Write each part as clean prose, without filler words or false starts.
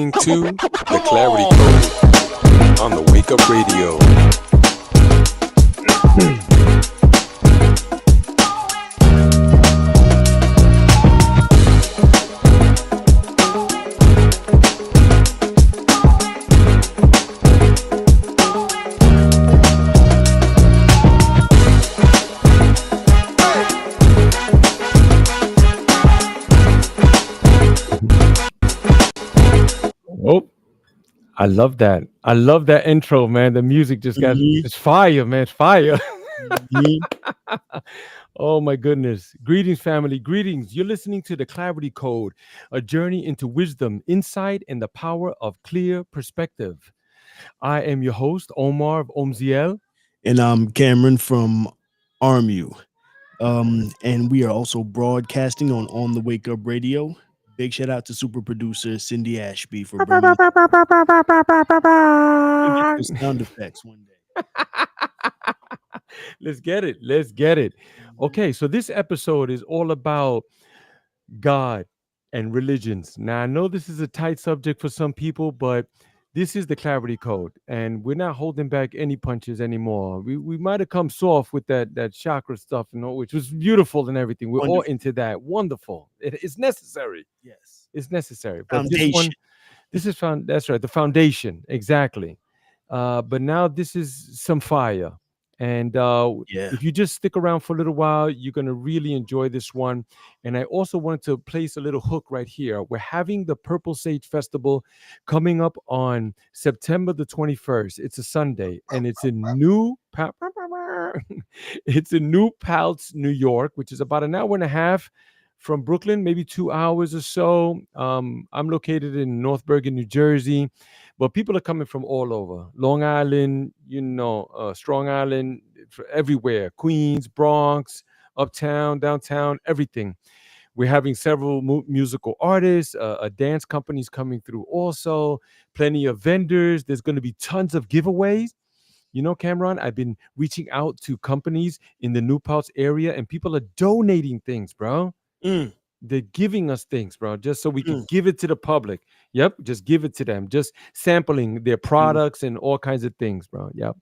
listening to The Clarity Code on the Wake Up Radio. Oh, I love that. I love that intro, man. The music just got Mhm, it's fire, man. It's fire. mhm. Oh my goodness. Greetings, family. Greetings. You're listening to the Clarity Code, a journey into wisdom, insight, and the power of clear perspective. I am your host, Omar of Omziel. And I'm Cameron from Armu. And we are also broadcasting on the Wake Up Radio. Big shout out to super producer Cindy Ashby for bringing it. We'll get those sound effects one day. Let's get it. Let's get it. Mhm. Okay, so this episode is all about God and religions. Now, I know this is a tight subject for some people, but this is the clarity code, and we're not holding back any punches anymore. We might have come soft with that chakra stuff, which was beautiful and everything. We're all Wonderful. into that. Wonderful. It's necessary. Yes. It's necessary. But this Foundation. one, this is found. That's right. The foundation, exactly. But now this is some fire, and Yeah. if you just stick around for a little while, you're gonna really enjoy this one. And I also wanted to place a little hook right here. We're having the Purple Sage Festival coming up on September the 21st. It's a Sunday, and it's in it's in New Paltz, New York, which is about an hour and a half from Brooklyn, maybe 2 hours or so. I'm located in North Bergen, New Jersey, but people are coming from all over Long Island, Strong Island, everywhere, Queens, Bronx, uptown, downtown, everything. We're having several musical artists, a dance company's coming through also, plenty of vendors. There's going to be tons of giveaways. Cameron, I've been reaching out to companies in the New Paltz area, and people are donating things, bro. Mm, They're giving us things, bro, just so we can mm, give it to the public. Yep, just give it to them. Just sampling their mm. products and all kinds of things, bro. Yep.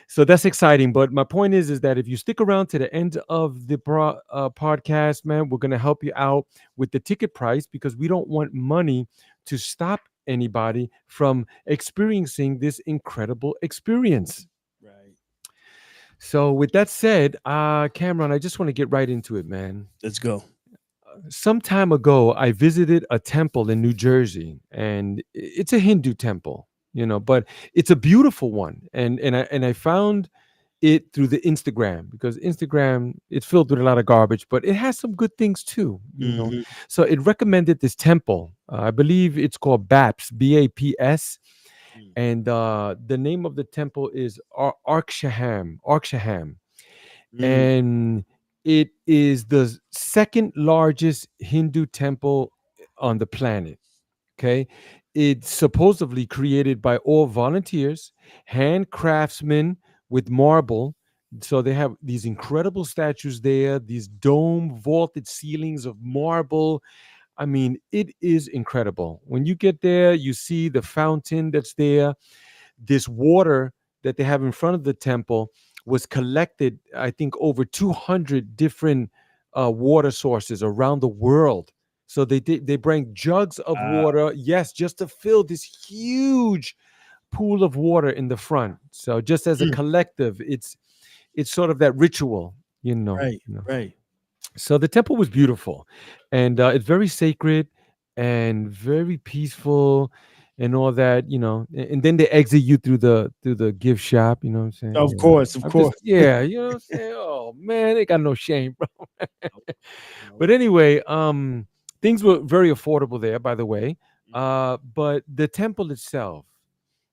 So that's exciting. But my point is that if you stick around to the end of the podcast, man, we're gonna help you out with the ticket price because we don't want money to stop anybody from experiencing this incredible experience. Right. So with that said, Cameron, I just want to get right into it, man. Let's go. Some time ago, I visited a temple in New Jersey, and it's a Hindu temple, but it's a beautiful one. And I found it through the Instagram because Instagram it's filled with a lot of garbage, but it has some good things too. Mhm, So it recommended this temple. I believe it's called BAPS, BAPS, mm, and the name of the temple is Arkshaham, mm. and it is the second largest Hindu temple on the planet. Okay. It's supposedly created by all volunteers, hand craftsmen with marble. So they have these incredible statues there, these dome vaulted ceilings of marble. I mean, it is incredible. When you get there, you see the fountain that's there. This water that they have in front of the temple was collected, I think, over 200 different water sources around the world. So they bring jugs of Wow. water, yes, just to fill this huge pool of water in the front. So just as a Mm. collective, it's sort of that ritual, you know. Right. You know. Right. So the temple was beautiful, and it's very sacred and very peaceful, and all that, And then they exit you through the gift shop. You know what I'm saying? Of course. Of I'm just course. yeah, you know what I'm saying. Oh man, they got no shame, bro. Nope. But Nope. anyway, things were very affordable there, by the way. Mhm. But the temple itself,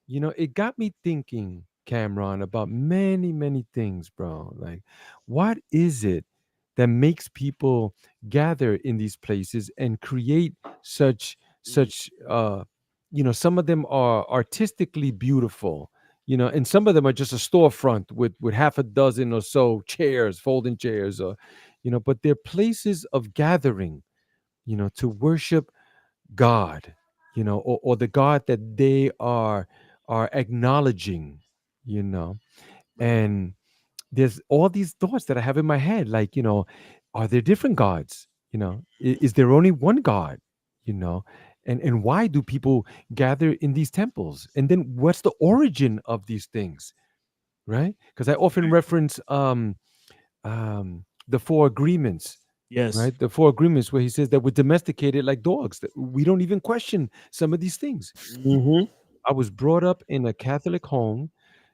it got me thinking, Cameron, about many, many things, bro. Like, what is it that makes people gather in these places and create Mm. such some of them are artistically beautiful, and some of them are just a storefront with half a dozen or so chairs, folding chairs, or but they're places of gathering, to worship God. or the God that they are acknowledging, you know. Right. And there's all these thoughts that I have in my head, like, are there different gods? Is there only one God? You know, and why do people gather in these temples? And then what's the origin of these things, right? Because I often reference the four agreements, Yes. right? The four agreements where he says that we're domesticated like dogs, that we don't even question some of these things. Mm-hmm. I was brought up in a Catholic home.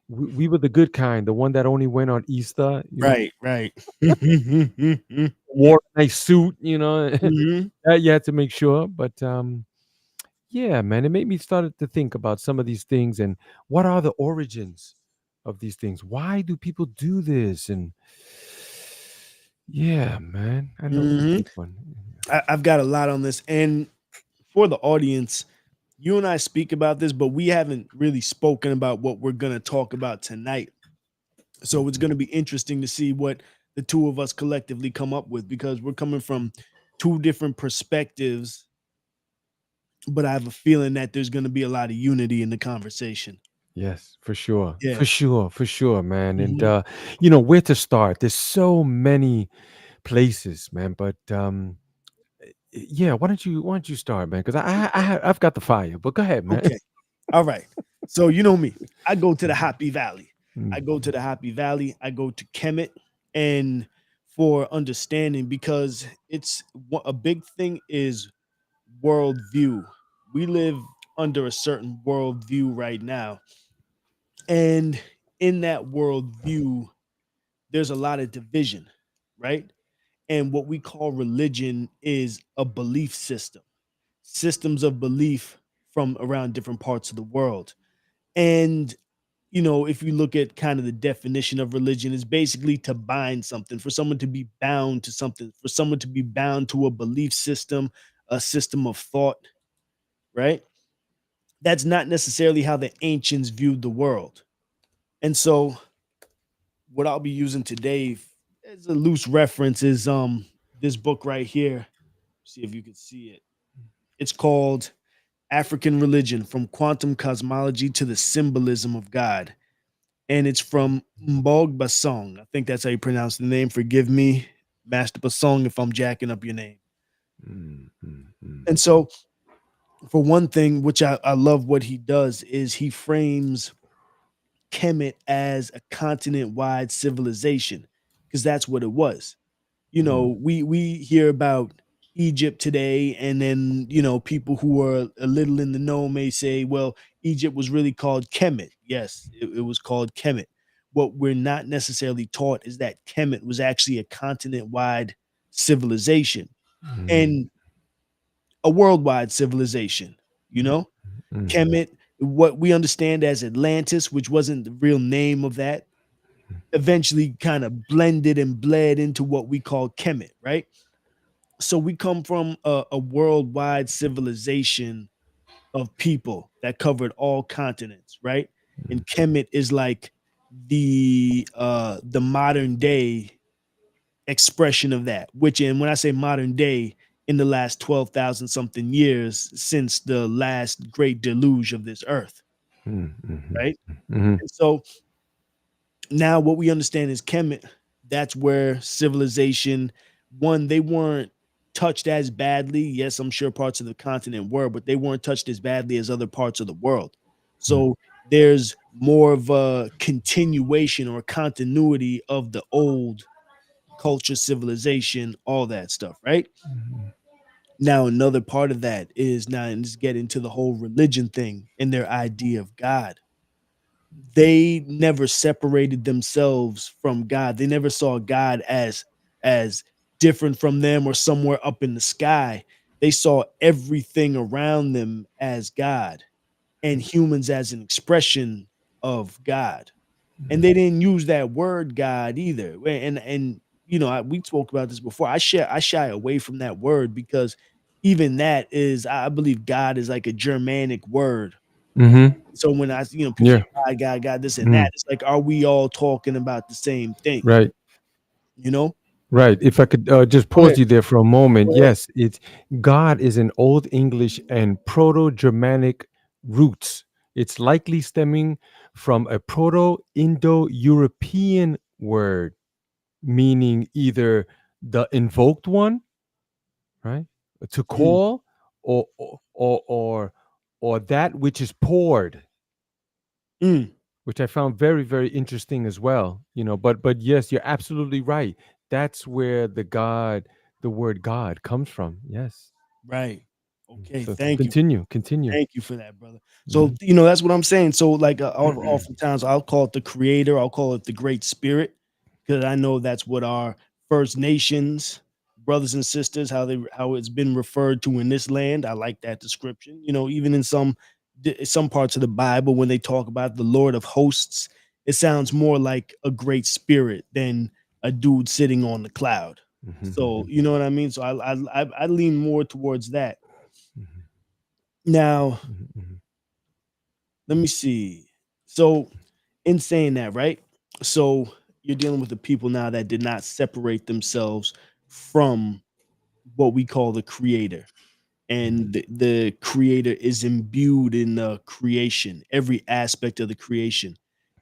We were the good kind, the one that only went on Easter, Right. Right. Mm-hmm. wore a nice suit, Mm-hmm. that you had to make sure. But yeah, man, it made me started to think about some of these things and what are the origins of these things? Why do people do this? And yeah, man, I know it's a deep one. I've got a lot on this, and for the audience, you and I speak about this, but we haven't really spoken about what we're going to talk about tonight. So it's going to be interesting to see what the two of us collectively come up with because we're coming from two different perspectives, but I have a feeling that there's going to be a lot of unity in the conversation. Yes, for sure. Yeah. For sure, man. And Mhm. where to start? There's so many places, man. But yeah, why don't you start, man? Because I've got the fire. But go ahead, man. Okay. All right. So you know me. I go to the Happy Valley. I Mm, go to the Happy Valley. I go to Kemet, and for understanding, because a big thing is worldview. We live under a certain worldview right now, and in that worldview, there's a lot of division, right? And what we call religion is a belief system, systems of belief from around different parts of the world. And if you look at kind of the definition of religion, is basically to bind something, for someone to be bound to something, for someone to be bound to a belief system, a system of thought, right? That's not necessarily how the ancients viewed the world. And so what I'll be using today as a loose reference is this book right here. See if you can see it. It's called African Religion from Quantum Cosmology to the Symbolism of God. And it's from Mbog Basong. I think that's how you pronounce the name. Forgive me, Master Basong, if I'm jacking up your name. mm, mm, mm, And so, for one thing, which I love what he does, is he frames Kemet as a continent wide civilization, because that's what it was. mm, We hear about Egypt today, and then people who are a little in the know may say, well, Egypt was really called Kemet. Yes, it was called Kemet. What we're not necessarily taught is that Kemet was actually a continent wide civilization mm, and a worldwide civilization. You mm, know, mm, Kemet, what we understand as Atlantis, which wasn't the real name of that, eventually kind of blended and bled into what we call Kemet, right? So we come from a worldwide civilization of people that covered all continents, right? And Kemet is like the modern day expression of that, which, and when I say modern day, in the last 12,000 something years since the last great deluge of this earth, mm, mhm, right? mhm, And so now what we understand is Kemet, that's where civilization, one, they weren't touched as badly. Yes, I'm sure parts of the continent were, but they weren't touched as badly as other parts of the world. mm, So there's more of a continuation or continuity of the old culture, civilization, all that stuff, right? mhm, Now, another part of that is now, and just get into the whole religion thing and their idea of God. They never separated themselves from God. They never saw God as different from them or somewhere up in the sky. They saw everything around them as God and humans as an expression of God. And they didn't use that word God either. And we spoke about this before. I shy away from that word because even that is, I believe God is like a Germanic word. mhm. So when people say Yeah. God, this and that, Mhm. it's like, are we all talking about the same thing? Right. You know? Right. If I could just Go ahead. pause you there for a moment. Go ahead. Yes, it's God is an Old English and Proto-Germanic roots. It's likely stemming from a Proto-Indo-European word meaning either the invoked one, right, to Mm, call, or or that which is poured, mm, which I found very, very interesting as well. But yes, you're absolutely right. That's where the word God comes from. Yes. right. Okay. So Thank you. continue. Thank you for that, brother. So, Mhm. that's what I'm saying. So, like, oftentimes I'll call it the creator, I'll call it the great spirit, because I know that's what our First Nations brothers and sisters, how it's been referred to in this land. I like that description. Even in some parts of the Bible, when they talk about the Lord of hosts, it sounds more like a great spirit than a dude sitting on the cloud. So, Mhm, you know what I mean? So I lean more towards that. mhm, Now, mhm, mhm, let me see. So, in saying that, right? So, you're dealing with the people now that did not separate themselves from what we call the creator. And the creator is imbued in the creation, every aspect of the creation.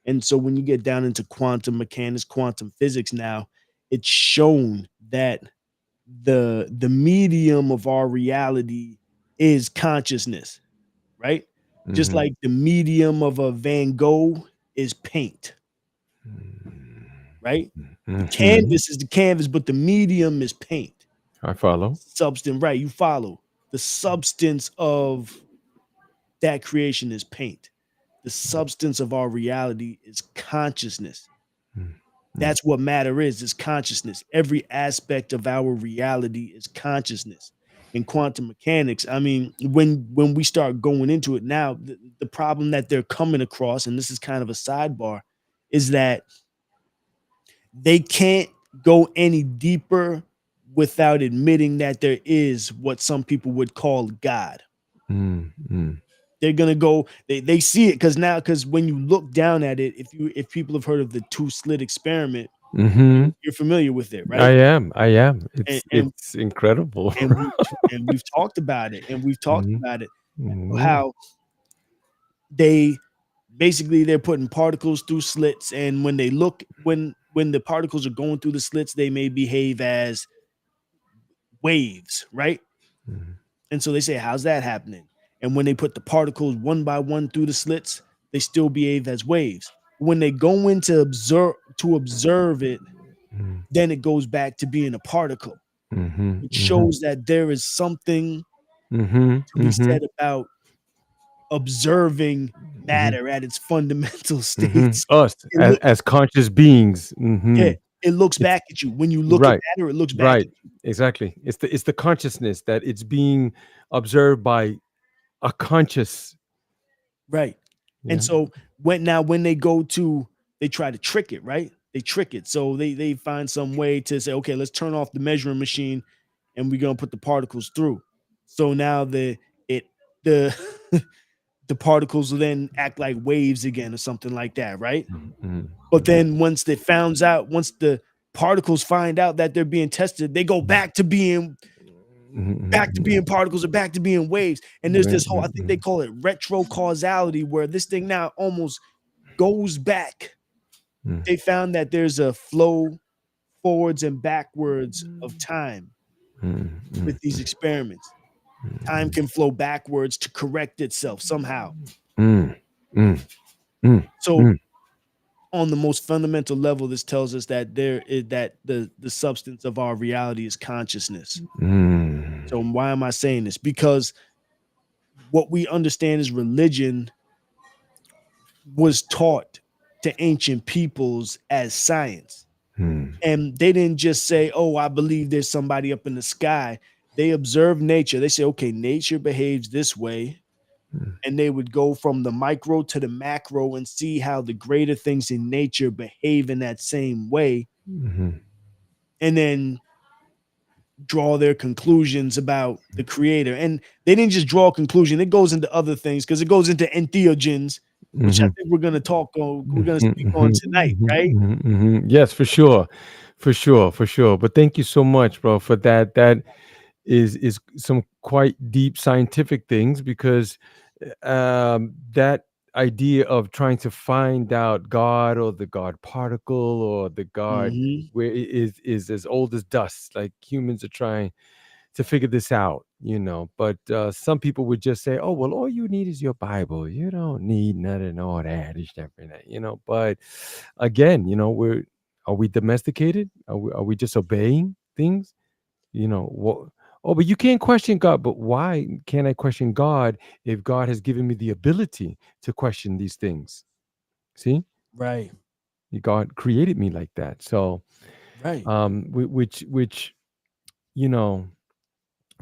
And so, when you get down into quantum mechanics, quantum physics now, it's shown that the medium of our reality is consciousness, right? Just mhm, like the medium of a Van Gogh is paint, right? The mhm. canvas is the canvas, but the medium is paint. I follow. Substance, right? You follow. The substance of that creation is paint. The substance of our reality is consciousness. Mm, mm, That's what matter is consciousness. Every aspect of our reality is consciousness. In quantum mechanics, I mean, when we start going into it now, the problem that they're coming across, and this is kind of a sidebar, is that they can't go any deeper without admitting that there is what some people would call God. mm, mm. They're gonna go, they see it because when you look down at it, if people have heard of the two slit experiment, Mhm. you're familiar with it, I right? am. I am. And and It's incredible. and we've talked about it, Mhm, mhm, how they basically they're putting particles through slits, and when they look when the particles are going through the slits, they may behave as waves, right? mhm, And so they say, how's that happening? And when they put the particles one by one through the slits, they still behave as waves. When they go in to observe it, mhm, then it goes back to being a particle. mhm, It mhm, shows that there is something mhm, to be mhm, said about observing mhm, matter at its fundamental mhm. states. Us It look as conscious beings. Yeah, Mhm. it looks It's back at you. When you look at right, matter, it looks back right. at you. Exactly. It's the consciousness that it's being observed by a conscious. Right. And Yeah. so when they try to trick it, right? They trick it. So they find some way to say, okay, let's turn off the measuring machine and we're gonna put the particles through. So now it the the particles will then act like waves again or something like that, right? Mhm, But then once the particles find out that they're being tested, they go mhm, back to mhm, being particles or back to being waves. And there's mhm, this whole, I think they mhm, call it retro causality, where this thing now almost goes back. mhm, They found that there's a flow forwards and backwards of time mhm, mhm, with these experiments. Time can flow backwards to correct itself somehow. mhm, mhm, mhm, So mhm, on the most fundamental level, this tells us that the substance of our reality is consciousness. mhm, So why am I saying this? Because what we understand as religion was taught to ancient peoples as science. mhm, And they didn't just say, oh, I believe there's somebody up in the sky. They observed nature. They say, okay, nature behaves this way. And they would go from the micro to the macro and see how the greater things in nature behave in that same way. mhm. And then draw their conclusions about the creator. And they didn't just draw a conclusion, it goes into other things because it goes into entheogens, which I Mhm, think we're going to mhm, speak on mhm, tonight, mhm, right? mhm, mhm. Yes, for sure. For sure, for sure. But thank you so much, bro, for that. That is some quite deep scientific things because that idea of trying to find out God or the God particle or the God Hmm. where it is as old as dust. Like humans are trying to figure this out, you know. But some people would just say, "Oh, well, all you need is your Bible. You don't need none and all that and stuff and that," you know. But again, you know, are we domesticated? Are we just obeying things? You know what? Oh, but you can't question God. But why can't I question God if God has given me the ability to question these things? See, Right. God created me like that. So, Right. which you know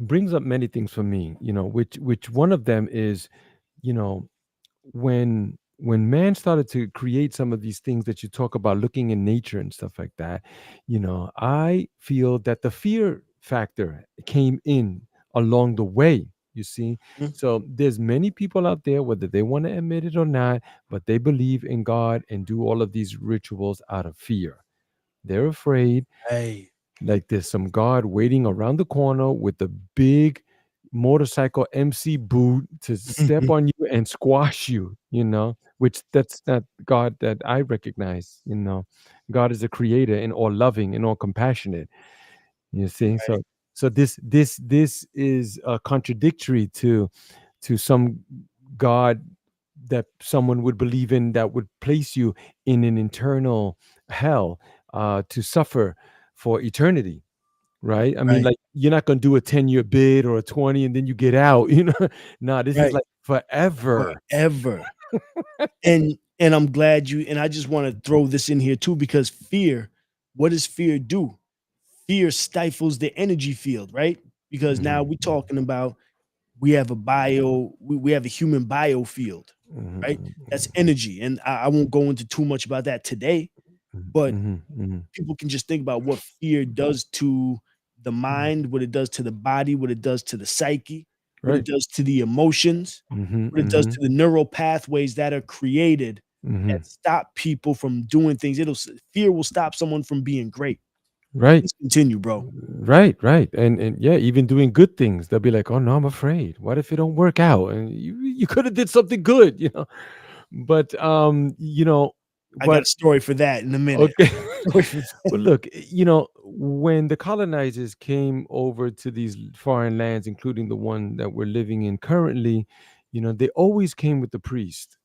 brings up many things for me. You know, which one of them is, you know, when man started to create some of these things that you talk about, looking in nature and stuff like that, you know, I feel that the fear factor came in along the way, you see. Mhm. So there's many people out there, whether they want to admit it or not, but they believe in God and do all of these rituals out of fear. They're afraid Right. like there's some God waiting around the corner with a big motorcycle MC boot to step on you and squash you, you know, which that's not God that I recognize, you know. God is a creator and all loving and all compassionate. You see? So this is contradictory to some God that someone would believe in that would place you in an internal hell to suffer for eternity, right? I mean, Right. like you're not going to do a 10-year bid or a 20 and then you get out, you know. No, this is Right. like forever. Forever. And I'm glad you, and I just want to throw this in here too, because fear, what does fear do? Fear stifles the energy field, right? Because now Mhm, we're talking about, we have a human biofield, right? mhm, That's energy. And I won't go into too much about that today, mhm, but mhm, mhm, people can just think about what fear does to the mhm. mind, what it does to the body, what it does to the psyche, what it Right. does to the emotions, Mhm, what it does mhm, to the neural pathways that are created that mhm. stop people from doing things. Fear will stop someone from being great. Right. Please continue, bro. Right, right. And yeah, even doing good things, they'll be like, "Oh no, I'm afraid. What if it don't work out?" And you could have did something good, you know. But you know, I got what a story for that in a minute. okay. Story for Well, look, you know, when the colonizers came over to these foreign lands, including the one that we're living in currently, you know, they always came with the priest.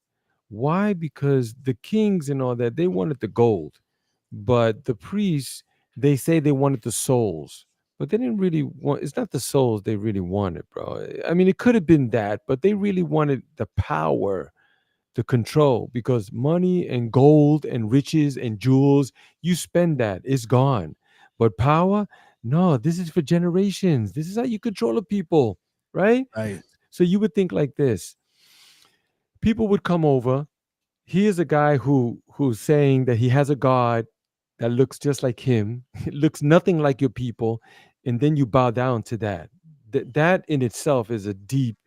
Why? Because the kings and all that, they wanted the gold, but the priests, they say they wanted the souls, but they didn't really want. It's not the souls they really wanted, bro. I mean, it could have been that, but they really wanted the power, the control, because money and gold and riches and jewels, you spend that, it's gone. But power, no, this is for generations. This is how you control the people, right? right, So you would think like this: people would come over. Here's a guy who's saying that he has a god that looks just like him, looks nothing like your people, and then you bow down to that. That in itself is a deep.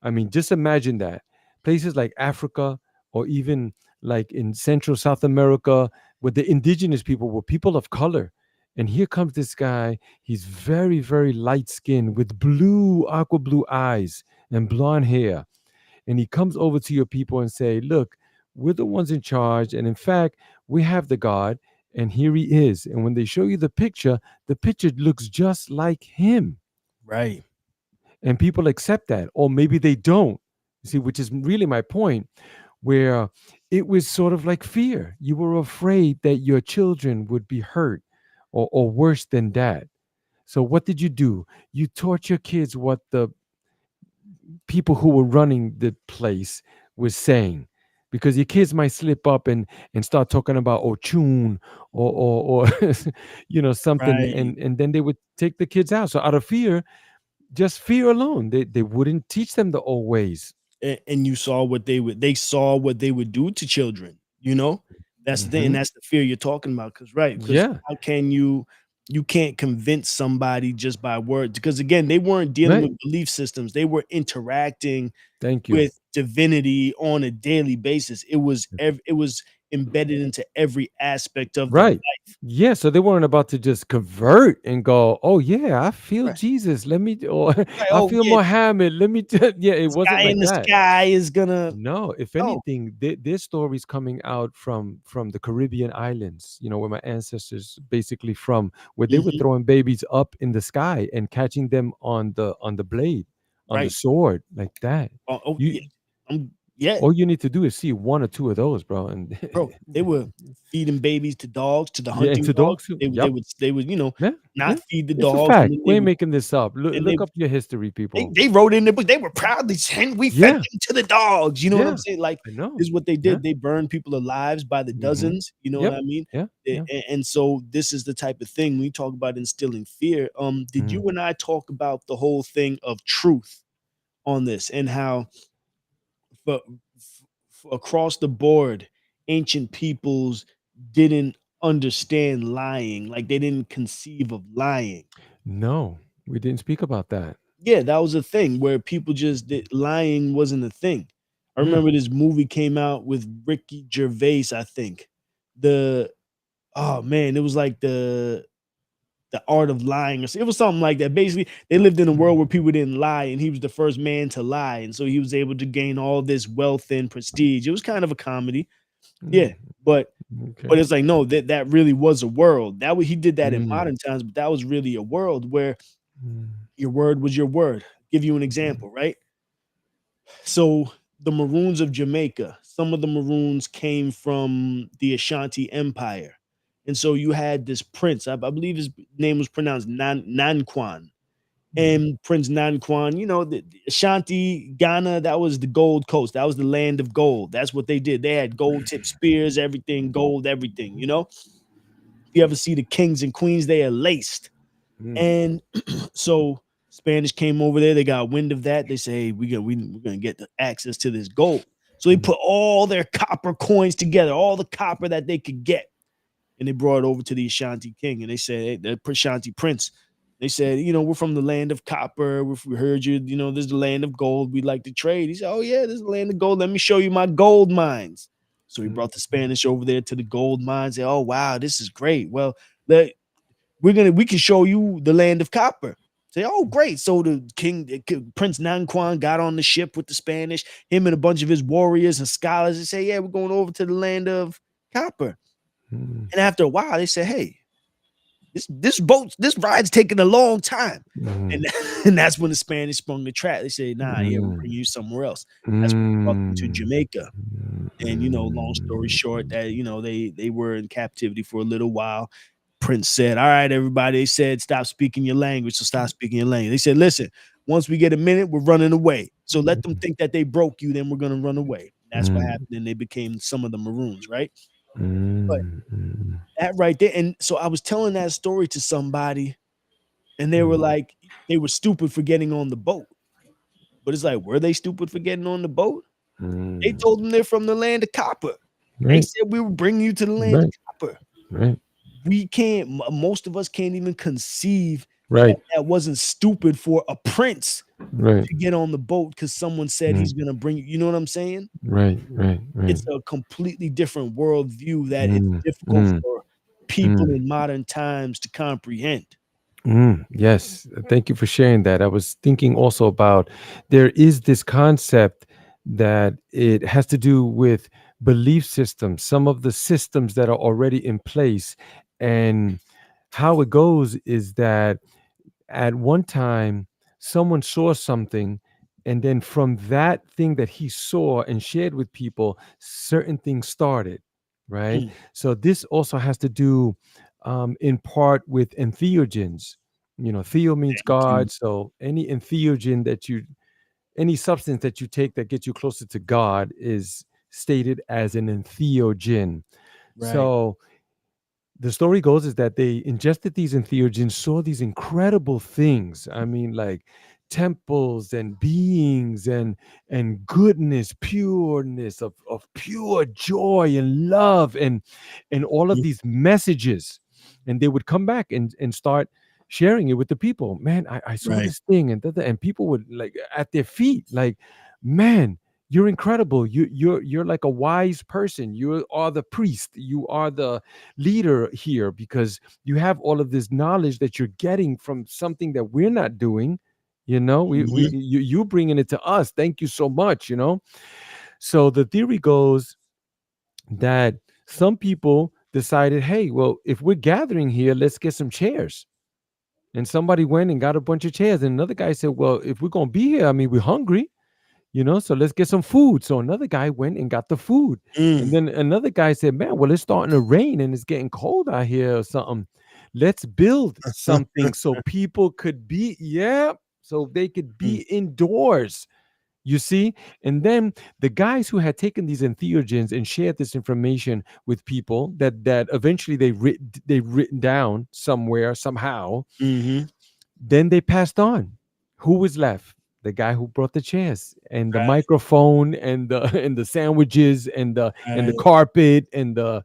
I mean, just imagine that places like Africa or even like in Central South America, where the indigenous people were people of color. And here comes this guy. He's very, very light skinned with blue, aqua blue eyes and blonde hair. And he comes over to your people and say, look, we're the ones in charge. And in fact, we have the God. And here he is. And when they show you the picture looks just like him, right, and people accept that, or maybe they don't. See, which is really my point, where it was sort of like fear. You were afraid that your children would be hurt, or worse than that. So what did you do? You taught your kids what the people who were running the place was saying, because your kids might slip up and start talking about Ochun or you know, something, right. and then they would take the kids out. So out of fear, just fear alone, they wouldn't teach them the old ways. And you saw what they would do to children, you know? That's the thing, and Hmm. that's the fear you're talking about. Because right, because Yeah, how can you can't convince somebody just by words, because again, they weren't dealing right. with belief systems, they were interacting Thank you. with divinity on a daily basis. It was embedded into every aspect of their Right. life. Yeah, so they weren't about to just convert and go, "Oh yeah, I feel Right. Jesus. Let me," or Right. "I Oh feel yeah, Muhammad. Let me." Yeah, it this wasn't guy in like the that. sky is gonna. No, if Oh, anything, their stories coming out from the Caribbean islands, where my ancestors basically from, where they were mhm, throwing babies up in the sky and catching them on the blade, on the right. sword, like that. Oh You yeah. Yeah, all you need to do is see one or two of those, bro, and bro. They were feeding bababies to dogs, to the yeah, hunting into dogs. dogs too. They Yep. would they would Yeah, yeah. not feed the It's a dogs, and fact. then We ain't making this up. Look, and look up your history, people. they wrote in the book they were proudly saying we fed Yeah, them to the dogs. You know what I'm yeah. saying? Like I know. this is what they Yeah. did. They burned people alive by the Hmm. dozens. You know what Yep. I mean? Yeah. Yeah. And so this is the type of thing we talk about instilling fear. Did Mm. you and I talk about the whole thing of truth on this and how for, across the board, ancient peoples didn't understand lying, like they didn't conceive of lying. No, we didn't speak about that. Yeah, that was a thing where people just did, lying wasn't a thing. I Mm. remember this movie came out with Ricky Gervais, I think. The oh man, it was like the art of lying. It was something like that. Basically, they lived in a world where people didn't lie, and he was the first man to lie, and so he was able to gain all this wealth and prestige. It was kind of a comedy, yeah, Mm. but Okay. it's like no, that really was a world. He did that in Mm. modern times, but that was really a world where Mm. your word was your word. Give you an example, right? So the Maroons of Jamaica, some of the Maroons came from the Ashanti Empire. And so you had this prince, I believe his name was pronounced Nanquan. Mm. And Prince Nanquan, the Ashanti, Ghana, that was the Gold Coast. That was the land of gold. That's what they did. They had gold tip spears, everything, gold, everything. If you ever see the kings and queens, they are laced. Mm. And so Spanish came over there. They got wind of that. They say, hey, we're gonna get the access to this gold. So they Mm. put all their copper coins together, all the copper that they could get, and they brought it over to the Ashanti king. And they said, hey, the Ashanti prince. They said, we're from the land of copper. We heard you, this is the land of gold. We'd like to trade. He said, oh yeah, this is the land of gold. Let me show you my gold mines. So he Mm. brought the Spanish over there to the gold mines. Say, oh wow, this is great. Well, we can show you the land of copper. Say, oh, great. So Prince Nanquan got on the ship with the Spanish, him and a bunch of his warriors and scholars, and say, yeah, we're going over to the land of copper. Mm. And after a while, they said, hey, this ride's taking a long time. Mm. And, and that's when the Spanish sprung the trap. They said, nah, yeah, we'll Mm. bring you somewhere else. That's when they brought them to Mm. Jamaica. And long story Mm. short, that they were in captivity for a little while. Prince said, all right, everybody. They said, stop speaking your language. So stop speaking your language. They said, listen, once we get a minute, we're running away. So let them think that they broke you, then we're gonna run away. That's what Mm. happened, and they became some of the Maroons, right? But Mm. Mm. that right there, and so I was telling that story to somebody, and they were Mm. like, they were stupid for getting on the boat. But it's like, were they stupid for getting on the boat? They Mm. told them they're from the land of copper. They Right. said we will bring you to the land of Right. copper. Right. We can't. Most of us can't even conceive that Right. that wasn't stupid for a prince Right. to get on the boat because someone said Mm. he's gonna bring you. You know what I'm saying? Right. Right. Right. It's a completely different worldview that it's Mm. difficult Mm. for people Mm. in modern times to comprehend. Mm, yes, thank you for sharing that. I was thinking also about there is this concept that it has to do with belief systems, some of the systems that are already in place. And how it goes is that at one time someone saw something, and then from that thing that he saw and shared with people, certain things started, right? Mm, So this also has to do in part with entheogens. Theo means thank you. God, so any entheogen that you any substance that you take that gets you closer to God is stated as an entheogen. Right. So the story goes is that they ingested these entheogens, saw these incredible things. I mean, like temples and beings and goodness, pureness of pure joy and love and all of Mm, these messages. And they would come back and start sharing it with the people. Man, I saw right. this thing and people would like at their feet, like, man. you're incredible. You're like a wise person. You are the priest. You are the leader here because you have all of this knowledge that you're getting from something that we're not doing. You know, we Mhm. you bringing it to us. Thank you so much. You know, so the theory goes that some people decided, hey, well, if we're gathering here, let's get some chairs. And somebody went and got a bunch of chairs. And another guy said, well, if we're gonna be here, I mean, we're hungry, you know, so let's get some food. So another guy went and got the food. And Mm. then another guy said, man, well, it's starting to rain and it's getting cold out here or something. Let's build something so people could be, yeah, so they could Mm. be indoors. You see? And then the guys who had taken these entheogens and shared this information with people that eventually they've written down somewhere, somehow, Mhm. then they passed on. Who was left? The guy who brought the chairs and the Right. microphone and the and the sandwiches and the Right. carpet and the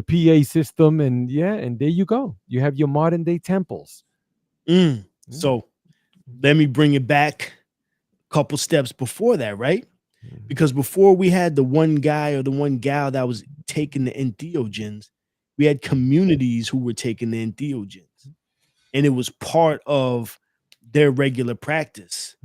PA system. And yeah, and there you go. You have your modern day temples. Mm. Mm, So let me bring it back a couple steps before that, right? mhm, Because before we had the one guy or the one gal that was taking the entheogens, we had communities who were taking the entheogens, and it was part of their regular practice.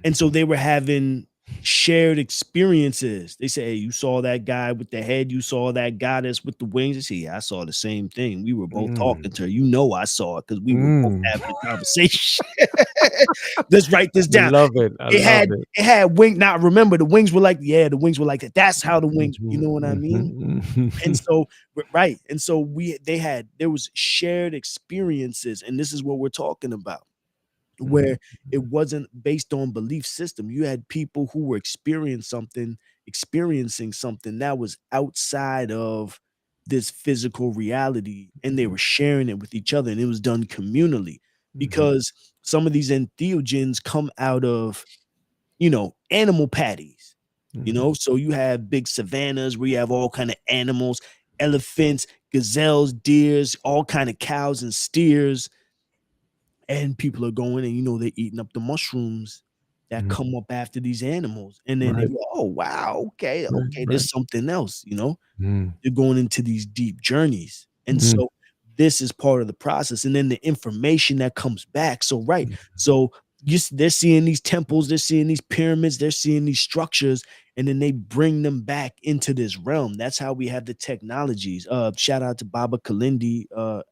And so they were having shared experiences. They say, hey, you saw that guy with the head, you saw that goddess with the wings. They say, yeah, I saw the same thing. We were both talking mm, to her. You know, I saw it because we were both mm. having a conversation. Let's write this I down. love it. I love it. It had wing. Now remember, the wings were like, yeah, the wings were like that. That's how the wings, you Mhm, know what I mean? mhm, And mhm, so, right. And so there was shared experiences, and this is what we're talking about, mhm, where it wasn't based on belief system. You had people who were experiencing something that was outside of this physical reality, and they were sharing it with each other, and it was done communally mhm, because some of these entheogens come out of, animal patties, mhm, so you have big savannas where you have all kind of animals, elephants, gazelles, deers, all kind of cows and steers, and people are going and they're eating up the mushrooms that mhm. come up after these animals, and then they Right, go, oh wow, okay, right, okay, right. there's something else. Mm, They're going into these deep journeys, and mm, so this is part of the process, and then the information that comes back. So right, mm, so they're seeing these temples, they're seeing these pyramids, they're seeing these structures, and then they bring them back into this realm. That's how we have the technologies. Shout out to Baba Kalindi,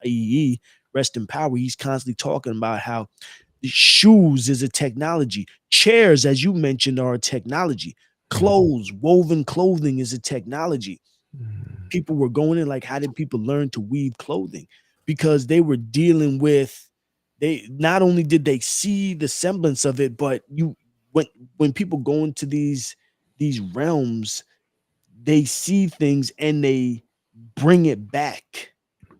AE, rest in power. He's constantly talking about how the shoes is a technology, chairs, as you mentioned, are a technology, mm, clothes, woven clothing is a technology. mm. People were going in like, how did people learn to weave clothing? Because they were dealing with, they not only did they see the semblance of it, but when people go into these realms, they see things and they bring it back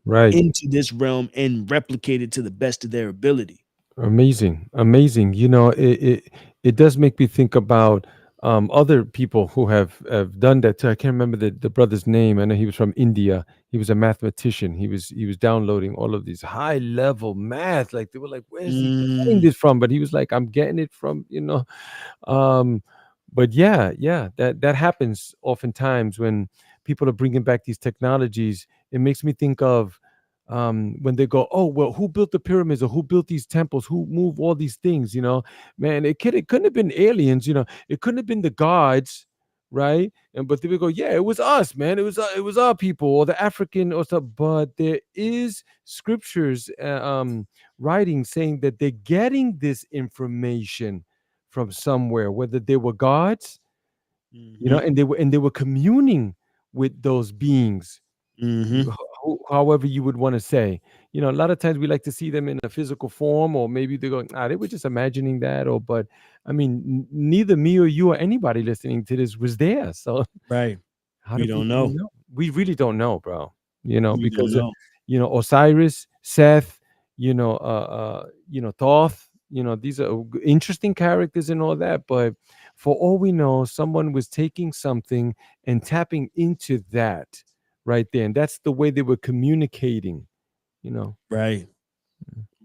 Right. into this realm and replicate it to the best of their ability. Amazing, amazing. You know, it does make me think about other people who have done that too. I can't remember the brother's name. I know he was from India. He was a mathematician. He was downloading all of these high level math. Like they were like, "Where's he getting Mm, this from?" But he was like, "I'm getting it from um, but yeah, yeah, that happens oftentimes when people are bringing back these technologies. It makes me think of when they go, "Oh, well, who built the pyramids or who built these temples? Who moved all these things?" You know, man, it couldn't have been aliens. You know, it couldn't have been the gods, right? And but they would go, "Yeah, it was us, man. It was our people or the African or stuff." But there is scriptures, writing saying that they're getting this information from somewhere, whether they were gods, you know, mhm, and they were communing with those beings, mhm. however you would want to say. You know, a lot of times we like to see them in a physical form, or maybe they're going, they were just imagining that, or but I mean, neither me or you or anybody listening to this was there. So Right. how We do don't people know. know? We really don't know, bro. You know, We don't because know. Osiris, Seth, Thoth. You know, these are interesting characters and all that. But for all we know, someone was taking something and tapping into that right there, and that's the way they were communicating. You know, Right.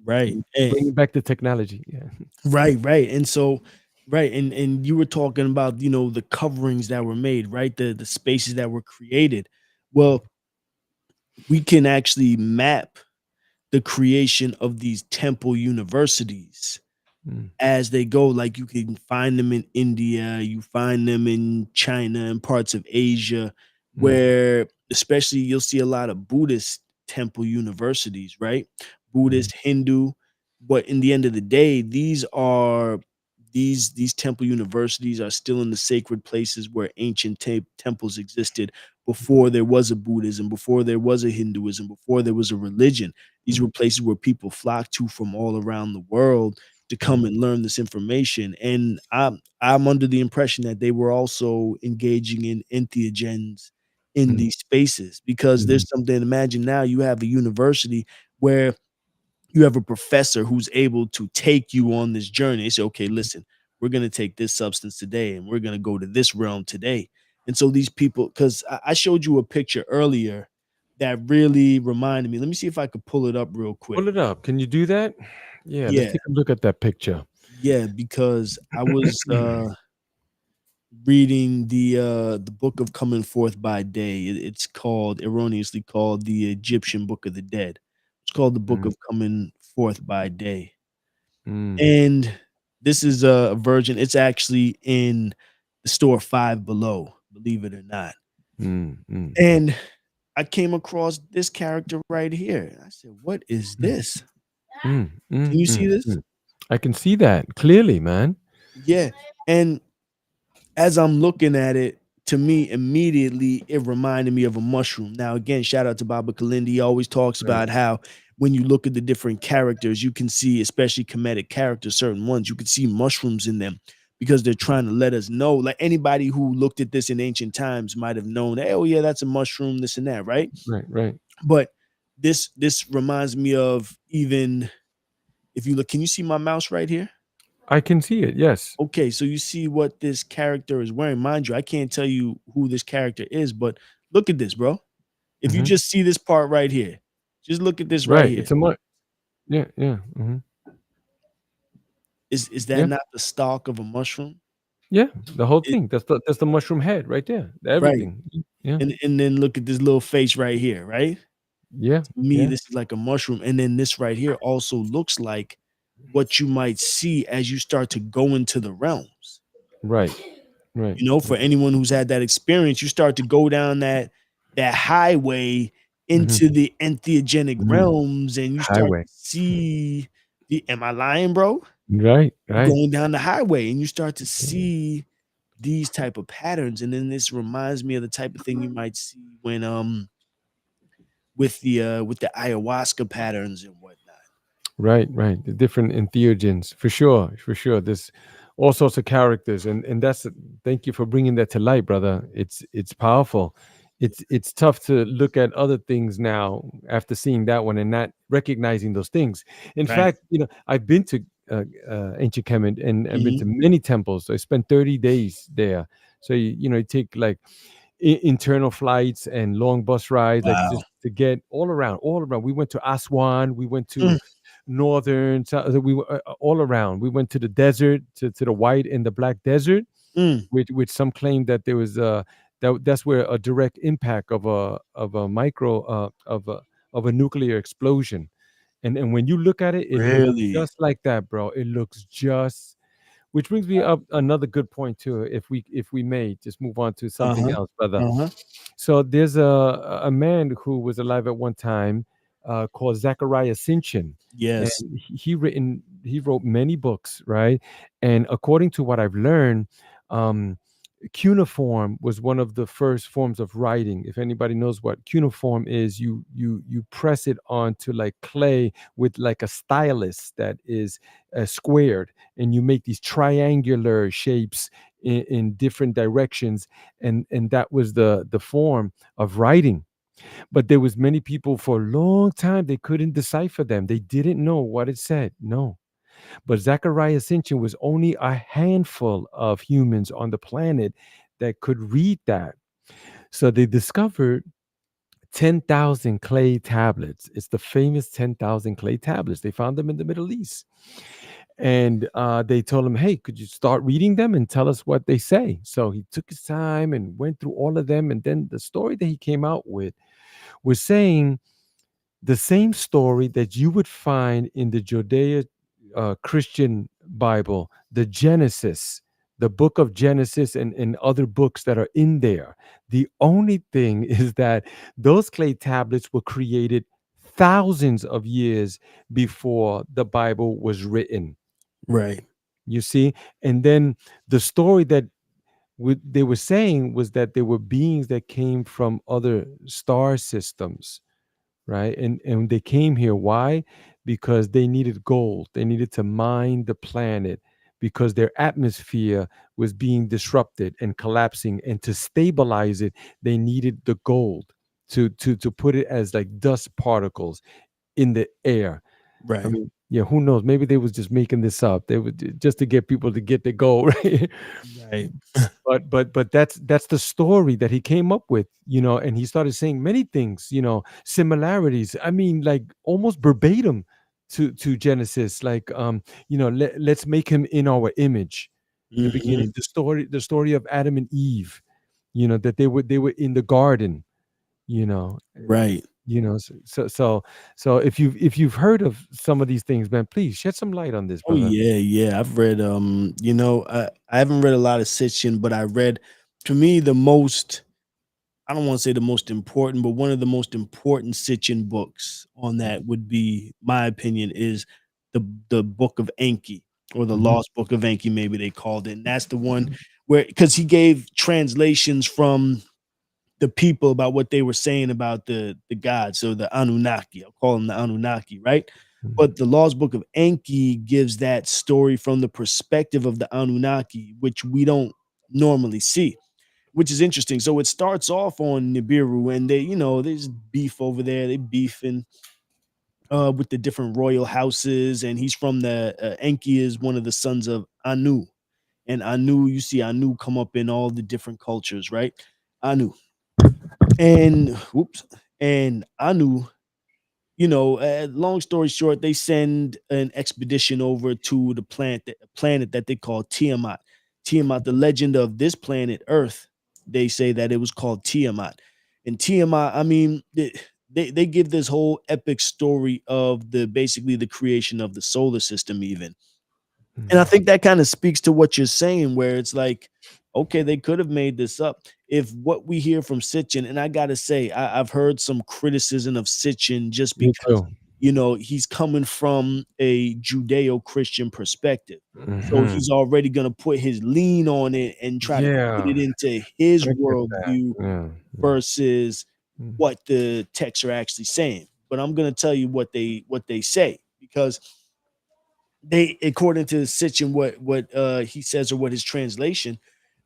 Right. bringing back the technology. Yeah. Right, right. And so Right, and you were talking about, the coverings that were made, right? The spaces that were created. Well, we can actually map the creation of these temple universities Mm, as they go. Like, you can find them in India, you find them in China and parts of Asia, mm, where especially you'll see a lot of Buddhist temple universities, right? mm, Buddhist, Hindu, but in the end of the day, these temple universities are still in the sacred places where ancient temples existed before there was a Buddhism, before there was a Hinduism, before there was a religion. These mm, were places where people flocked to from all around the world to mm, come and learn this information. And I'm under the impression that they were also engaging in entheogens in mm, these spaces, because mm, there's something. Imagine now you have a university where you have a professor who's able to take you on this journey. They say, okay, listen, we're going to take this substance today and we're going to go to this realm today. And so these people, because I showed you a picture earlier that really reminded me. Let me see if I could pull it up real quick. Pull it up. Can you do that? Yeah, let's Yeah, take a look at that picture. yeah, because I was reading the book of Coming Forth by Day. It's called, erroneously called, the Egyptian Book of the Dead. It's called the Book Mm, of Coming Forth by Day. mm, And this is a version. It's actually in the store Five Below, believe it or not. mm, mm, And I came across this character right here. I said, "What is mm, this? mm, Can mm, you see mm, this?" mm. I can see that clearly, man. Yeah. And as I'm looking at it, to me, immediately it reminded me of a mushroom. Now, again, shout out to Baba Kalindi. He always talks Right, about how when you look at the different characters, you can see, especially comedic characters, certain ones, you can see mushrooms in them because they're trying to let us know. Like, anybody who looked at this in ancient times might have known, hey, oh yeah, that's a mushroom, this and that, right? right, right. But this reminds me of, even if you look, can you see my mouse right here? I can see it. Yes. Okay, so you see what this character is wearing. Mind you, I can't tell you who this character is, but look at this, bro. If you Hmm. just see this part right here, just look at this right Right. here. It's a much. Yeah, yeah. Hmm. Is that Yeah, not the stalk of a mushroom? yeah. The whole It, thing. That's the mushroom head right there. right. Everything. Yeah, And then look at this little face right here, right? yeah, To me, yeah. this is like a mushroom. And then this right here also looks like what you might see as you start to go into the realms. Right, right, For right. anyone who's had that experience, you start to go down that highway Hmm. into the entheogenic Mm. realms, and you start Highway. to see the, am I lying, bro? Right, You're right. going down the highway and you start to see these type of patterns. And then this reminds me of the type of thing you might see when with the ayahuasca patterns and whatnot. Right, right. The different entheogens, for sure, for sure. There's all sorts of characters, and that's thank you for bringing that to light, brother. It's powerful. It's tough to look at other things now after seeing that one and not recognizing those things. In Right. fact, I've been to ancient Kemet, and I've been Mhm. to many temples. I spent 30 days there. So you take like internal flights and long bus rides, like Wow. just to get all around. We went to Aswan, we went to Mm, we were all around. We went to the desert, to the white and the black desert, mm. which some claim that there was that's where a direct impact of a micro of a nuclear explosion. And when you look at it, it looks Really? just like that, bro. It looks just, which brings me up another good point too. If we may just move on to something Uh-huh. else, brother. Uh-huh. So there's a man who was alive at one time, called Zachariah Sitchin, and Yes. he wrote many books, right? And according to what I've learned, um, cuneiform was one of the first forms of writing. If anybody knows what cuneiform is, you press it onto like clay with like a stylus that is squared, and you make these triangular shapes in different directions, and that was the form of writing. But there was many people for a long time, they couldn't decipher them, they didn't know what it said. No, but Zachariah Sitchin was only a handful of humans on the planet that could read that. So they discovered 10,000 clay tablets. It's the famous 10,000 clay tablets. They found them in the Middle East. And they told him, hey, could you start reading them and tell us what they say? So he took his time and went through all of them. And then the story that he came out with was saying the same story that you would find in the Judeo Christian Bible, the Genesis, the book of Genesis, and other books that are in there. The only thing is that those clay tablets were created thousands of years before the Bible was written. Right. You see? And then the story that they were saying was that there were beings that came from other star systems, right? And they came here. Why? Because they needed gold. They needed to mine the planet because their atmosphere was being disrupted and collapsing. And to stabilize it, they needed the gold to put it as like dust particles in the air. I Right. mean, yeah, who knows? Maybe they was just making this up. They would just to get people to get the gold, right? Right. But that's the story that he came up with, and he started saying many things, similarities. I mean, like almost verbatim to Genesis, like let's make him in our image. In the Hmm. beginning, the story of Adam and Eve, that they were in the garden, you know, Right. so if you've heard of some of these things, man, please shed some light on this, Oh brother. yeah, yeah. I've read I haven't read a lot of Sitchin, but I read, to me, the most, I don't want to say the most important, but one of the most important Sitchin books on that would be, my opinion, is the Book of Enki, or the Mhm, Lost Book of Enki, maybe they called it. And that's the one where, because he gave translations from the people about what they were saying about the gods. So the Anunnaki, I'll call them the Anunnaki, right? mhm. But the Lost Book of Enki gives that story from the perspective of the Anunnaki, which we don't normally see, which is interesting. So it starts off on Nibiru, and there's beef over there. They beefing with the different royal houses, and he's from the Enki is one of the sons of Anu, and Anu, you see Anu come up in all the different cultures, right? Anu, and whoops, and Anu, long story short, they send an expedition over to the planet that they call Tiamat. Tiamat, the legend of this planet Earth, they say that it was called Tiamat. And Tiamat, I mean, they give this whole epic story of the basically the creation of the solar system even. And I Mhm. think that kind of speaks to what you're saying, where it's like, okay, they could have made this up. If what we hear from Sitchin, and I gotta say, I've heard some criticism of Sitchin just Me because, too. he's coming from a Judeo-Christian perspective. So Mhm. he's already gonna put his lean on it and try to fit Yeah, it into his I get that. worldview Yeah, yeah. versus Mm, what the texts are actually saying. But I'm gonna tell you what they say, because they, according to Sitchin, what he says, or what his translation,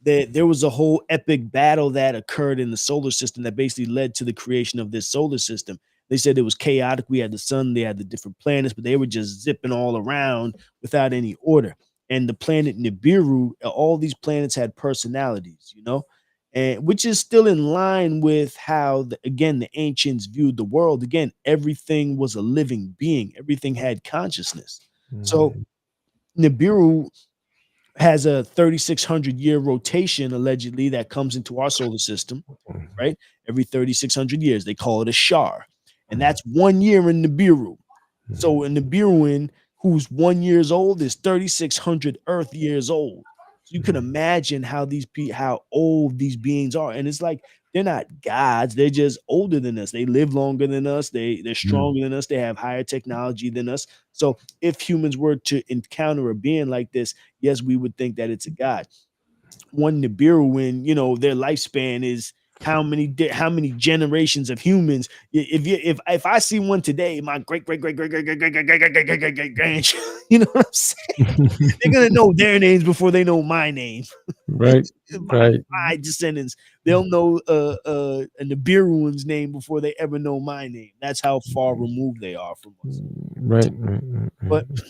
that there was a whole epic battle that occurred in the solar system that basically led to the creation of this solar system. They said it was chaotic. We had the sun, they had the different planets, but they were just zipping all around without any order. And the planet Nibiru, all these planets had personalities, and which is still in line with how again the ancients viewed the world. Again, everything was a living being, everything had consciousness. So mm, Nibiru has a 3,600-year rotation, allegedly, that comes into our solar system, mm, right? Every 3,600 years. They call it a shar. And mm, that's 1 year in Nibiru. mm, So a Nibiruan who's 1 years old is 3,600 Earth years old. So you can mm, imagine how old these beings are. And it's like they're not gods, they're just older than us. They live longer than us, they're mm. stronger than us, they have higher technology than us. So if humans were to encounter a being like this, yes, we would think that it's a god. One Nibiru, when their lifespan is how many generations of humans. If I see one today, my great great great great great great great great great great great great great grand, you know what I'm saying? They're gonna know their names before they know my name. Right, right, My descendants, they'll know a Nibiruan's name before they ever know my name. That's how far removed they are from us. right, right, right, But right.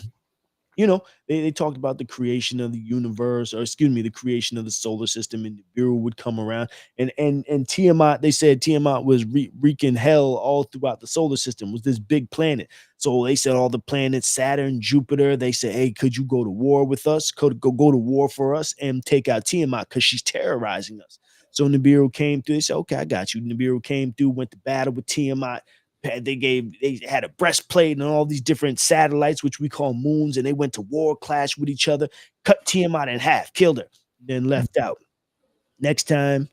they talked about the creation of the universe, or excuse me, the creation of the solar system, and Nibiru would come around, and Tiamat. They said Tiamat was wreaking hell all throughout the solar system. Was this big planet? So they said all the planets, Saturn, Jupiter. They said, hey, could you go to war with us? Could go to war for us and take out Tiamat because she's terrorizing us. So Nibiru came through. They said, okay, I got you. Nibiru came through, went to battle with Tiamat. They had a breastplate and all these different satellites, which we call moons, and they went to war, clash with each other, cut Tiamat in half, killed her, then left out. Next time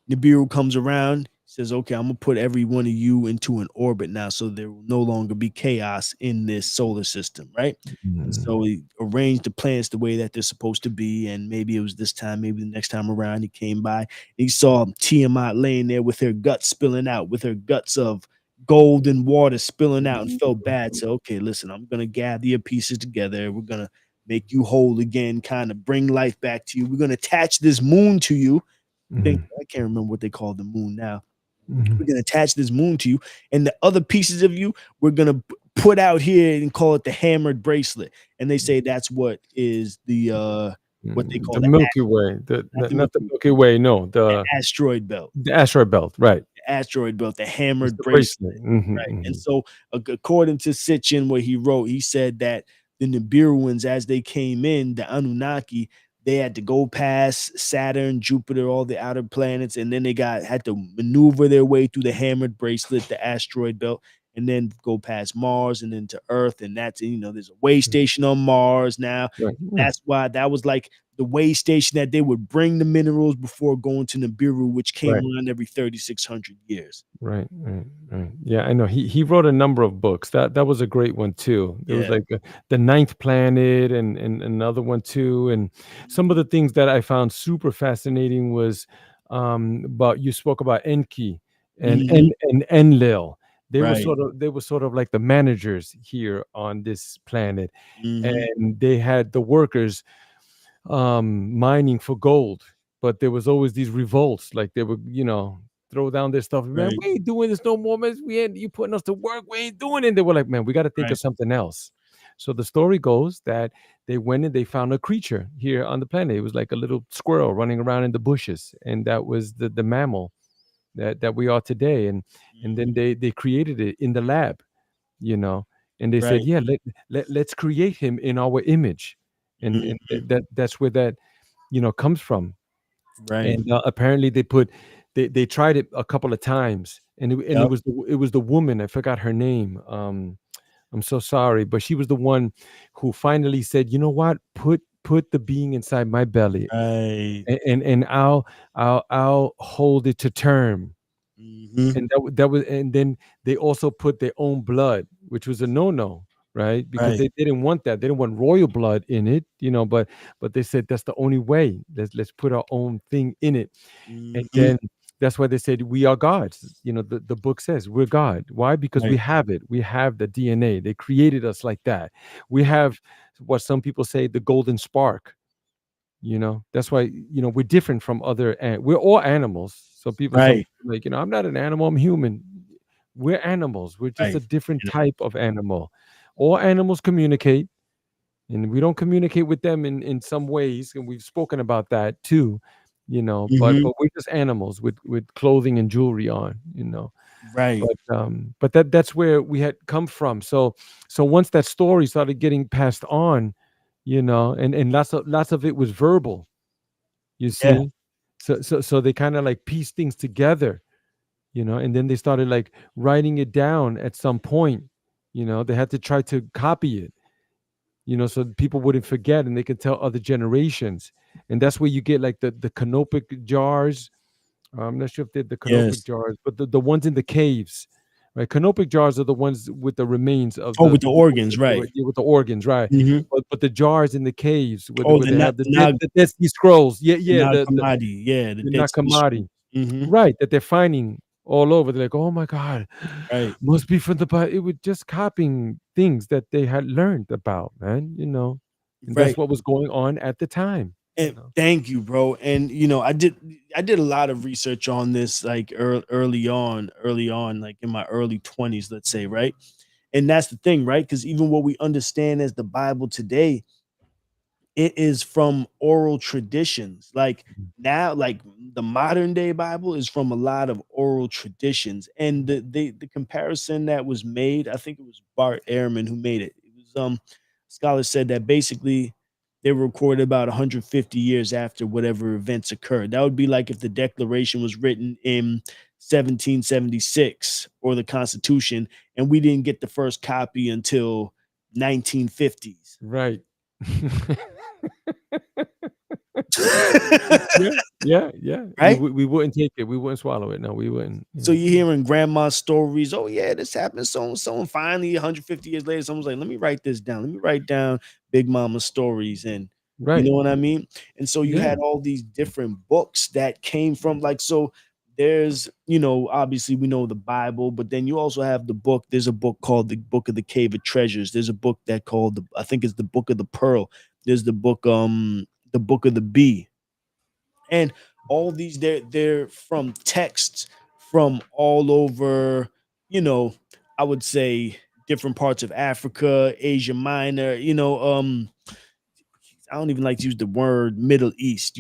Nibiru comes around, says, okay, I'm gonna put every one of you into an orbit now, so there will no longer be chaos in this solar system, right? And Mm. so he arranged the planets the way that they're supposed to be. And maybe it was this time, maybe the next time around, he came by, he saw Tiamat laying there with her guts spilling out, with her guts of gold and water spilling out, and felt bad. So, okay, listen, I'm gonna gather your pieces together. We're gonna make you whole again, kind of bring life back to you. We're gonna attach this moon to you. Mhm. I can't remember what they call the moon now. We're Mhm. gonna attach this moon to you, and the other pieces of you, we're gonna put out here and call it the hammered bracelet. And they say that's what is the what they call The the Milky Way, not the not the Milky Way, Milky Way, no, the asteroid belt. the asteroid belt, right? Asteroid belt, the It's hammered the bracelet, bracelet. Mhm, right? And mhm. so, according to Sitchin, what he wrote, he said that the Nibiruans, as they came in, the Anunnaki, they had to go past Saturn, Jupiter, all the outer planets, and then they had to maneuver their way through the hammered bracelet, the asteroid belt, and then go past Mars and then to Earth. And that's, there's a way station on Mars now. Right, yeah, That's why that was like the way station that they would bring the minerals before going to Nibiru, which came right. around every 3,600 years. Right, right, right. Yeah, I know. He wrote a number of books. That was a great one too. There was Yeah. like the Ninth Planet and another one too. And some of the things that I found super fascinating was about you spoke about Enki Mhm. and Enlil. Right. They were sort of like the managers here on this planet, Mhm. and they had the workers mining for gold, but there was always these revolts, like they would, throw down their stuff. Man, Right. we ain't doing this no more, man. We ain't you putting us to work. We ain't doing it. They were like, man, we got to think Right. of something else. So the story goes that they went and they found a creature here on the planet. It was like a little squirrel running around in the bushes, and that was the mammal that we are today. And then Mhm. they created it in the lab, you know, and they said, Right. yeah, let's create him in our image, and Mhm. that's where that comes from. Right. And apparently they tried it a couple of times, and it Yep. was the woman. I forgot her name. I'm so sorry, but she was the one who finally said, you know what, put the being inside my belly, Right. and I'll hold it to term. Mhm. And and then they also put their own blood, which was a no-no, right? Because Right. they didn't want that. They didn't want royal blood in it, but they said that's the only way. Let's put our own thing in it. And Mhm. then that's why they said we are gods. The book says we're God. Why? Because we Right. have it. We have the DNA. They created us like that. We have what some people say the golden spark. That's why we're different from other, we're all animals. Some Right. people like, I'm not an animal, I'm human. We're animals, we're just a Right. different You type of animal. All animals communicate, and we don't communicate with them in some ways, and we've spoken about that too, but Mhm. we're just animals with clothing and jewelry on, Right. but that's where we had come from. So once that story started getting passed on, and lots of it was verbal, you Yeah. see. So they kind of like piece things together, and then they started like writing it down at some point. They had to try to copy it, so people wouldn't forget and they could tell other generations. And that's where you get like the canopic jars. I'm not sure if they're the canopic Yes. jars, but the ones in the caves, right? Canopic jars are the ones with the remains of Oh, with the organs, right. with the organs, right? Mhm. But the jars in the caves where Oh, where they have the Nag the Dead Sea Scrolls, yeah, the yeah, Nag the Hammadi, yeah, the the Dead Sea Nakamati, Scrolls. Mhm. right? That they're finding all over. They're like, oh my god, Right. must be from the Bible. It was just copying things that they had learned about, man. And that's Right. what was going on at the time. And thank you, bro. And I did a lot of research on this like early on, like in my early 20s, let's say, right? And that's the thing, right? Because even what we understand as the Bible today, it is from oral traditions. Like now, like the modern day Bible is from a lot of oral traditions. And the comparison that was made, I think it was Bart Ehrman who made it. It was scholars said that basically they were recorded about 150 years after whatever events occurred. That would be like if the Declaration was written in 1776 or the Constitution, and we didn't get the first copy until 1950s. Right. Yeah, yeah, yeah. We Right? we wouldn't take it. We wouldn't swallow it. No, we wouldn't. So Yeah. you're hearing grandma's stories. Oh yeah, this happened so and so. And finally, 150 years later, someone's like, "Let me write this down. Let me write down Big Mama's stories." And you Right. know what I mean? And so you Yeah. had all these different books that came from like so. There's, obviously we know the Bible, but then you also have the book. There's a book called the Book of the Cave of Treasures. There's a book that called I think it's the Book of the Pearl. There's the Book of the Bee, and all these they're from texts from all over, you know I would say different parts of Africa, Asia Minor, I don't even like to use the word Middle East,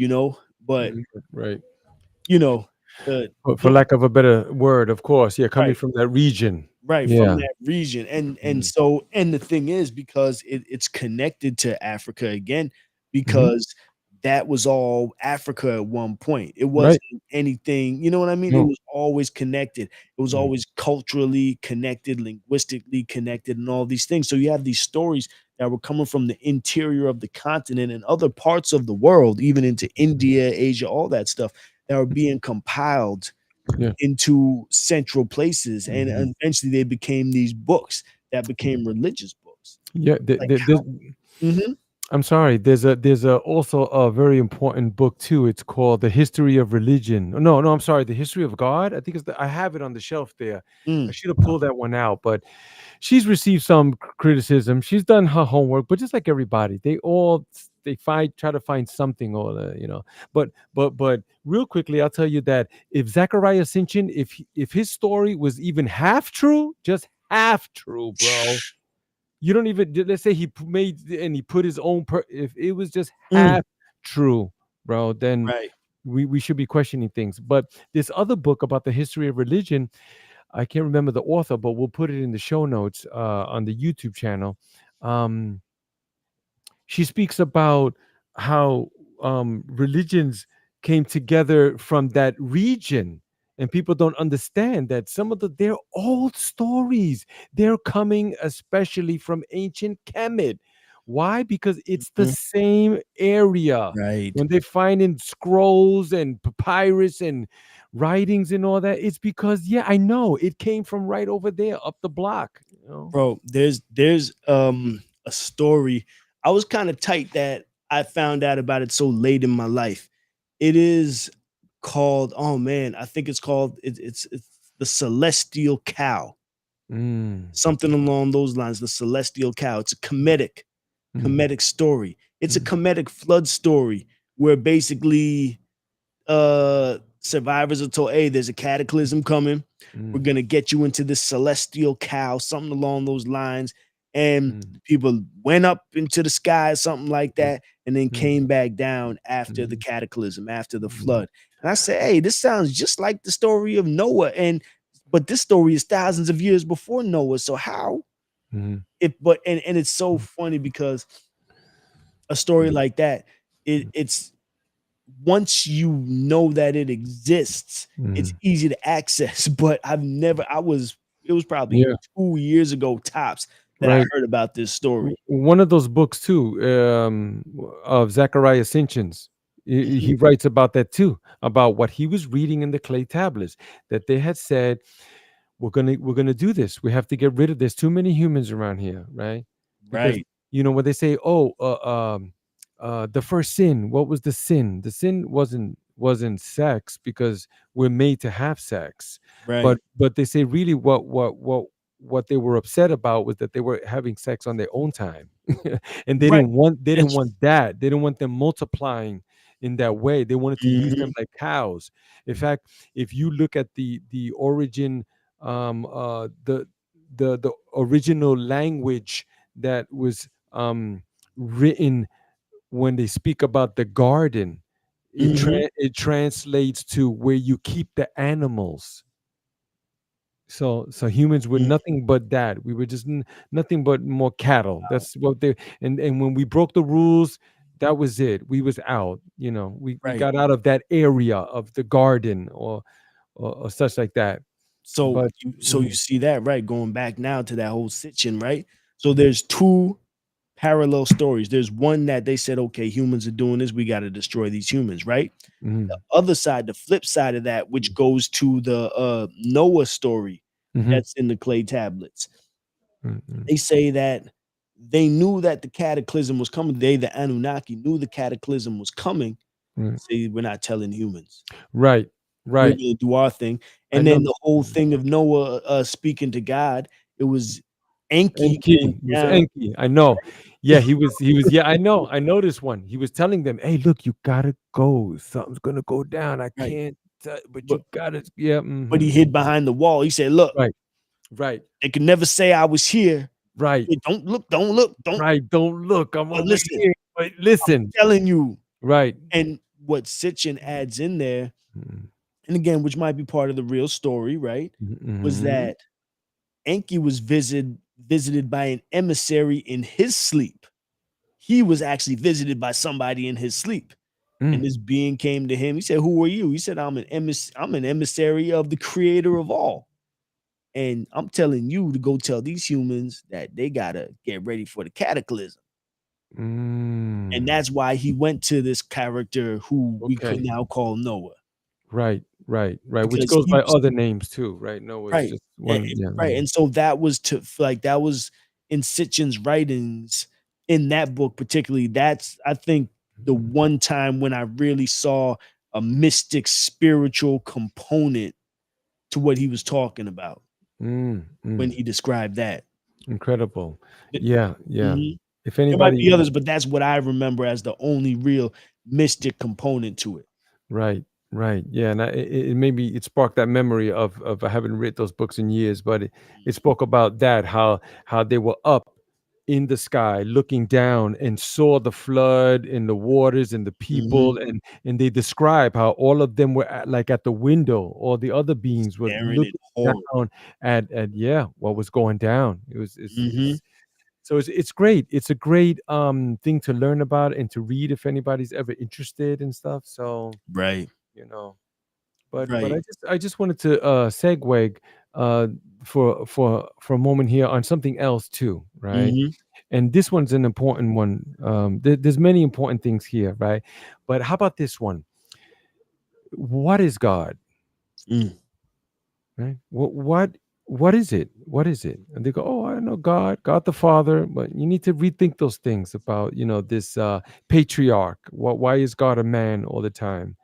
but Right. you know the For book. lack of a better word, of course. Yeah, coming Right. from that region. Right, from Yeah. that region. And Mhm. so, and the thing is, because it's connected to Africa again, Mhm. because that was all Africa at one point. It Right. wasn't anything, you know what I mean? It No. was always connected. It was Mm. always culturally connected, linguistically connected, and all these things. So you have these stories that were coming from the interior of the continent and other parts of the world, even into India, Asia, all that stuff, that were being compiled Yeah. into central places, and Mhm. eventually they became these books that became religious books. Yeah. Like how Mhm. I'm sorry. There's a also a very important book too. It's called The History of Religion. No, no, I'm sorry. The History of God. I think I have it on the shelf there. I Mm. should have pulled that one out, but she's received some criticism. She's done her homework, but just like everybody, they try to find something or. But real quickly, I'll tell you that if Zachariah Sitchin, if his story was even half true, just half true, bro, you don't even let's say made and he put his own if it was just Mm. half true, bro, then Right. we should be questioning things. But this other book about the history of religion, I can't remember the author, but we'll put it in the show notes on the YouTube channel. um she speaks about how religions came together from that region, and people don't understand that some of their old stories, they're coming especially from ancient Kemet. Why? Because it's the Mhm. same area. Right. When they find in scrolls and papyrus and writings and all that, it's because, yeah, I know it came from right over there up the block. Bro, there's a story. I was kind of tight that I found out about it so late in my life. It is called, oh man, I think it's called it's the Celestial Cow. Mm, Something along those lines, the Celestial Cow. It's a mm, comedic story. It's a mm, comedic flood story where basically survivors are told, hey, there's a cataclysm coming. We're mm, gonna get you into this celestial cow, something along those lines. And mm, people went up into the sky, something like mm, that, and then mm, came back down after the mm, cataclysm, after the mm, flood. And I said, hey, this sounds just like the story of Noah. But this story is thousands of years before Noah. So how mm, it but and it's so funny because a story mm, like that, it's once you know that it exists, it's mm. easy to access. But it was probably Yeah, 2 years ago tops that I right. heard about this story. One of those books too, of Zachariah Sitchin's. He Mhm. writes about that too, about what he was reading in the clay tablets, that they had said, we're gonna do this. We have to get rid of. There's too many humans around here, right? Because Right, when they say, "Oh, the first sin." What was the sin? The sin wasn't sex, because we're made to have sex. right, But they say really what they were upset about was that they were having sex on their own time, and they right. didn't want they didn't It's want that. They didn't want them multiplying in that way. They wanted to use them Mhm. like cows. In fact, if you look at the origin, the the original language that was written when they speak about the garden. Hmm. It translates to where you keep the animals. So humans were nothing but that. We were just nothing but more cattle. That's what they. And when we broke the rules, that was it. We was out. We Right. got out of that area of the garden, or such like that. So But you see that, right? Going back now to that whole Sitchin, right? So there's two parallel stories. There's one that they said, okay, humans are doing this, we got to destroy these humans, right? The mm, other side, the flip side of that, which goes to the Noah story mm-hmm, that's in the clay tablets. mm-hmm, They say that they knew that the cataclysm was coming. They, the Anunnaki, knew the cataclysm was coming. mm. Say, we're not telling humans. Right, We're right. gonna do our thing. I And know. then the whole thing of Noah speaking to God, it was Enki Enki. came It was down. Enki. I know. Yeah, he was. Yeah, I know. I know this one. He was telling them, "Hey, look, you gotta go. Something's gonna go down. I Right. can't. But But you gotta. Yeah. he Mm-hmm. hid behind the wall. He said, look, Right. Right. they can never say I was here. Right. Hey, don't look, don't look, don't. Right. Don't look. I'm But over listen, here. But listen. telling you. Right. And what Sitchin adds in there, Mm-hmm. and again, which might be part of the real story, right? Was Mm-hmm. that Enki was visited by an emissary in his sleep. He was actually visited by somebody in his sleep. And Mm. this being came to him. He said, "Who are you?" He said, I'm an emissary of the creator of all. And I'm telling you to go tell these humans that they gotta get ready for the cataclysm." And Mm. that's why he went to this character who we could Okay. now call Noah. Right. Right. Right. Which Because goes he by was other names too. Right. No, it's right. just one. Yeah. Right. And so that was that was in Sitchin's writings in that book, particularly. That's, I think, the Mhm. one time when I really saw a mystic spiritual component to what he was talking about Mm, when mm. he described that. Incredible. Th- Yeah. Yeah. mhm. If There might anybody. be others, but that's what I remember as the only real mystic component to it. Right, right, yeah, and it maybe it sparked that memory of I haven't read those books in years, but it spoke about that how they were up in the sky looking down and saw the flood and the waters and the Mhm. people, and they describe how all of them were like at the window, all the other beings were Staring in looking horror. down at yeah, what was going down. Mhm. It's great. It's a great thing to learn about and to read if anybody's ever interested and stuff. So Right. you know but Right. I just wanted to segue uh for a moment here on something else too, right? Mhm. And this one's an important one. There's many important things here, right? But how about this one? What is God? Mm. Right? What is it? What is it? And they go, oh, I know God the Father. But you need to rethink those things about this patriarch. Why is God a man all the time?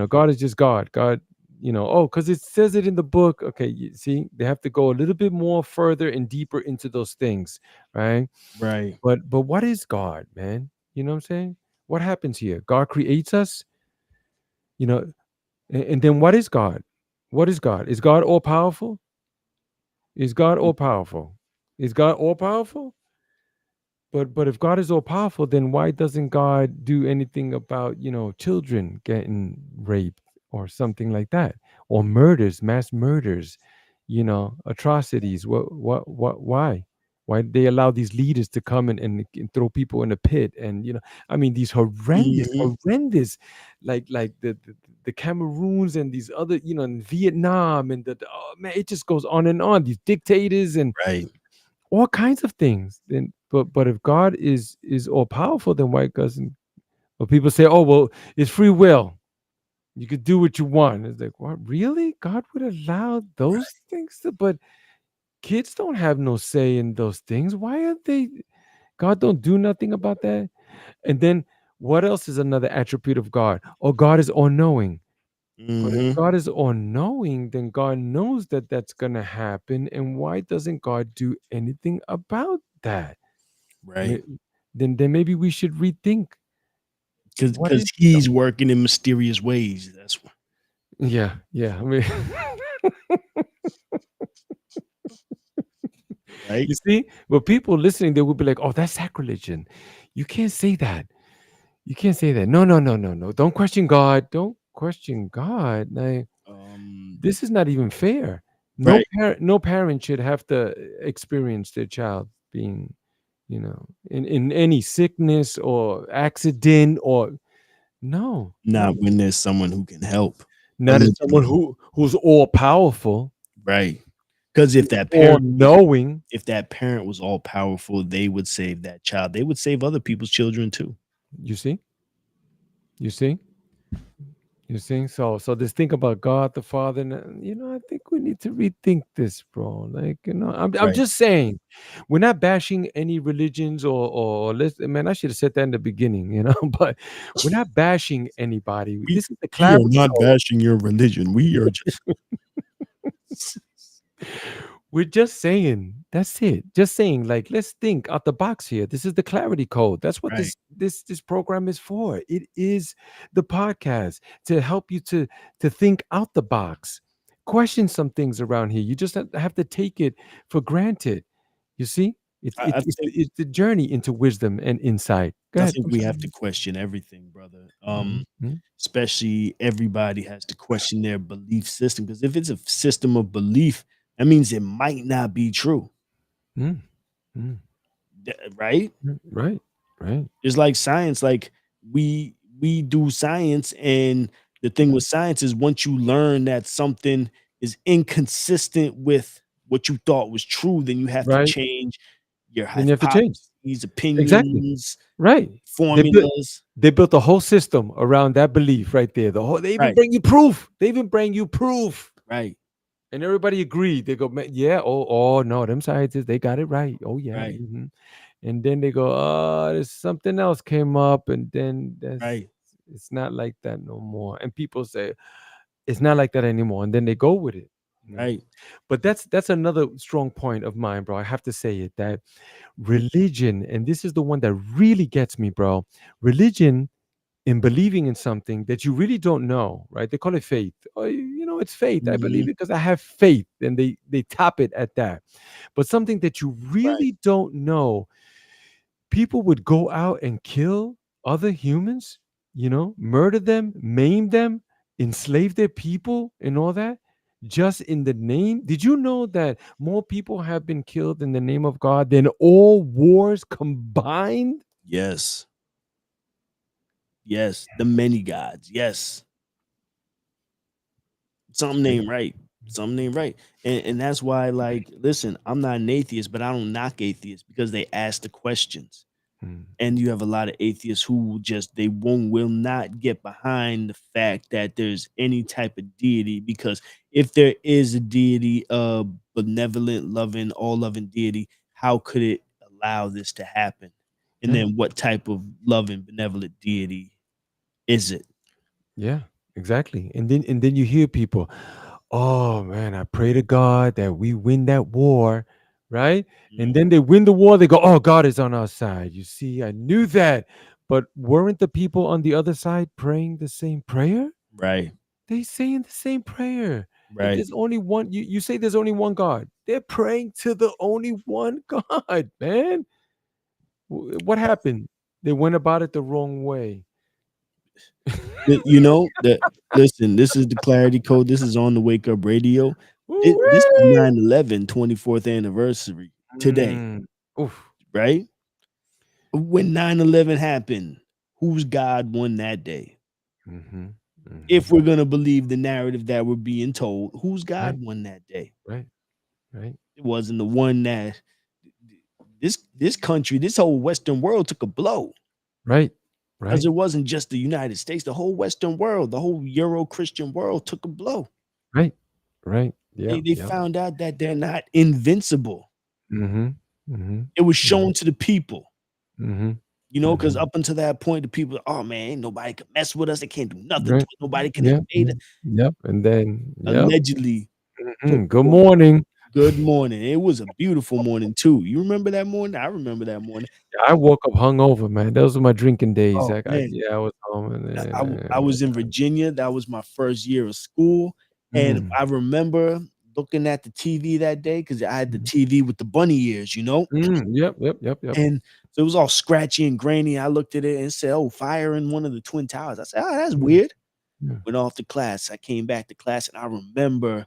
God is just God. Oh, because it says it in the book. Okay, you see, they have to go a little bit more further and deeper into those things, right? Right. But what is God, man? You know what I'm saying? What happens here? God creates us, you know, and then what is God? What is God? Is God all powerful? Is God all powerful? Is God all powerful? But if God is all powerful, then why doesn't God do anything about children getting raped or something like that, or murders, mass murders, atrocities? What? Why they allow these leaders to come and throw people in a pit? And I mean, these Mhm. horrendous, like the Cameroons and these other, in Vietnam and oh man, it just goes on and on. These dictators and Right. all kinds of things. Then, but if God is all powerful, then why doesn't? Well, people say, oh well, it's free will. You could do what you want. It's like, what? Really? God would allow those things to? But kids don't have no say in those things. Why are they? God don't do nothing about that. And then what else is another attribute of God? Oh, God is all knowing. But if Mhm. God is all knowing, then God knows that that's going to happen. And why doesn't God do anything about that? Right. May- then maybe we should rethink what Because is God? he's working in mysterious ways. That's why. Yeah, yeah. I mean, right? You see, but people listening, they would be like, "Oh, that's sacrilege. And you can't say that. You can't say that. No, no, no, no, no. Don't question God. Don't question God. Like, Um, this is not even fair. right. No parent should have to experience their child being, in any sickness or accident or no, no, Not when there's someone who can help. not as someone Allegedly. who's all powerful, Right. Because all knowing. if that parent was all powerful, they would save that child. They would save other people's children too. You see, you see. You see, so this thing about God the Father, and I think we need to rethink this, bro. Like, I'm Right. just saying, we're not bashing any religions or let's man, I should have said that in the beginning, but we're not bashing anybody. We This is the we are clarity not code. bashing your religion. We are just We're just saying, that's it. Just saying, like, let's think out the box here. This is the clarity code. That's what right. this program is for. It is the podcast to help you to think out the box, question some things around here. You just have to take it for granted. You see, it's I it's it's think the, it's the journey into wisdom and insight. Go I ahead. think I'm we sorry. have to question everything, brother. Mhm. Especially everybody has to question their belief system because if it's a system of belief, that means it might not be true, Mm, mm, right? right, right, It's like science. Like we do science, and the thing with science is once you learn that something is inconsistent with what you thought was true, then you have to right. change your Then you have to change. hypotheses, Exactly. opinions, Right. They built formulas. they built a whole system around that belief right there. They even Right, bring you proof. They even bring you proof. right, And everybody agreed. They go, "Man, yeah, oh no, them scientists, they got it right. Oh yeah." right, And then they go, "Oh, there's something else came up, and then right, it's not like that no more." And people say, "It's not like that anymore." And then they go with it. right. But that's another strong point of mine, bro. I have to say it that religion, and this is the one that really gets me, bro. Religion in believing in something that you really don't know, right? They call it faith. Oh, it's faith. I believe Mhm. it because I have faith, and they top it at that. But something that you Right. really don't know, people would go out and kill other humans, murder them, maim them, enslave their people, and all that. Just in the name. Did you know that more people have been killed in the name of God than all wars combined? Yes. Yes. The many gods. Yes. Something ain't right. Something ain't right. And that's why, like, listen, I'm not an atheist, but I don't knock atheists because they ask the questions. Mm. And you have a lot of atheists who they won't will not get behind the fact that there's any type of deity, because if there is a deity, a benevolent, loving, all loving deity, how could it allow this to happen? And Yeah. then what type of loving, benevolent deity is it? Yeah, exactly. And then you hear people, "Oh man, I pray to God that we win that war," right? And Mhm. then they win the war, they go, "Oh, God is on our side." You see, I knew that. But weren't the people on the other side praying the same prayer? Right, They saying the same prayer. If right. there's only one, you say there's only one God. They're praying to the only one God, man. What happened? They went about it the wrong way. You know that. Listen, this is the clarity code. This is on the Wake Up Radio. This is Woo-wee! 9/11 24th anniversary today, Mm. Oof. right? When 9/11 happened, whose God won that day? Mhm, If mhm. we're gonna believe the narrative that we're being told, whose Right, God won that day? right, right, It wasn't the one that this country, this whole Western world took a blow. right, Because right, it wasn't just the United States, the whole Western world, the whole Euro Christian world took a blow. right, right. They Yep, they yep. found out that they're not invincible. Mhm, mhm, It was mhm, shown to the people, mhm, because mhm. up until that point, the people, oh man, ain't nobody can mess with us. They can't do nothing to Right. us. Nobody can Yep, invade us. yep, yep, and then yep. Allegedly took Good over. morning. Good morning. It was a beautiful morning too. You remember that morning? I remember that morning. I woke up hungover, man. Those were my drinking days. Oh I man, yeah, I was home and I was in Virginia. That was my first year of school, and mm, I remember looking at the TV that day because I had the TV with the bunny ears, you know, Yep, yep, yep, yep. and so it was all scratchy and grainy. I looked at it and said, "Oh, fire in one of the twin towers." I said, "Oh, that's Mm, weird." yeah, Went off to class. I came back to class and I remember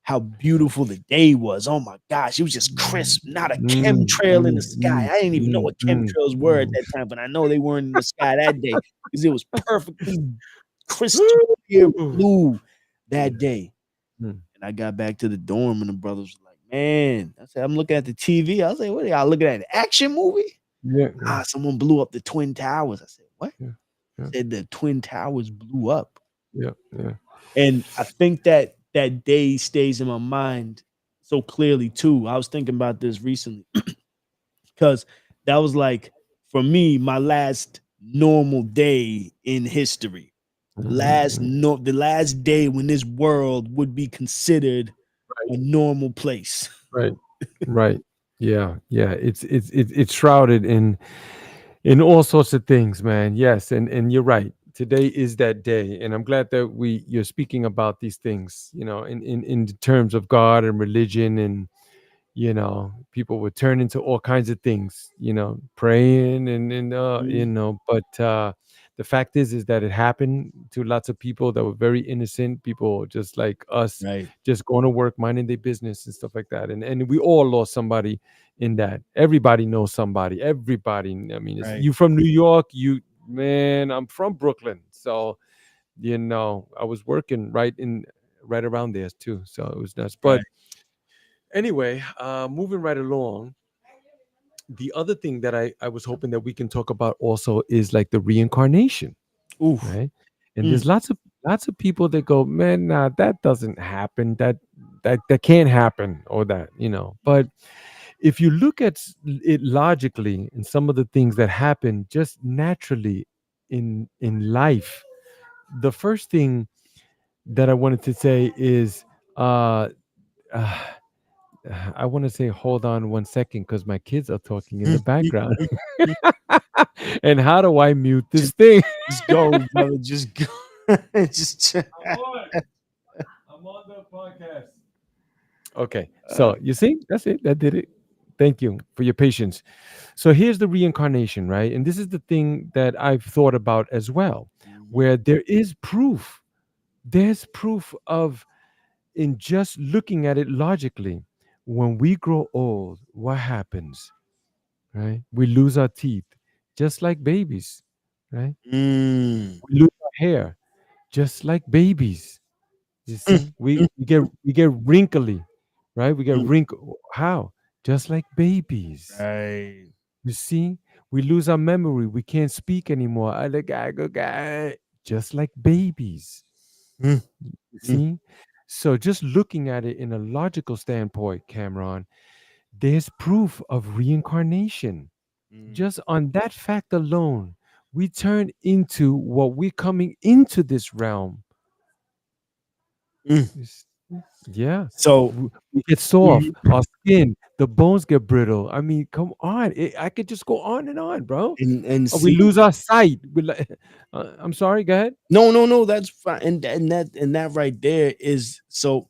how beautifuful the day was. Oh my gosh, it was just crisp, not a chemtrail in the sky. I didn't even know what chemtrails were at that time, but I know they weren't in the sky that day because it was perfectly crystal clear mm. blue that Yeah. day. Mm. And I got back to the dorm and the brothers were like, "Man," I said, "I'm looking at the TV." I was like, "What are y'all looking at? An action movie?" Yeah, yeah, "Ah, someone blew up the Twin Towers." I said, "What?" yeah, yeah, Said the Twin Towers blew up. yeah, yeah. And I think that that day stays in my mind so clearly too. I was thinking about this recently because that was like for me my last normal day in history. Mhm, mhm. The last day when this world would be considered Right, a normal place. right, right. Yeah, yeah. It's shrouded in all sorts of things, man. Yes, and you're right. Today is that day, and I'm glad that you're speaking about these things. In terms of God and religion, and people would turn into all kinds of things. Praying Mhm. but the fact is that it happened to lots of people that were very innocent people, just like us, Right, just going to work, minding their business and stuff like that. And we all lost somebody in that. Everybody knows somebody. Everybody. I mean, right, you from New York, man, I'm from Brooklyn. So, I was working right around there too. So it was nuts. But right. anyway, moving right along, the other thing that I was hoping that we can talk about also is like the reincarnation, Oof. right? And Mm, there's lots of people that go, man, nah, that doesn't happen. That can't happen, or that, But if you look at it logically, and some of the things that happen just naturally in life, the first thing that I wanted to say is, uh, uh I want to say, hold on one second, because my kids are talking in the mm, mm, background. mm, mm. And how do I mute this Just thing? just go, brother. Just go. Just I'm on. I'm on the podcast. Okay, uh, so you see, that's it. That did it. Thank you for your patience. So here's the reincarnation, right? And this is the thing that I've thought about as well, mhm, where there is proof. There's proof of, in just looking at it logically, when we grow old, what happens? Right? We lose our teeth, just like babies, right? mm, We lose our hair, just like babies. You mm, see, we, mm, we get we get wrinkly, right? We get mm. wrinkle. How? Just like babies. Right. You see, we lose our memory. We can't speak anymore. I like I go guy, just like babies. Mm, You mm, see, so just looking at it in a logical standpoint, Cameron, there's proof of reincarnation. mm, Just on that fact alone, we turn into what we're coming into this realm. mm. Is- Yeah. So, We get soft, mhm, our skin, the bones get brittle. I mean, come on. I could just go on and on, bro. and Or we see, lose our sight. I'm sorry, go ahead. no, no, no, that's fine. And that right there is so,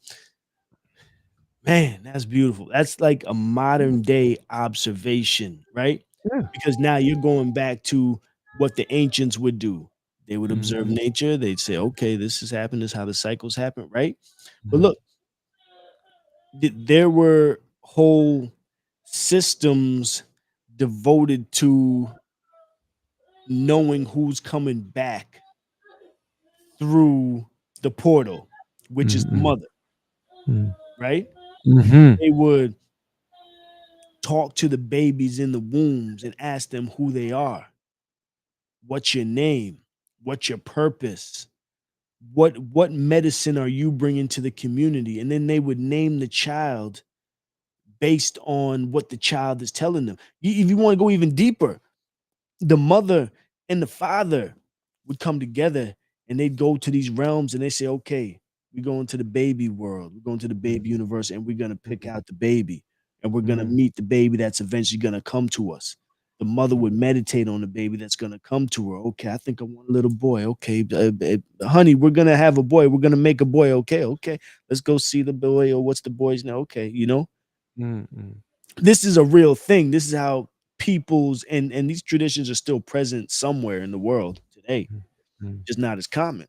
man, that's beautiful. That's like a modern day observation, right? Yeah. Because now you're going back to what the ancients would do. They would observe Mhm, nature. They'd say, okay, this has happened. This is how the cycles happen, right? But mhm, look, there were whole systems devoted to knowing who's coming back through the portal, which is the mhm, mother, mhm, right? mhm, They would talk to the babies in the wombs and ask them who they are. What's your name? What's your purpose? What medicine are you bringing to the community? And then they would name the child based on what the child is telling them. If you want to go even deeper, the mother and the father would come together and they'd go to these realms and they say, okay, we're going to the baby world, we're going to the baby universe, and we're going to pick mhm, out the baby and we're going to mhm, meet the baby that's eventually going to come to us. The mother would meditate on the baby that's gonna come to her. Okay, I think I want a little boy. Okay, honey, we're gonna have a boy. We're gonna make a boy. Okay, okay, let's go see the boy. Or what's the boy's now? Okay, Mm-mm. this is a real thing. This is how people's and these traditions are still present somewhere in the world today, Mm, just not as common,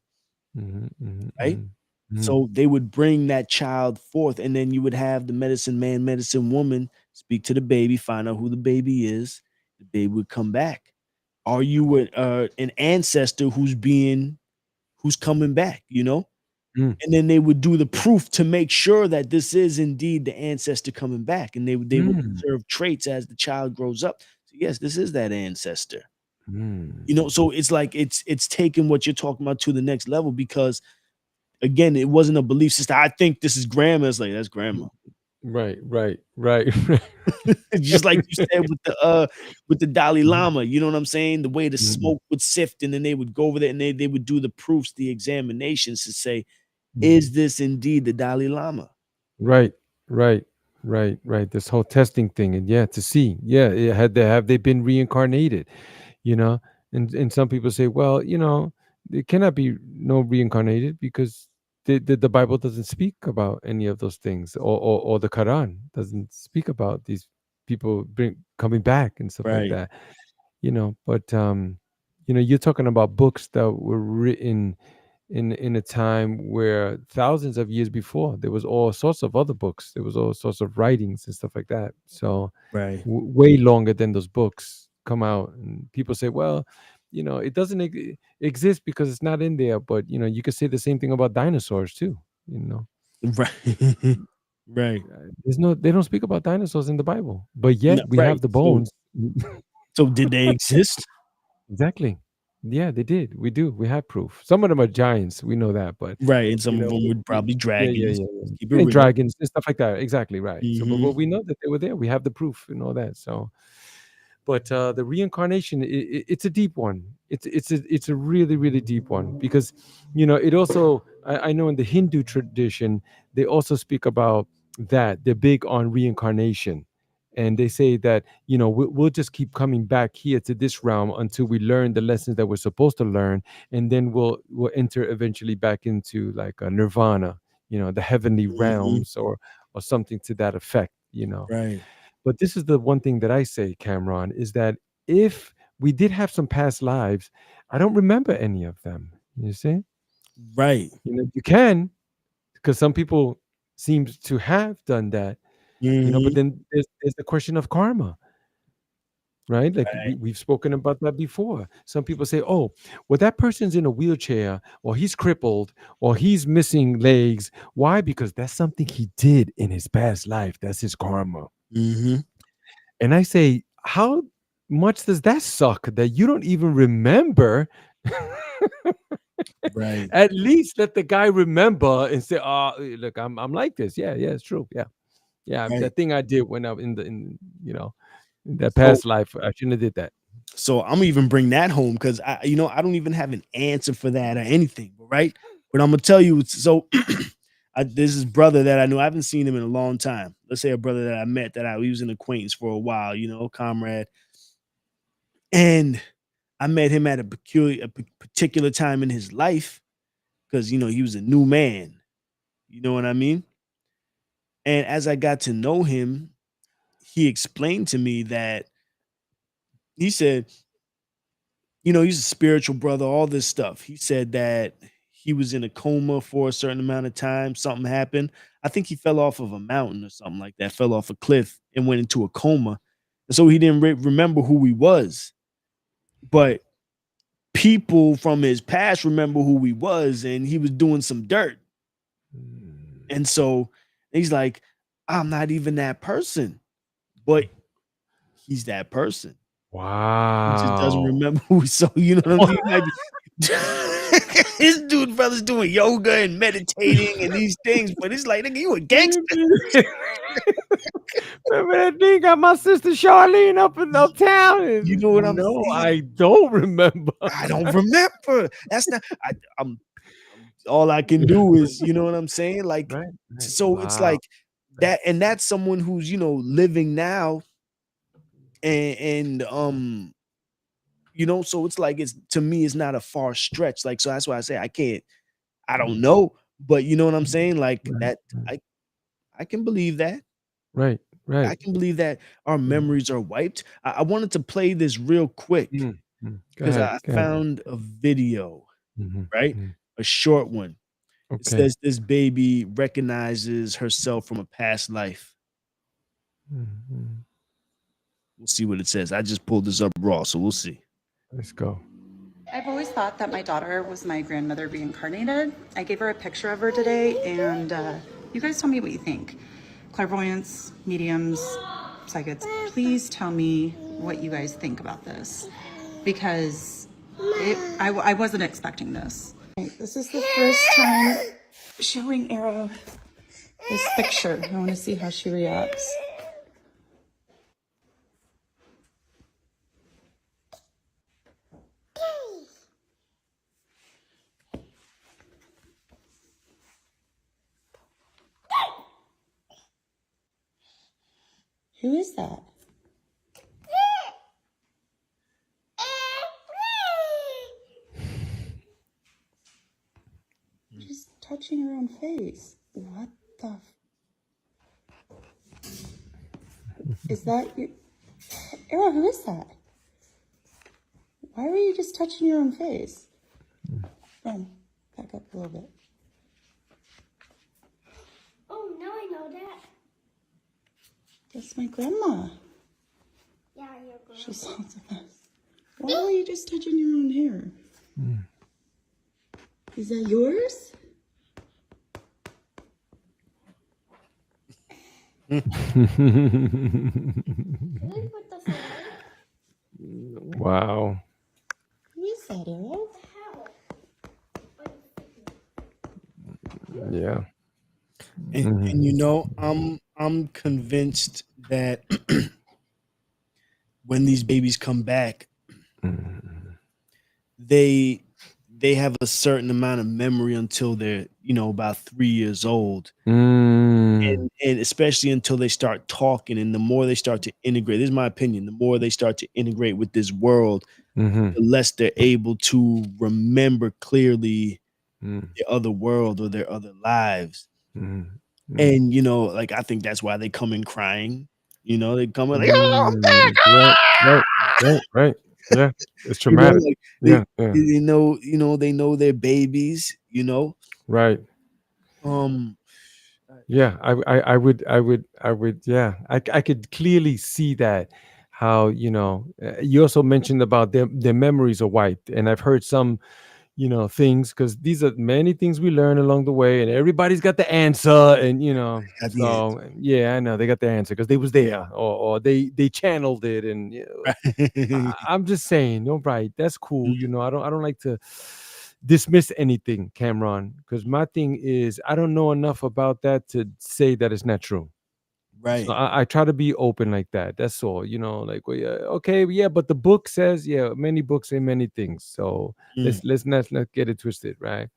mhm, mhm, right? mhm, mhm, So they would bring that child forth, and then you would have the medicine man, medicine woman speak to the baby, find out who the baby is. The baby would come back. Are you an ancestor who's coming back? mm, And then they would do the proof to make sure that this is indeed the ancestor coming back, and they would mm, observe traits as the child grows up. So yes, this is that ancestor. mm. So it's like it's taking what you're talking about to the next level because again, it wasn't a belief system. I think this is grandma. It's like that's grandma. Right, right, right. Just like you said with the Dalai Mhm, Lama, you know what I'm saying? The way the mhm, smoke would sift, and then they would go over there and they would do the proofs, the examinations to say, mhm. is this indeed the Dalai Lama? Right, right, right, right. This whole testing thing, and yeah, to see, yeah, have they been reincarnated? You know, and some people say, well, there cannot be no reincarnated because the Bible doesn't speak about any of those things, or the Quran doesn't speak about these people coming back and stuff like Right. that. But you're talking about books that were written in a time where thousands of years before there was all sorts of other books, there was all sorts of writings and stuff like that. So Right. way longer than those books come out, and people say, well, it doesn't exist because it's not in there. But you could say the same thing about dinosaurs too. you know Right. Right. they don't speak about dinosaurs in the Bible, but yet No, we right. have the So bones. so did they exist? Exactly. Yeah, they did. We do. We have proof. Some of them are giants. We know that, but Right. And some of them would we, probably yeah, yeah, dragons. yeah, Let's yeah, keep it and real. dragons and stuff like that. Exactly right. So, but Hmm. we know that they were there. We have the proof and all that. So, but the reincarnation, it's a deep one. It's a really really deep one because it also, I know in the Hindu tradition they also speak about that. They're big on reincarnation, and they say that we'll just keep coming back here to this realm until we learn the lessons that we're supposed to learn, and then we'll enter eventually back into like a nirvana, the heavenly Hmm. realms, or something to that effect. Right. But this is the one thing that I say, Cameron, is that if we did have some past lives, I don't remember any of them. You see? Right. You can, because some people seem to have done that, but Hmm. then there's the question of karma, right? Like Right. we've spoken about that before. Some people say, oh, well, that person's in a wheelchair, or he's crippled, or he's missing legs. Why? Because that's something he did in his past life. That's his karma. Hmm. And I say, how much does that suck that you don't even remember? Right. At least let the guy remember and say, "Oh, look, I'm like this. Yeah, yeah, it's true. Yeah, yeah. Right. That thing I did when I in that So past life, I shouldn't have did that." so I'm even bring that home because I don't even have an answer for that or anything, right? But I'm gonna tell you, so this is brother that I knew. I haven't seen him in a long time. Let's say a brother that I met that we was an acquaintance for a while, comrade. And I met him at a particular time in his life because he was a new man. You know what I mean? And as I got to know him, he explained to me that he said, he's a spiritual brother, all this stuff. He said that he was in a coma for a certain amount of time. Something happened. I think he fell off of a mountain or something like that, fell off a cliff and went into a coma. And so he didn't remember who he was. But people from his past remember who he was, and he was doing some dirt. Mm. And so he's like, I'm not even that person, but he's that person. He just doesn't Wow. remember who. So you know what I'm saying? He might be this dude brother's doing yoga and meditating and these things, but it's like, nigga, you a gangster. Remember that thing got my sister Charlene up in uptown? You And know what I'm no, saying? I don't remember. I don't remember. That's not. I'm all I can do is, you know what I'm saying? Like, Right, right. so it's Wow. like that, and that's someone who's living now and so it's like, it's to me, it's not a far stretch. Like, so that's why I say I don't know, but you know what I'm saying? Like Right, that, I can believe that. right, I right. can believe that our Mm, memories are wiped. I wanted to play this real quick Go because ahead, I go ahead. found a video, Mhm, right? mhm. A short one. It Okay. says this baby recognizes herself from a past life. Mhm. We'll see what it says. I just pulled this up raw, so we'll see. Let's go. I've always thought that my daughter was my grandmother reincarnated. I gave her a picture of her today, and you guys tell me what you think. Clairvoyants, mediums, psychics, please tell me what you guys think about this, because I wasn't expecting this. This is the first time showing Arrow this picture. I want to see how she reacts. Who is that? She's touching her own face. What the? Is that you? Arrow, who is that? Why were you just touching your own face? Run, back up a little bit. Oh, now I know that. That's my grandma. Yeah, you're good. She sounds a mess. Why were you just touching your own hair? Is that yours? Can I put the phone? Wow. Who is that, Arrow? How? Yeah. And I'm convinced that when these babies come back, they they have a certain amount of memory until they're about 3 years old, Mm. and especially until they start talking, and the more they start to integrate, this is my opinion, the more they start to integrate with this world, Mhm. the less they're able to remember clearly Mm. their other world or their other lives. Mhm. Mm. And like, I think that's why they come in crying. They come in like, "Oh, I'm back!" Right, right, right, right. Yeah, it's traumatic. Like, they Yeah, yeah, they know their babies. right. Um, Yeah, I would. Yeah, I could clearly see that. How you also mentioned about their memories are wiped, and I've heard some things, because these are many things we learn along the way, and everybody's got the answer, and at the end, so yeah, I know they got the answer because they was there, or they channeled it, and right? I'm just saying, all right, that's cool. Mhm. I don't like to dismiss anything, Cameron, because my thing is I don't know enough about that to say that it's not true. So Right. I try to be open like that. That's all. Like, well, yeah, okay, yeah, but the book says, yeah, many books say many things. So Mm, let's not get it twisted, right?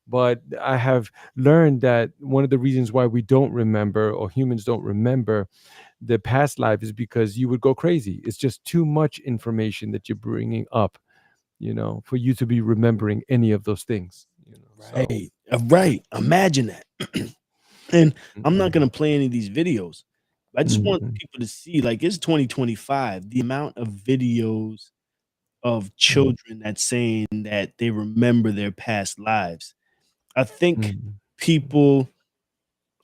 But I have learned that one of the reasons why we don't remember, or humans don't remember the past life, is because you would go crazy. It's just too much information that you're bringing up, for you to be remembering any of those things. So right. Right. Imagine that. And I'm not mm, gonna play any of these videos. I just mm, want mm, people to see, like, it's 2025. The amount of videos of mm, children that's saying that they remember their past lives. I think mm, people,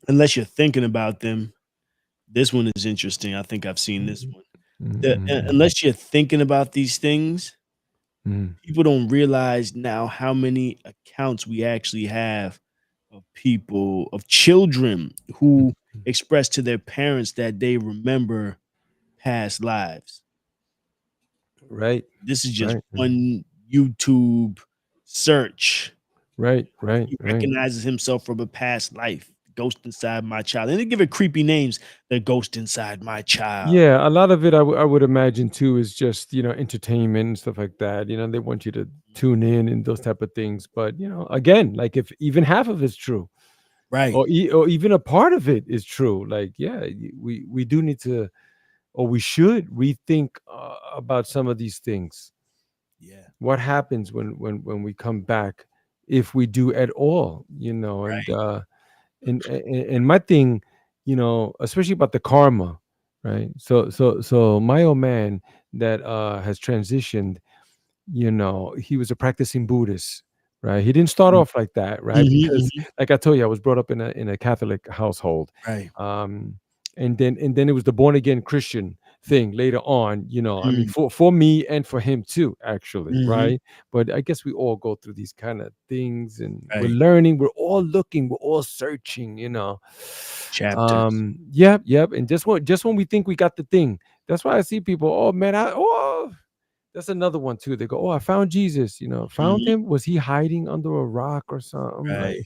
unless you're thinking about them, this one is interesting. I think I've seen this mm, one. mm, mm, Unless you're thinking about these things, mm, people don't realize now how many accounts we actually have of people, of children mm, who express to their parents that they remember past lives. right, This is just right, one YouTube search. right, right, He right. recognizes himself from a past life. Ghost inside my child. And they give it creepy names. The ghost inside my child. Yeah, a lot of it I would imagine too is just entertainment and stuff like that. They want you to tune in and those type of things. But again, like if even half of it's true, Right. or even a part of it is true, like yeah, we do need to or we should rethink about some of these things. Yeah. What happens when we come back, if we do at all, and Right. and my thing, especially about the karma, right? So my old man that has transitioned, he was a practicing Buddhist, right? He didn't start off like that, right? Because Mm-hmm. like I told you, I was brought up in a Catholic household. Right. Um and then it was the born again Christian thing later on, I mean, Mm. for me and for him too, actually, Mm-hmm. right? But I guess we all go through these kind of things, and we're Right. learning, we're all looking, we're all searching, Chapters. Yep. And just when we think we got the thing, that's why I see people, oh man, that's another one too. They go, "Oh, I found Jesus." Found Mhm. him. Was he hiding under a rock or something? Right.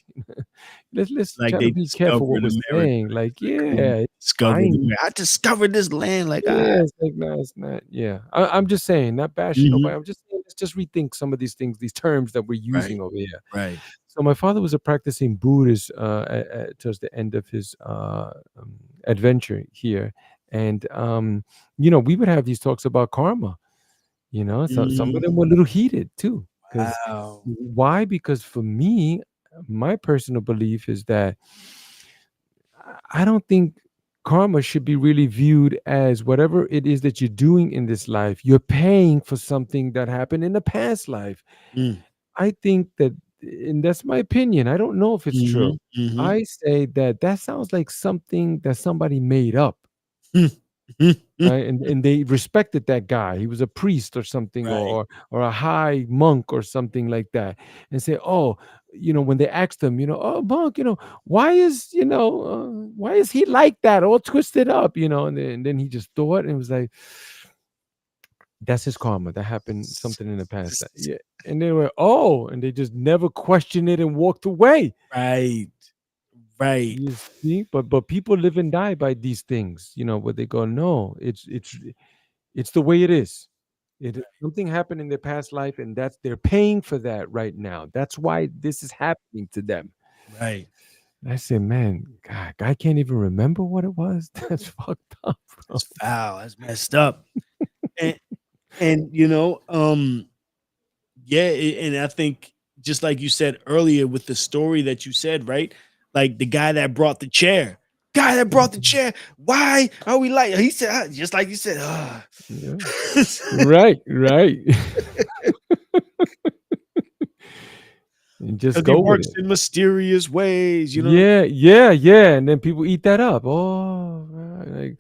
Like, let's Like try to they be careful what discovered we're America. saying. Like, Like Columbus yeah, discovered fine. America. I discovered this land. Like, Yeah, it's like, no, it's not. Yeah, I'm just saying, not bashing Mhm. nobody. I'm just saying, let's just rethink some of these things, these terms that we're Right. using over here. Right. So my father was a practicing Buddhist towards the end of his adventure here, and we would have these talks about karma. So some of Mhm. them were a little heated too. Because Wow. why? Because for me, my personal belief is that I don't think karma should be really viewed as whatever it is that you're doing in this life. You're paying for something that happened in the past life. Mm. I think that, and that's my opinion. I don't know if it's true. Mhm. Mhm. I say that sounds like something that somebody made up. Mm. Mhm. Mm. Right, and they respected that guy. He was a priest or something, Right. or a high monk or something like that, and say, oh, when they asked him, oh, monk, why is he like that, all twisted up, and then he just thought, and was like, that's his karma. That happened something in the past. Yeah, and they were, oh, and they just never questioned it and walked away. Right. Right. You see, but people live and die by these things, where they go, no, it's the way it is. Something happened in their past life, and they're paying for that right now. That's why this is happening to them. Right. And I say, man, God, guy can't even remember what it was. That's fucked up, bro. That's foul. That's messed up. And yeah, and I think just like you said earlier with the story that you said, right? Like the guy that brought the chair. Guy that brought the chair. Why are we like he said just like you said, Yeah. Right. And just because he go with works it. in mysterious ways, Yeah. And then people eat that up. Oh, right. Like,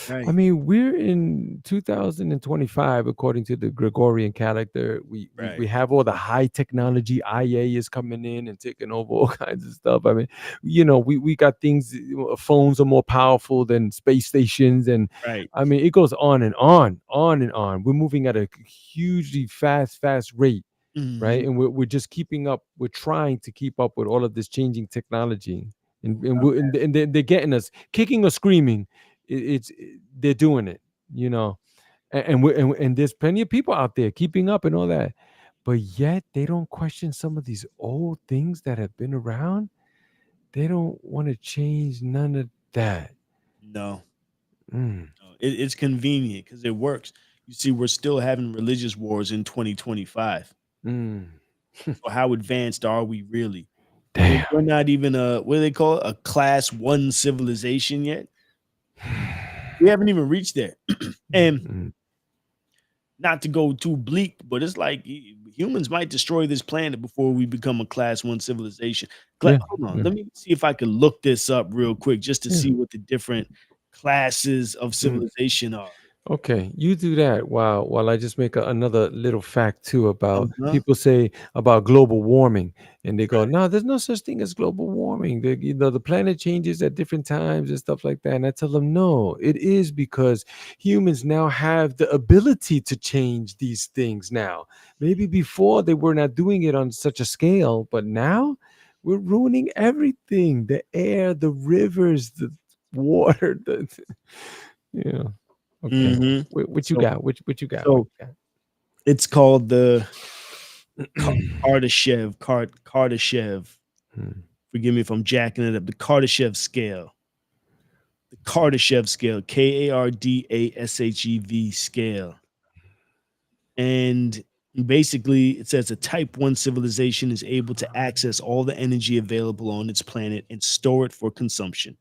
I Right. mean, we're in 2025, according to the Gregorian calendar. We Right. have all the high technology. IA is coming in and taking over all kinds of stuff. I mean, we got things. Phones are more powerful than space stations, and Right. I mean, it goes on and on and on. We're moving at a hugely fast rate, right? Mhm. And we're just keeping up. We're trying to keep up with all of this changing technology, and they're getting us, kicking or screaming. They're doing it, and there's plenty of people out there keeping up and all that, but yet they don't question some of these old things that have been around. They don't want to change none of that. No. Mm, No. It's convenient because it works. You see, we're still having religious wars in 2025. mm. So how advanced are we really? Damn. We're not even a what do they call it? A class one civilization yet. We haven't even reached there. And Mm, not to go too bleak, but it's like humans might destroy this planet before we become a class one civilization. yeah, Hold on, yeah, let me see if I can look this up real quick just to yeah. see what the different classes of Mm. civilization are. Okay, you do that while I just make another little fact too about Uh-huh. people say about global warming, and they go, Right. no, there's no such thing as global warming. The planet changes at different times and stuff like that. And I tell them, no, it is because humans now have the ability to change these things now. Maybe before they were not doing it on such a scale, but now we're ruining everything: the air, the rivers, the water, yeah. Okay. Mhm. What you So got? What you got? What so you got? it's called the Kardashev. Hmm. Forgive me if I'm jacking it up. The Kardashev scale. Kardashev scale, Kardashev scale. And basically, it says a type 1 civilization is able to access all the energy available on its planet and store it for consumption.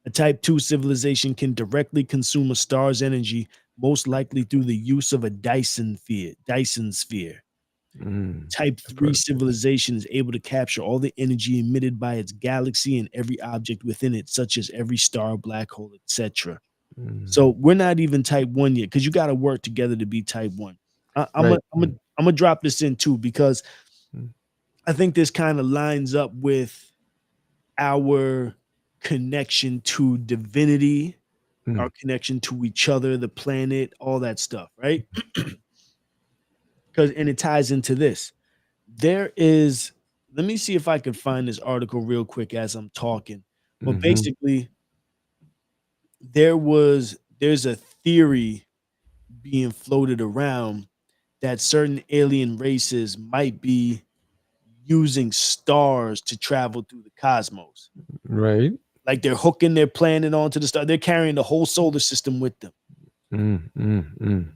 A type 2 civilization can directly consume a star's energy, most likely through the use of a Dyson sphere. Type That's 3 perfect. civilization is able to capture all the energy emitted by its galaxy and every object within it, such as every star, black hole, etc. So we're not even type 1 yet, because you got to work together to be type 1. I'm Right. gonna drop this in too, because Mm. I think this kind of lines up with our connection to divinity, our Mm. connection to each other, the planet, all that stuff, right? Because and it ties into this. There is, let me see if I can find this article real quick as I'm talking. But Mhm. basically, there's a theory being floated around that certain alien races might be using stars to travel through the cosmos. Right. Like they're hooking their planet onto the star. They're carrying the whole solar system with them. Mm, mm, mm,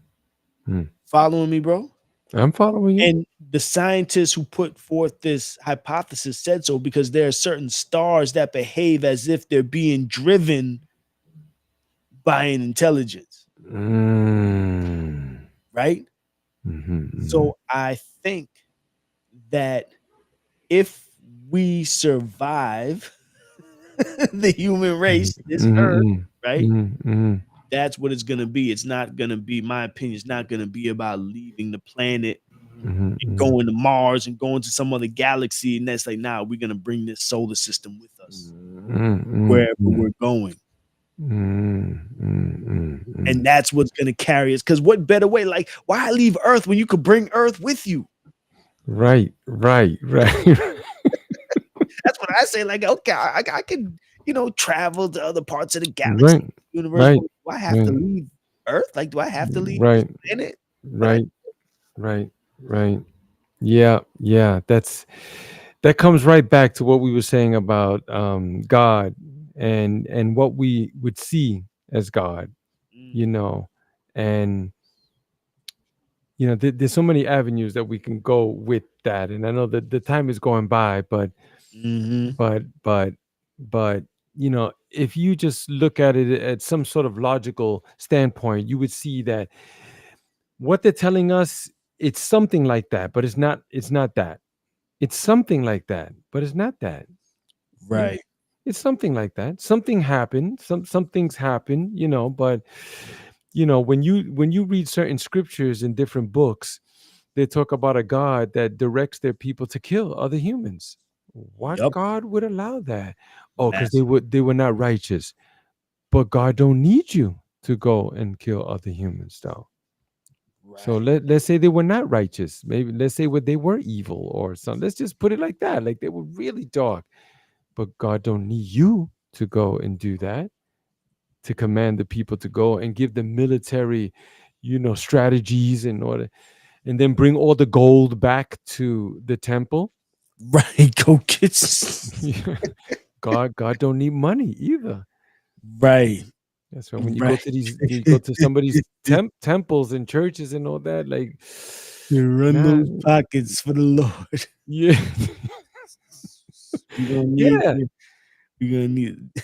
mm. Following me, bro? I'm following you. And the scientists who put forth this hypothesis said so because there are certain stars that behave as if they're being driven by an intelligence, Mm. right? Mhm, mhm. So I think that if we survive the human Mhm, race, this earth, mhm, right? mhm, mhm, That's what it's gonna be. It's not gonna be, my opinion, it's not gonna be about leaving the planet mhm, and mhm, going to Mars and going to some other galaxy. And that's like, nah, we're gonna bring this solar system with us mm, mm, wherever mm, we're going. mm, mm, mm, And mm. that's what's gonna carry us. Because what better way? Like, why leave Earth when you could bring Earth with you? Right, right, right. That's what I say. Like, okay, I can, travel to other parts of the galaxy, Right, universe. right, But do I have to right, leave Earth? Like, do I have to leave this right, planet? But I right, right, right. Yeah, yeah. That comes right back to what we were saying about God and what we would see as God, you mm, know, and there's so many avenues that we can go with that. And I know that the time is going by, mm-hmm. but but but if you just look at it at some sort of logical standpoint, you would see that what they're telling us, it's something like that, but it's not that. It's something like that, but it's not that. Yeah. Right. It's something like that. Something happened. Some things happen, but when you read certain scriptures in different books, they talk about a God that directs their people to kill other humans. What Yep. God would allow that? Oh, because they Massive. were they were not righteous. But God don't need you to go and kill other humans, though. So Right. let's say they were not righteous. Maybe let's say what they were evil or something. Let's just put it like that. Like they were really dark. But God don't need you to go and do that, to command the people to go and give them military, strategies in order, and then bring all the gold back to the temple. Right. Go get God don't need money either. right. That's why when you go Right. to you go to somebody's temples and churches and all that, like, You run those man, pockets for the Lord. yeah, We gonna need yeah, it. We gonna need it.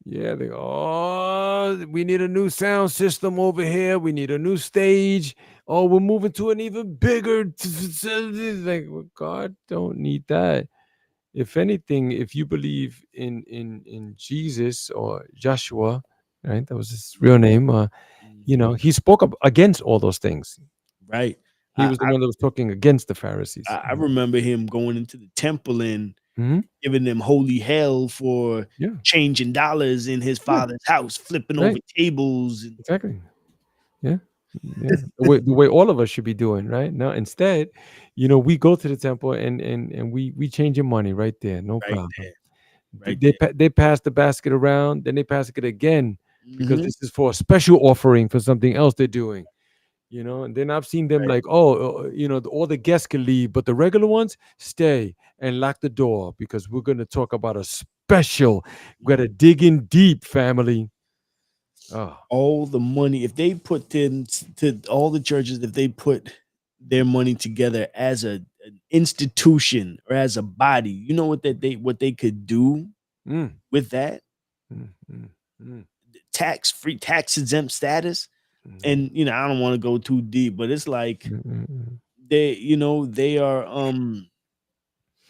yeah. They go, oh, we need a new sound system over here. We need a new stage. Oh, we're moving to an even bigger facility. Like, well, God don't need that. If anything, if you believe in Jesus or Joshua, right? That was his real name. Mhm. He spoke up against all those things. Right. He I, was the one that was talking against the Pharisees. I remember him going into the temple and Mhm. giving them holy hell for Yeah, changing dollars in his yeah, father's house, flipping over right, tables. And exactly. Yeah, yeah. The way all of us should be doing, right? Now, instead, we go to the temple and we change your money right there, no right problem. there, Th- right They pa- they pass the basket around, then they pass it again because there. this is for a special offering for something else they're doing. And then I've seen them Right. like, oh, all the guests can leave, but the regular ones stay and lock the door because we're going to talk about a special. We got to dig in deep, family. Oh, All the money, if they put in to all the churches, if they put their money together as an institution or as a body, you know what they could do mm, with that mm, mm, mm, tax-free, tax-exempt status. mm, And I don't want to go too deep, but it's like mm, mm, mm.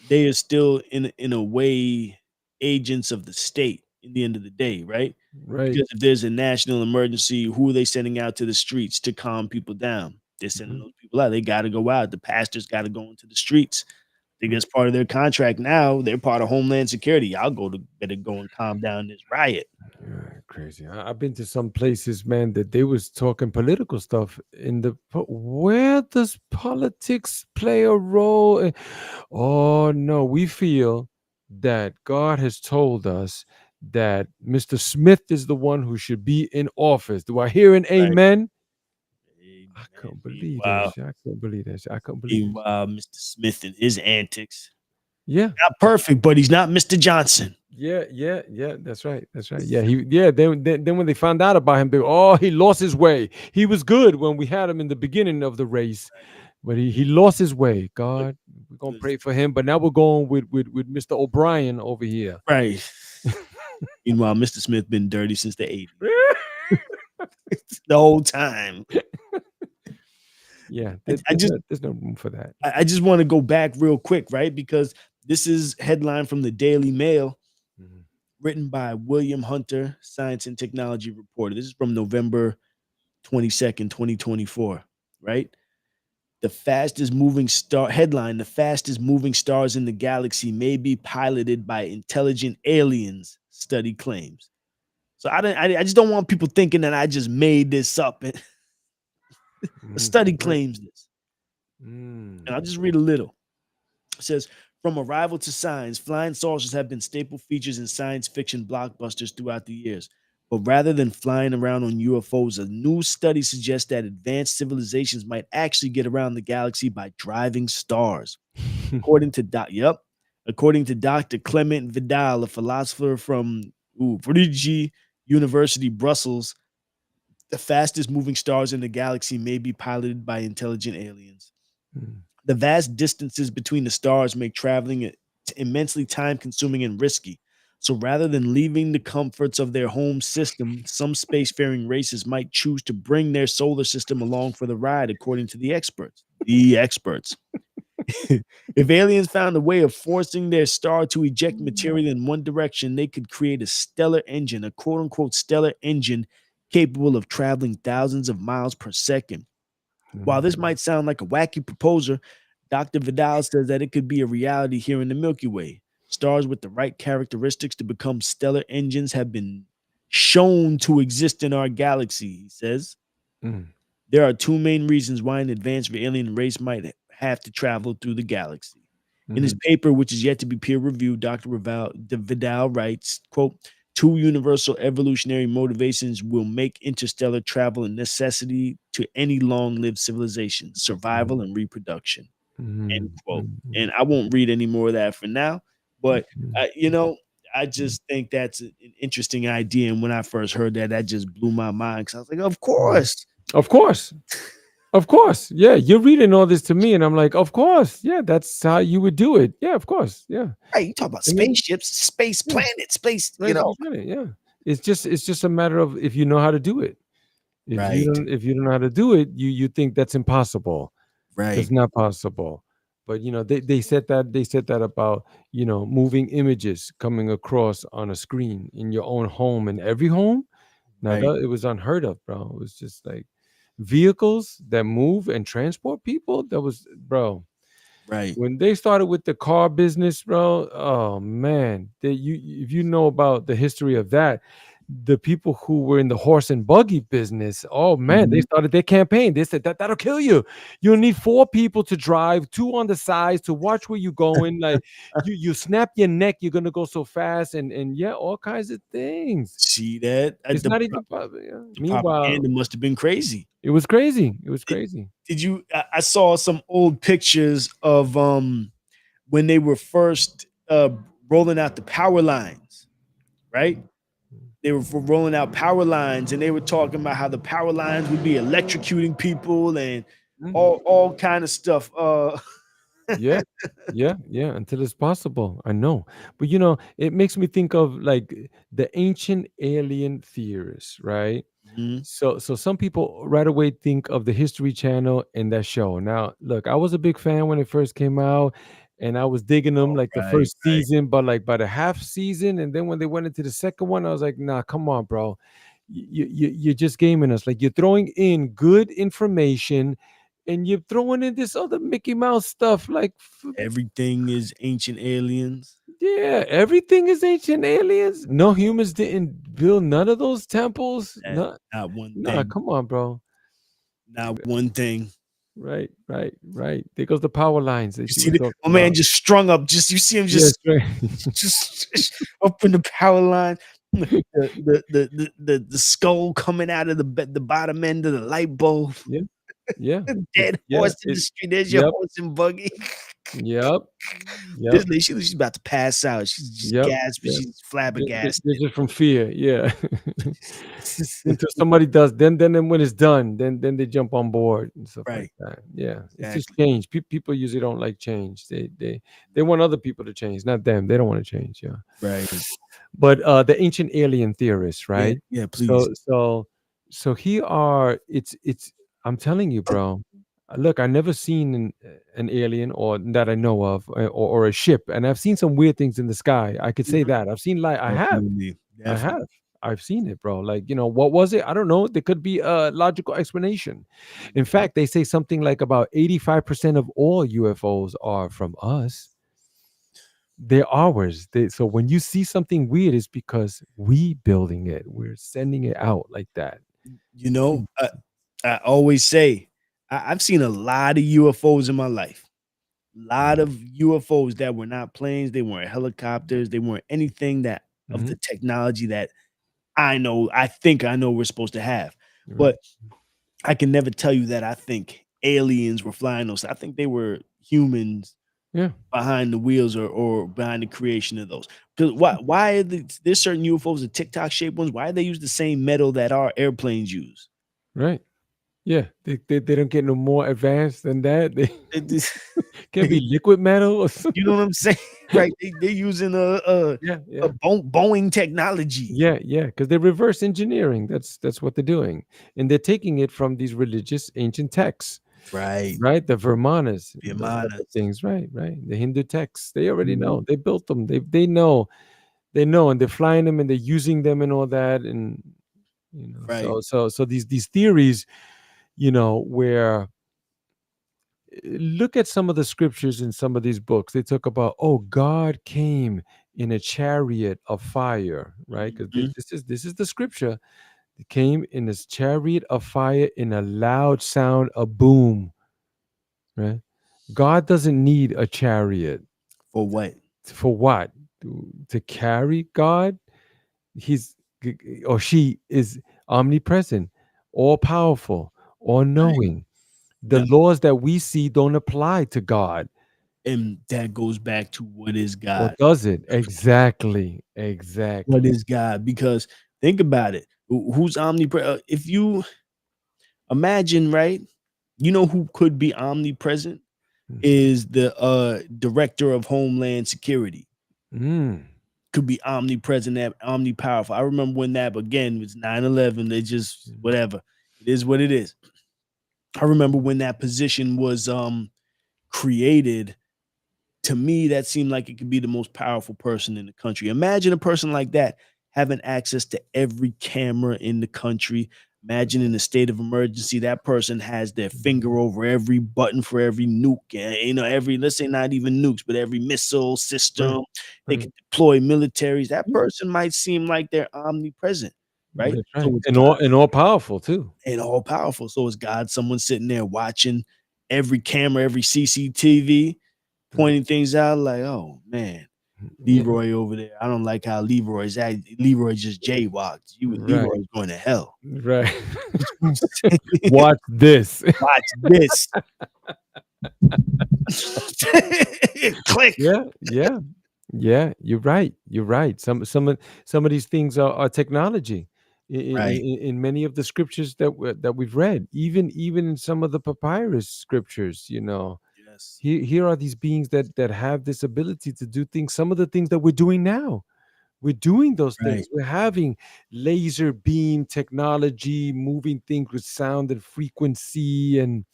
they are still in a way agents of the state in the end of the day, right? Right. Because if there's a national emergency, who are they sending out to the streets to calm people down? They're sending Mhm. those people out. They got to go out. The pastors got to go into the streets. I think Mm. that's part of their contract now. They're part of Homeland Security. Y'all better go and calm down this riot. Yeah, crazy. I've been to some places, man, that they was talking political stuff in the. Where does politics play a role? Oh no, we feel that God has told us that Mr. Smith is the one who should be in office. Do I hear an Right. amen? I Amen. can't believe that shit. I can't believe that shit. I can't believe it. Meanwhile, Mr. Smith and his antics. Yeah. Not perfect, but he's not Mr. Johnson. Yeah. That's right. That's right. Yeah, Then when they found out about him, he lost his way. He was good when we had him in the beginning of the race, but he lost his way. God, we're gonna pray for him. But now we're going with Mr. O'Brien over here. Right. Meanwhile, Mr. Smith been dirty since the 80s. The whole time. Yeah, there's no room for that. I just want to go back real quick, right? Because this is headline from the Daily Mail, Mhm. written by William Hunter, science and technology reporter. This is from November 22nd, 2024, right? The fastest moving star headline, the fastest moving stars in the galaxy may be piloted by intelligent aliens, study claims. So I just don't want people thinking that I just made this up. The study Right. claims this. Mm. And I'll just read a little. It says, from arrival to science, flying saucers have been staple features in science fiction blockbusters throughout the years. But rather than flying around on UFOs, a new study suggests that advanced civilizations might actually get around the galaxy by driving stars. According to Dr. Clement Vidal, a philosopher from Vrije University, Brussels, the fastest moving stars in the galaxy may be piloted by intelligent aliens. Mm. The vast distances between the stars make traveling immensely time consuming and risky. So rather than leaving the comforts of their home system, some spacefaring races might choose to bring their solar system along for the ride, according to the experts. The experts. If aliens found a way of forcing their star to eject material in one direction, they could create a stellar engine, a quote unquote stellar engine capable of traveling thousands of miles per second. While this might sound like a wacky proposal, Dr. Vidal says that it could be a reality here in the Milky Way. Stars with the right characteristics to become stellar engines have been shown to exist in our galaxy, he says. Mm. There are two main reasons why an advanced alien race might have to travel through the galaxy. In his Mhm. paper, which is yet to be peer-reviewed, Dr. Vidal writes, quote, two universal evolutionary motivations will make interstellar travel a necessity to any long-lived civilization, survival and reproduction, end Mhm. quote. Mhm. And I won't read any more of that for now, but, Mhm. I just think that's an interesting idea, and when I first heard that, that just blew my mind, because I was like, "Of course." Of course. Of course. Yeah. You're reading all this to me, and I'm like, of course. Yeah. That's how you would do it. Yeah. Of course. Yeah. Right, you talk about I mean, spaceships, space yeah. planet, space, Right. Yeah. It's just a matter of if you know how to do it. Right, If you don't know how to do it, you think that's impossible. right, That's not possible. But they said that about moving images coming across on a screen in your own home, in every home. Now right, that it was unheard of, bro. It was just like vehicles that move and transport people. That was, bro. right. When they started with the car business, bro. Oh man, if you know about the history of that, the people who were in the horse and buggy business, oh man, they Mhm. started their campaign. They said that'll kill you. You'll need four people to drive, two on the sides to watch where you're going. Like you snap your neck, you're gonna go so fast, and yeah, all kinds of things. See that? It's not even yeah. The Meanwhile, propaganda must have been crazy. it was crazy. It was Did crazy. did you I saw some old pictures of, when they were first, rolling out the power lines. right? They were rolling out power lines, and they were talking about how the power lines would be electrocuting people and Mhm. all kind of stuff. Yeah, yeah, until it's possible. I know. But it makes me think of like the ancient alien theorists, right? Mhm. So some people right away think of the History Channel and that show. Now, look, I was a big fan when it first came out, and I was digging them like the Right, first right. season, but like by the half season, and then when they went into the second one, I was like, nah, come on, bro. You're just gaming us. Like you're throwing in good information, and you're throwing in this other Mickey Mouse stuff. Like, Everything is ancient aliens. yeah, everything is ancient aliens. No humans didn't build none of those temples. That No, not one nah, thing. come on, bro. Not one thing. Right, right, right. There goes the power lines that You you see were the talking my man about. just strung up. Just you see him Yes, just right. just up in the power line. The skull coming out of the bottom end of the light bulb. Yeah, yeah, Dead yeah. horse in the street. There's your Yep, horse and buggy. yep, This yep, lady, she's about to pass out. She's just yep, gasping. yep. She's They're flabbergasted. just from fear, yeah. Until somebody does, then when it's done, then they jump on board and stuff like Right. that. Yeah, it's just Exactly. change. People usually don't like change. They want other people to change, not them. They don't want to change. Yeah. Right. But the ancient alien theorists, Yeah. right? Yeah. Please. So here are it's I'm telling you, bro. Look, I never seen an alien or that I know of, or a ship, and I've seen some weird things in the sky. I could say Mhm. that I've seen light. Definitely. I Definitely. have. I've seen it, bro. Like, what was it? I don't know. There could be a logical explanation. In fact, they say something like about 85% of all UFOs are from us. They're ours. So when you see something weird, it's because we building it. We're sending it out like that. You know, I always say I've seen a lot of UFOs in my life. Lot of UFOs that were not planes, they weren't helicopters, they weren't anything that of Hmm. the technology that I know we're supposed to have. Right. But I can never tell you that I think aliens were flying those. I think they were humans Yeah. behind the wheels or behind the creation of those. Because why are there's certain UFOs, the TikTok shaped ones, why do they use the same metal that our airplanes use? Right. Yeah. They don't get no more advanced than that. They It just can be liquid metal or you something. know what I'm saying? Right. They're using Yeah. Yeah. Boeing technology. Yeah, yeah, because they're reverse engineering. That's what they're doing, and they're taking it from these religious ancient texts, Right. right? The Vermanas, The those type of Amanas. things, right? Right. The Hindu texts, they already Mhm. know. They built them. They know, and they're flying them, and they're using them, and all that, and Right. so these theories, where look at some of the scriptures in some of these books. They talk about, oh, God came in a chariot of fire, right? Because Mhm. this is the scripture. It came in this chariot of fire in a loud sound, a boom, right? God doesn't need a chariot. For what? For what? To carry God? He's or she is omnipresent, all powerful, all Right. knowing. The Yep. laws that we see don't apply to God. And that goes back to what is Or God? does it? Exactly. What Exactly. is God? Because think about it. Who's omnipresent? If you imagine, right? You know who could be omnipresent is the director of Homeland Security. Mm. Could be omnipresent, omnipowerful. I remember when that again was 9/11. They just whatever. It is what it is. I remember when that position was created. To me, that seemed like it could be the most powerful person in the country. Imagine a person like that having access to every camera in the country. Imagine in a state of emergency, that person has their finger over every button for every nuke, every, let's say not even nukes, but every missile Right. system. They Right. can deploy militaries. That Yeah, person might seem like they're omnipresent, right? that's right. So it's And God all powerful too. and all powerful. So is God someone sitting there watching every camera, every CCTV, Right. pointing things out like, oh man, Yeah. Leroy over there. I don't like how Leroy's at. Leroy just jaywalked. Right. Leroy's going to hell. Right. Watch this. Watch this. Click. Yeah. Yeah. Yeah, you're right. You're right. Some of these things are technology Right. in many of the scriptures that we've read. Even in some of the papyrus scriptures, Yes. here are these beings that have this ability to do things. Some of the things that we're doing now, we're doing those Right. things. We're having laser beam technology, moving things with sound and frequency, and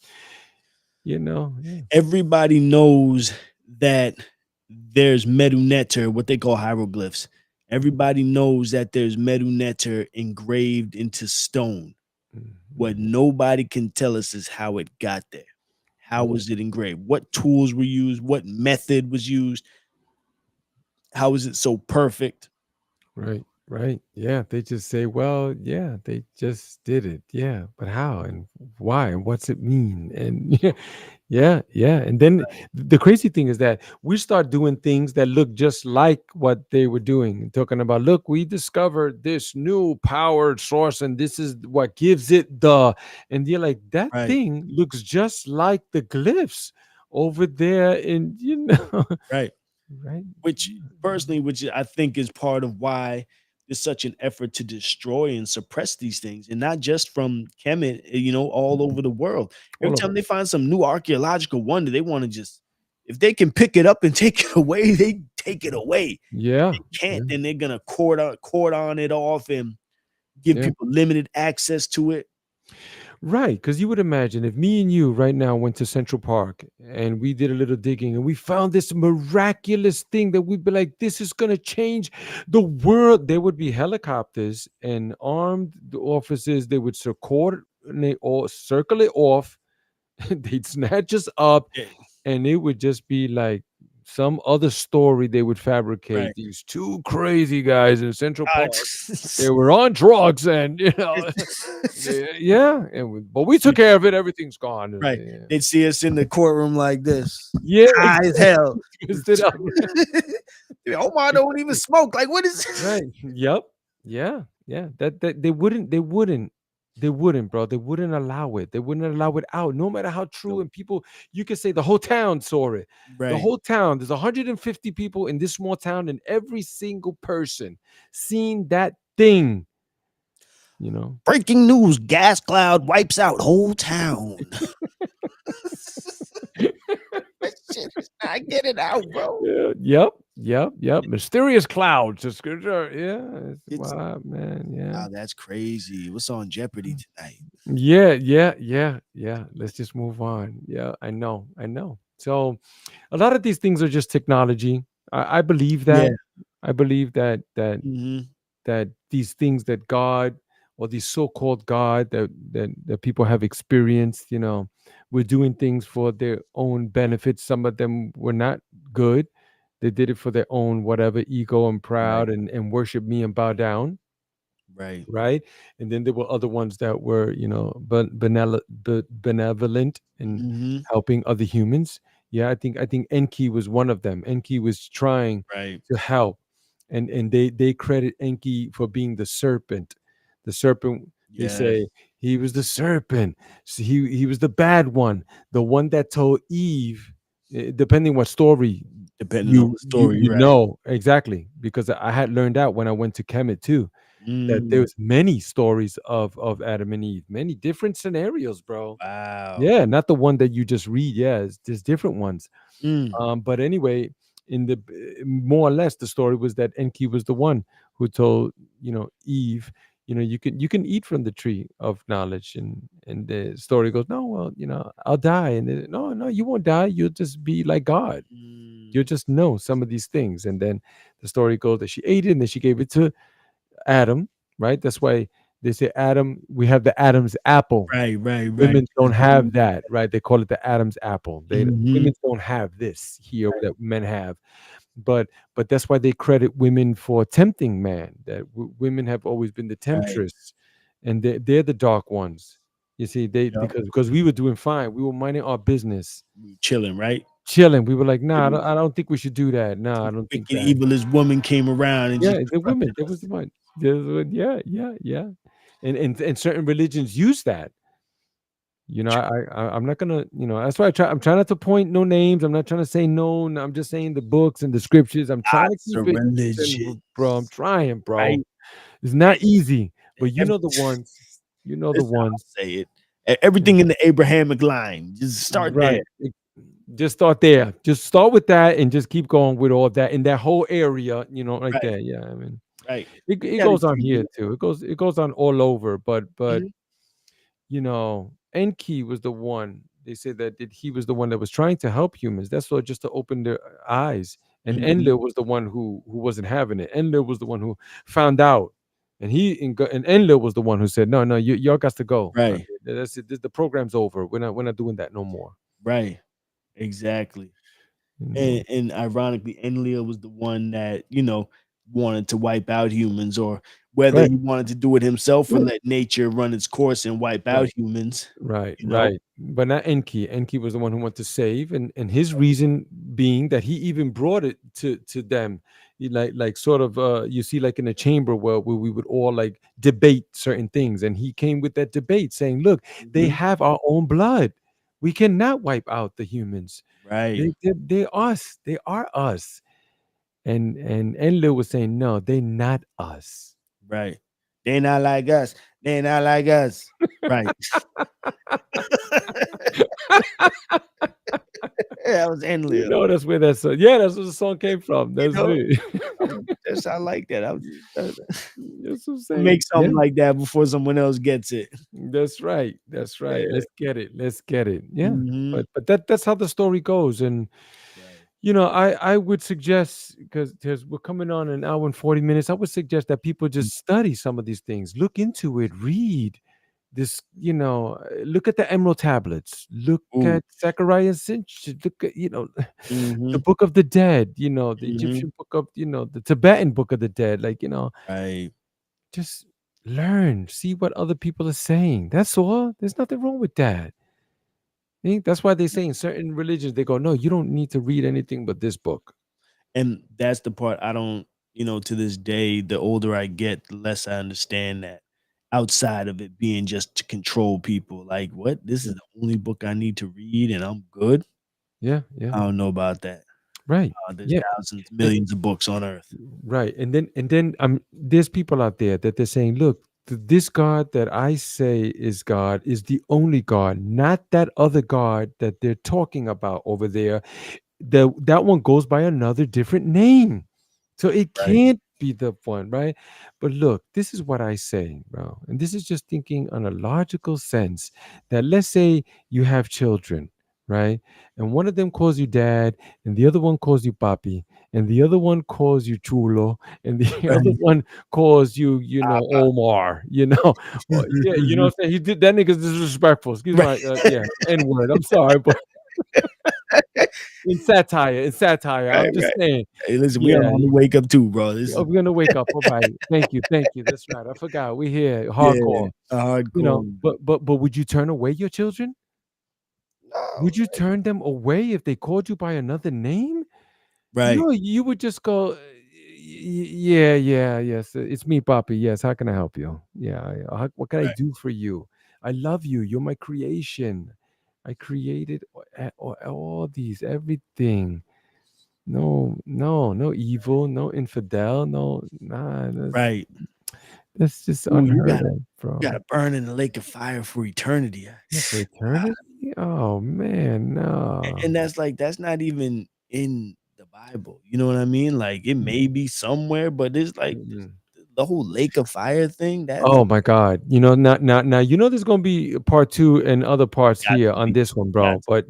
yeah. Everybody knows that there's Medu Neter, what they call hieroglyphs. Everybody knows that there's Medu Neter engraved into stone. What Mhm. nobody can tell us is how it got there. How Yeah. was it engraved? What tools were used? What method was used? How is it so perfect? Right, right. Yeah, they just say, well, yeah, they just did it. Yeah, but how and why and what's it mean? And yeah, yeah, yeah. And then the crazy thing is that we start doing things that look just like what they were doing, talking about, look, we discovered this new power source and this is what gives it and you're like, that Right, thing looks just like the glyphs over there in, right. right? Which personally, which I think is part of why there's such an effort to destroy and suppress these things, and not just from Kemet, all over the world. Every All over. time they find some new archaeological wonder, they want to just, if they can pick it up and take it away, they take it away. Yeah. They can't, Yeah. then they're gonna cordon it off and give Yeah. people limited access to it. Right, because you would imagine if me and you right now went to Central Park and we did a little digging and we found this miraculous thing that we'd be like, this is going to change the world. There would be helicopters and armed officers. They would circle it off. They'd snatch us up, Yeah, and it would just be like some other story they would fabricate. right. These two crazy guys in Central Uh, Park, they were on drugs, and yeah, but we took care of it. Everything's gone. right. They'd see us in the courtroom like this, Yeah, high as hell. twisted up. Omar don't even smoke. Like, what is Right. Yep. Yeah. Yeah. That they wouldn't, bro. They wouldn't allow it. They wouldn't allow it out. No matter how true, Nope. and people, you can say the whole town saw it. The Right. whole town. There's 150 people in this small town, and every single person seen that thing. You know. Breaking news: gas cloud wipes out whole town. That shit is not getting out, bro. Yeah, yep. Yep. Yep. Mysterious clouds. Yeah. It's It's wild, man. Yeah. wow, that's crazy. What's on Jeopardy tonight? Yeah, yeah, yeah, yeah. Let's just move on. Yeah, I know, I know. So, a lot of these things are just technology. I believe Yeah. that. I believe Hmm. that these things that God, or these so-called God that people have experienced, were doing things for their own benefit. Some of them were not good. They did it for their own whatever ego and Right. proud, and worship me and bow down, Right. right? And then there were other ones that were, benevolent and Hmm. helping other humans. Yeah, I think Enki was one of them. Enki was trying Right. to help, and they credit Enki for being the serpent. The serpent, they Yeah. say he was the serpent. So he was the bad one, the one that told Eve, depending what story Depending on you the you story, you right? know exactly, because I had learned out when I went to Kemet too, that Mm, there's many stories of Adam and Eve, many different scenarios, bro. wow. Yeah, not the one that you just read. Yeah, there's different ones. Mm, But anyway, more or less, the story was that Enki was the one who told Eve, you can eat from the tree of knowledge, and the story goes, no, well, I'll die, and no, no, you won't die. You'll just be like God. mm, You'll just know some of these things, and then the story goes that she ate it, and then she gave it to Adam, right? That's why they say Adam, we have the Adam's apple. right, right, right. Women don't have that, right? They call it the Adam's apple. Mhm. Women don't have this here that men have. But that's why they credit women for tempting man. That women have always been the Right. temptress, and they're the dark ones. You see, they Yep. because we were doing fine. We were minding our business, We chilling, right? chilling. We were like, It nah, was I don't think we should do that. Nah, I don't think wicked, that. evil as woman came around and just Yeah, the women. corrupted There was us. the one. There was one. Yeah, yeah, yeah. And certain religions use that. I'm not gonna, that's why I'm trying not to point no names. I'm not trying to say no. I'm just saying the books and the scriptures. I'm trying to Lots keep of it, religion, bro. I'm trying, bro. right? It's not easy, but you Every, know the ones. You know the that's how I ones. say it. Everything in the Abrahamic line. Just start there. Right. Just start there. Just start with that and just keep going with all that in that whole area, like Right, that. Yeah, I mean, right. it Gotta goes on keep here it. too. It goes on all over, but Mhm, Enki was the one. They say that he was the one that was trying to help humans. That's what, just to open their eyes. And mhm. Enlil was the one who wasn't having it. Enlil was the one who found out, and Enlil was the one who said, "No, no, y'all got to go. Right, That's it. The program's over. We're not doing that no more." right. Exactly. You know, And ironically, Enlil was the one that, wanted to wipe out humans, or whether right, he wanted to do it himself or right, let nature run its course and wipe out right. humans, Right, you know? right. But not Enki. Enki was the one who wanted to save, and his reason being that he even brought it to them. Like sort of, you see, like in a chamber where we would all like debate certain things, and he came with that debate saying, "Look, they Mhm. have our own blood. We cannot wipe out the humans. Right, They us. They are us." And Enlil was saying, "No, they not us." right. They not like us. They not like us. Right. That was Enlil. That's where that's where the song came from. You That's know? it. I like that. That's what I'm Make saying. Yeah. something like that before someone else gets it. That's right. That's right. Yeah. Let's get it. Let's get it. Yeah. Mhm. But that's how the story goes. And Right. I would suggest, because we're coming on an hour and 40 minutes, I would suggest that people just study some of these things, look into it, read this, look at the emerald tablets, look Ooh. at Zechariah Sinch, look at, the Mhm. book of the dead, the Mhm. Egyptian book of, the Tibetan book of the dead, like, Right. just learn, see what other people are saying. That's all. There's nothing wrong with that. That's why they say in certain religions, they go, no, you don't need to read anything but this book. And that's the part I don't, to this day, the older I get, the less I understand that outside of it being just to control people. Like, what? This Yeah, is the only book I need to read and I'm good? yeah, yeah. I don't know about that. Right. There's Yeah. thousands, And, millions of books on earth. right. And then there's people out there that they're saying, look, this God that I say is God is the only God, not that other God that they're talking about over there. That one goes by another different name. So it Right. can't be the one, right? But look, this is what I say, bro. And this is just thinking on a logical sense, that let's say you have children, right? And one of them calls you dad, and the other one calls you papi, and the other one calls you chulo, and the other Right. one calls you, Omar, yeah, what I'm saying? He did that, nigga's disrespectful. Excuse Right. my, yeah, N word. I'm sorry, but in satire, Right, I'm just right. saying, Hey, listen, we are yeah. on the wake up too, bro. This Oh, is we're gonna wake up. All right. Thank you. That's right. I forgot. We here yeah, hardcore. a hardcore. But would you turn away your children? No. Would you turn them away if they called you by another name? Right, No, you would just go, yeah, yeah, yes. It's me, Papi. Yes, how can I help you? Yeah, yeah. What can I right, do for you? I love you. You're my creation. I created all these, everything. No, no, no evil, no infidel, no, nah. right. That's just Ooh, you unheard gotta of, you bro. gotta burn in the lake of fire for eternity. Yeah, for eternity? Oh man, And no. that's not even in the Bible. You know what I mean? Like it may be somewhere, but it's like Mm-mm. the whole lake of fire thing. That's Oh my God. Now, there's gonna be a part two and other parts got here to on be. this one, Got bro. to. But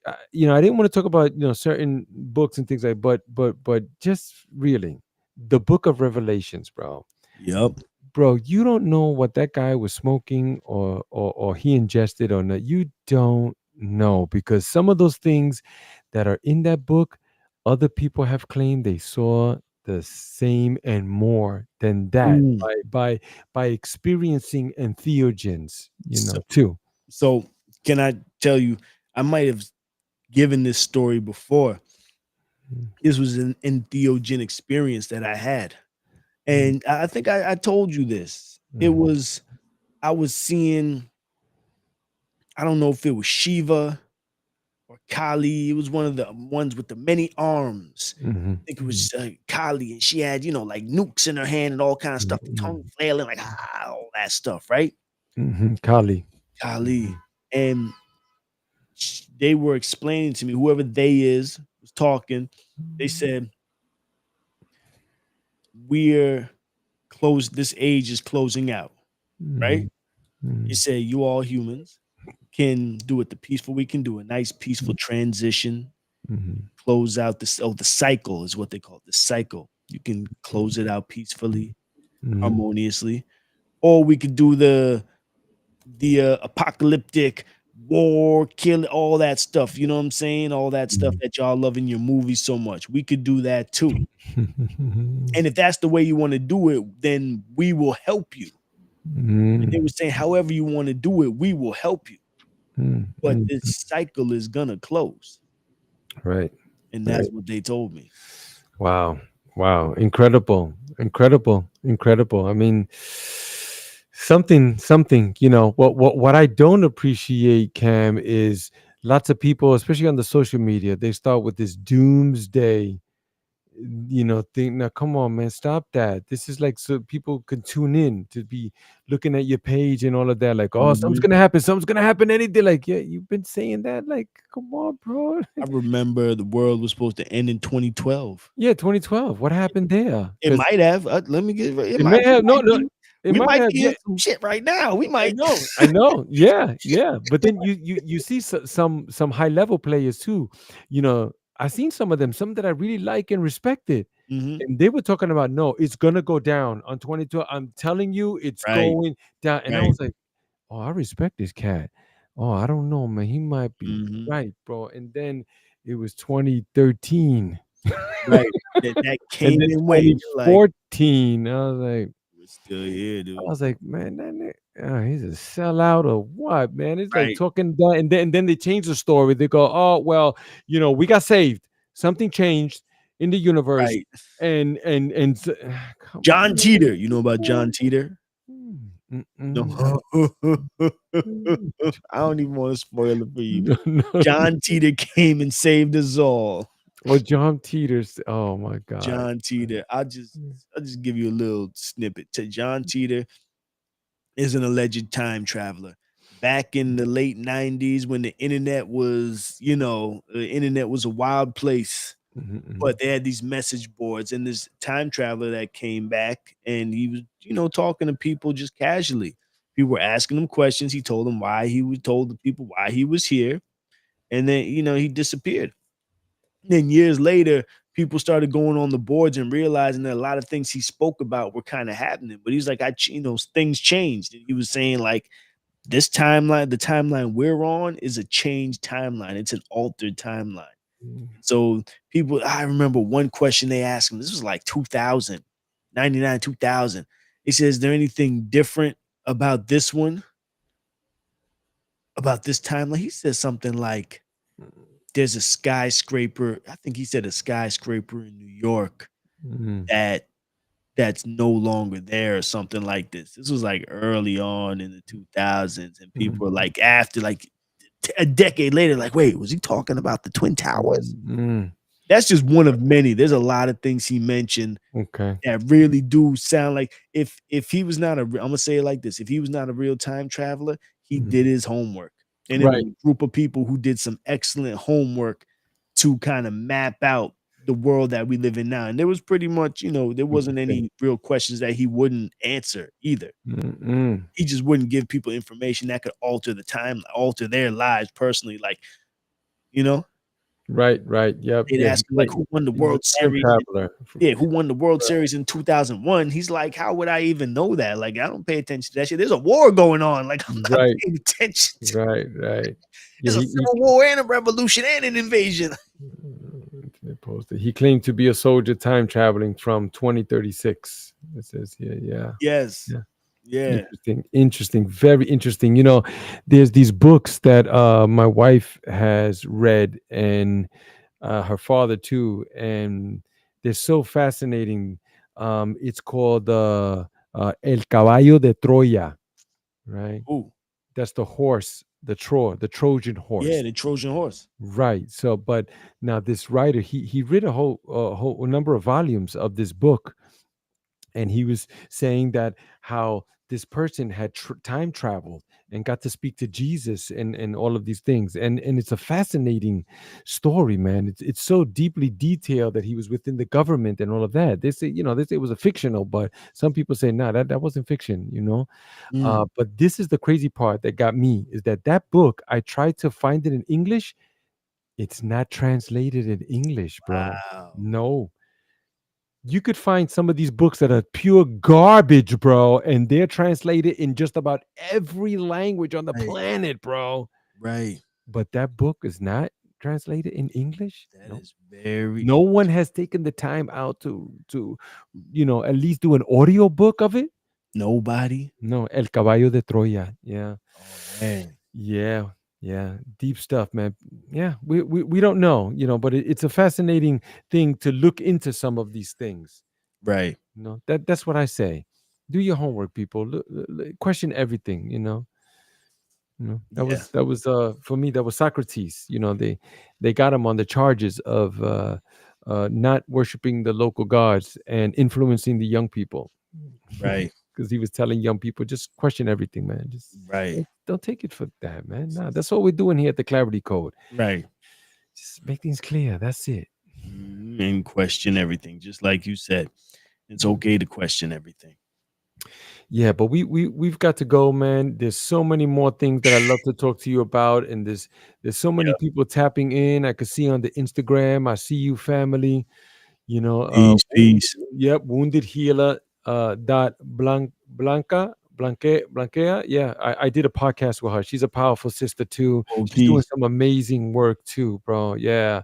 I didn't want to talk about certain books and things like, but just really, the Book of Revelations, bro. Yep. Bro, you don't know what that guy was smoking or he ingested or not. You don't know, because some of those things that are in that book, other people have claimed they saw the same and more than that Mm. by experiencing entheogens, So, too. so can I tell you? I might have given this story before. Mm, This was an entheogen experience that I had. mm, And I think I told you this. It mm, was I was seeing I don't know if it was Shiva or Kali. It was one of the ones with the many arms. Mhm. I think it was Kali, and she had, like nukes in her hand and all kind of stuff, the tongue Mhm. flailing, like all that stuff, right? Mhm. Kali. Kali. And they were explaining to me, whoever they is was talking. They said, we're close, this age is closing out, right? Mhm. They Mhm. said, you all humans can do it the peaceful. We can do a nice peaceful transition, Mhm. close out this. Oh, the cycle is what they call it. The cycle. You can close it out peacefully, Mhm. harmoniously, or we could do the apocalyptic war, kill, all that stuff. You know what I'm saying? All that stuff Mhm. that y'all love in your movies so much. We could do that too. Mhm. And if that's the way you want to do it, then we will help you. And they Mhm. were saying, however you want to do it, we will help you. But Mhm. this cycle is gonna close. Right. And Right. that's what they told me. Wow. Wow. Incredible. Incredible. Incredible. I mean, something, what I don't appreciate, Cam, is lots of people, especially on the social media, they start with this doomsday, thing. Now, come on, man, stop that. This is like so people can tune in to be looking at your page and all of that. Like, oh, something's Mhm. gonna happen. Something's gonna happen any day. Like, yeah, you've been saying that. Like, come on, bro. I remember the world was supposed to end in 2012. Yeah, 2012. What happened there? It Because might have. Let me get it. it Might may we have no, might no. be It we might might have. be Yeah, in some shit right now. We I might. know. I know. Yeah, yeah. But then you see some high level players too. I seen some of them, some that I really like and respected, Mhm. and they were talking about no, it's gonna go down on 22. I'm telling you, it's Right. going down. And I Right. was like, oh, I respect this cat. Oh, I don't know, man. He might be Mhm. right, bro. And then it was 2013, Right. That and came then and went. You're like, 2014. we're still here, I dude. was like, man, he's a sellout or what, man? It's like Right. talking that, and then they change the story. They go, oh well, we got saved. Something changed in the universe, Right. come John Teeter. You know about on. John Teeter? No. Mm-mm. Mm. I don't even want to spoil it for you. No, no. John Teeter came and saved us all. Oh, John Teeters. Oh my God. John Teeter. I'll just give you a little snippet. To John Teeter is an alleged time traveler. Back in the late 90s when the internet was, the internet was a wild place, Mhm, but they had these message boards and this time traveler that came back and he was, talking to people just casually. People were asking him questions. He told them why he would told the people why he was here. And then, he disappeared. Then years later, people started going on the boards and realizing that a lot of things he spoke about were kind of happening. But he's like, things changed. And he was saying like this timeline, the timeline we're on is a changed timeline. It's an altered timeline. mhm, So I remember one question they asked him. This was like 2000, 99, 2000. He says, is there anything different about this one, about this timeline? He says something like, there's a skyscraper. I think he said a skyscraper in New York mhm, that that's no longer there or something like this. This was like early on in the 2000s, and people were mhm, like, after like a decade later, like, wait, was he talking about the Twin Towers? mhm. That's just one of many. There's a lot of things he mentioned Okay. that really do sound like if he was not I'm gonna say it like this: if he was not a real time traveler, he Mhm. did his homework, and it was Right. a group of people who did some excellent homework to kind of map out the world that we live in now. And there was pretty much, there wasn't Okay. any real questions that he wouldn't answer either. Mm-mm. He just wouldn't give people information that could alter the time, alter their lives personally. Like, you know, Right. Right. Yep. they'd Yeah. ask him like, who won the He's a World time Series? traveler. Yeah, who won the World Series in 2001? He's like, how would I even know that? Like, I don't pay attention to that shit. There's a war going on. Like, I'm not Right. paying attention to. Right. Right. Yeah. There's a civil war and a revolution and an invasion. They posted. He claimed to be a soldier time traveling from 2036. It says here. Yeah. Yes. Yeah. Yeah. Interesting, very interesting. There's these books that my wife has read, and her father too, and they're so fascinating. It's called El Caballo de Troya, right? Ooh. That's the horse the Trojan Yeah, horse. the Trojan horse. Right. So, but now this writer, he read a whole number of volumes of this book, and he was saying that how this person had time traveled and got to speak to Jesus and all of these things, and it's a fascinating story, man. It's so deeply detailed that he was within the government and all of that. They say, they say it was a fictional, but some people say no, that wasn't fiction. Mm, But this is the crazy part that got me, is that book, I tried to find it in English. It's not translated in English, bro. wow. No, you could find some of these books that are pure garbage, bro, and they're translated in just about every language on the Right. planet, bro. Right. But that book is not translated in English. That No. is very No one has taken the time out to at least do an audio book of it. nobody. No, El Caballo de Troya. Yeah. Oh man. Yeah. Yeah. Deep stuff, man. Yeah. We don't know, but it's a fascinating thing to look into some of these things. Right. That's what I say. Do your homework, people. Question everything. That Yeah. was for me. That was Socrates. They got him on the charges of not worshiping the local gods and influencing the young people, Right. because he was telling young people, just question everything, man. Just Right. don't take it for that, man. Nah, that's what we're doing here at the Clarity Code. Right. Just make things clear. That's it. And question everything, just like you said. It's okay to question everything. Yeah, but we've got to go, man. There's so many more things that I love to talk to you about, and there's so many Yep. people tapping in. I could see on the Instagram. I see you, family. Peace. Peace. Yep, wounded healer. Dot Blankea. Yeah, I did a podcast with her. She's a powerful sister too. Oh, She's doing peace. some amazing work too, bro. Yeah.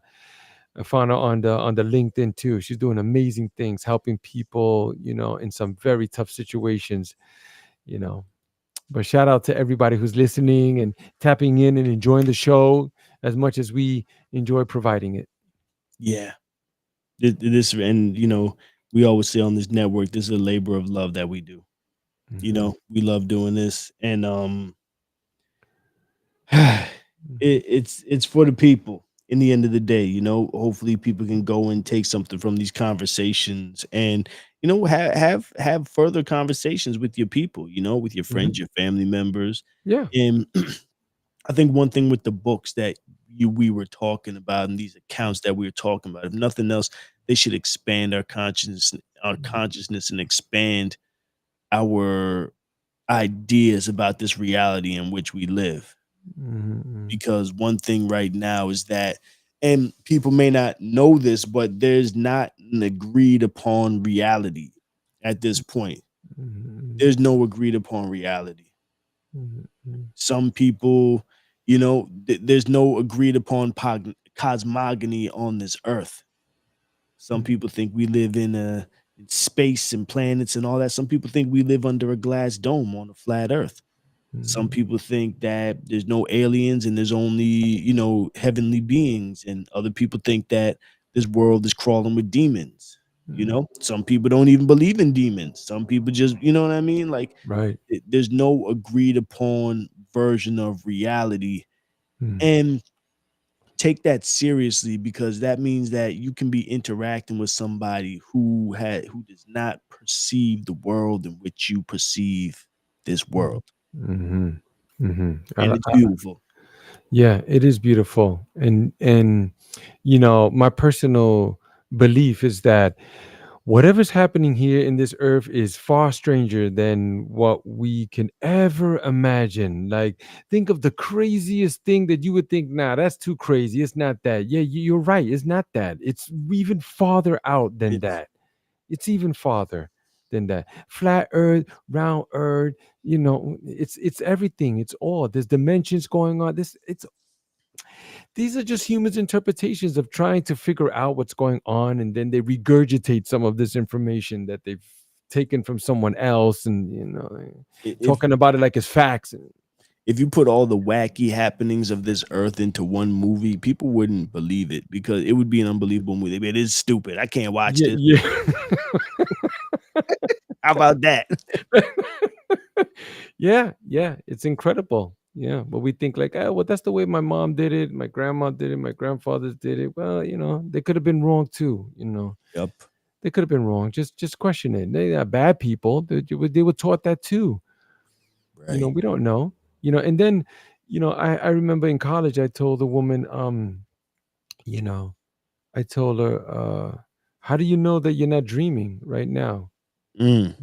I found her on the LinkedIn too. She's doing amazing things, helping people, in some very tough situations, you know. But shout out to everybody who's listening and tapping in and enjoying the show as much as we enjoy providing it. Yeah. This, and we always say on this network, this is a labor of love that we do. Mhm. We love doing this, and Mhm. it's for the people. In the end of the day, hopefully people can go and take something from these conversations, and have further conversations with your people, with your Mhm. friends, your family members. Yeah. And I think one thing with the books that we were talking about, and these accounts that we were talking about, if nothing else, they should expand our consciousness and expand our ideas about this reality in which we live. Mhm. Because one thing right now is that, and people may not know this, but there's not an agreed upon reality at this point. Mhm. There's no agreed upon reality. Mhm. Mhm. Some people, there's no agreed upon cosmogony on this earth. Some people think we live in space and planets and all that. Some people think we live under a glass dome on a flat earth. Some Mhm. people think that there's no aliens and there's only, heavenly beings. And other people think that this world is crawling with demons. Mhm. Some people don't even believe in demons. Some people just, you know what I mean? Like, Right. there's no agreed upon version of reality. Mhm. And take that seriously, because that means that you can be interacting with somebody who does not perceive the world in which you perceive this world. Mhm. Mhm. And it's beautiful. Yeah, it is beautiful. And my personal belief is that whatever's happening here in this earth is far stranger than what we can ever imagine. Like, think of the craziest thing that you would think, nah, that's too crazy. It's not that. Yeah, you're right. It's not that. It's even farther out than It's that. It's even farther than that. Flat earth, round earth, it's everything. It's all. There's dimensions going on. These are just humans' interpretations of trying to figure out what's going on, and then they regurgitate some of this information that they've taken from someone else, and if talking about it like it's facts. if you put all the wacky happenings of this earth into one movie, people wouldn't believe it, because it would be an unbelievable movie. It is stupid. I can't watch Yeah, this. yeah. How about that? Yeah, yeah, it's incredible. Yeah, but we think like, oh, well, that's the way my mom did it, my grandma did it, my grandfathers did it. Well, they could have been wrong too. Yep. They could have been wrong. Just question it. They are bad people. They were taught that too. Right. We don't know. And then, I remember in college I told a woman, you know, I told her, how do you know that you're not dreaming right now? Mm,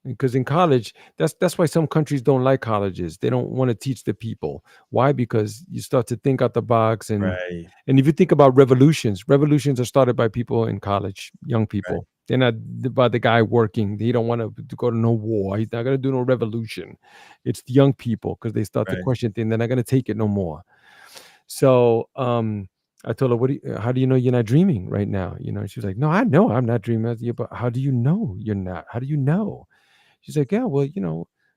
Because in college, that's why some countries don't like colleges. They don't want to teach the people. Why? Because you start to think out the box, and right. and if you think about revolutions are started by people in college, young Right. people. They're not by the guy working. He don't want to go to no war. He's not going to do no revolution. It's the young people, because they start to Right. question things. They're not going to take it no more. So I told her, how do you know you're not dreaming right now? She was like, no, I know I'm not dreaming. I said, yeah, but how do you know you're not? How do you know? She's like, yeah, well,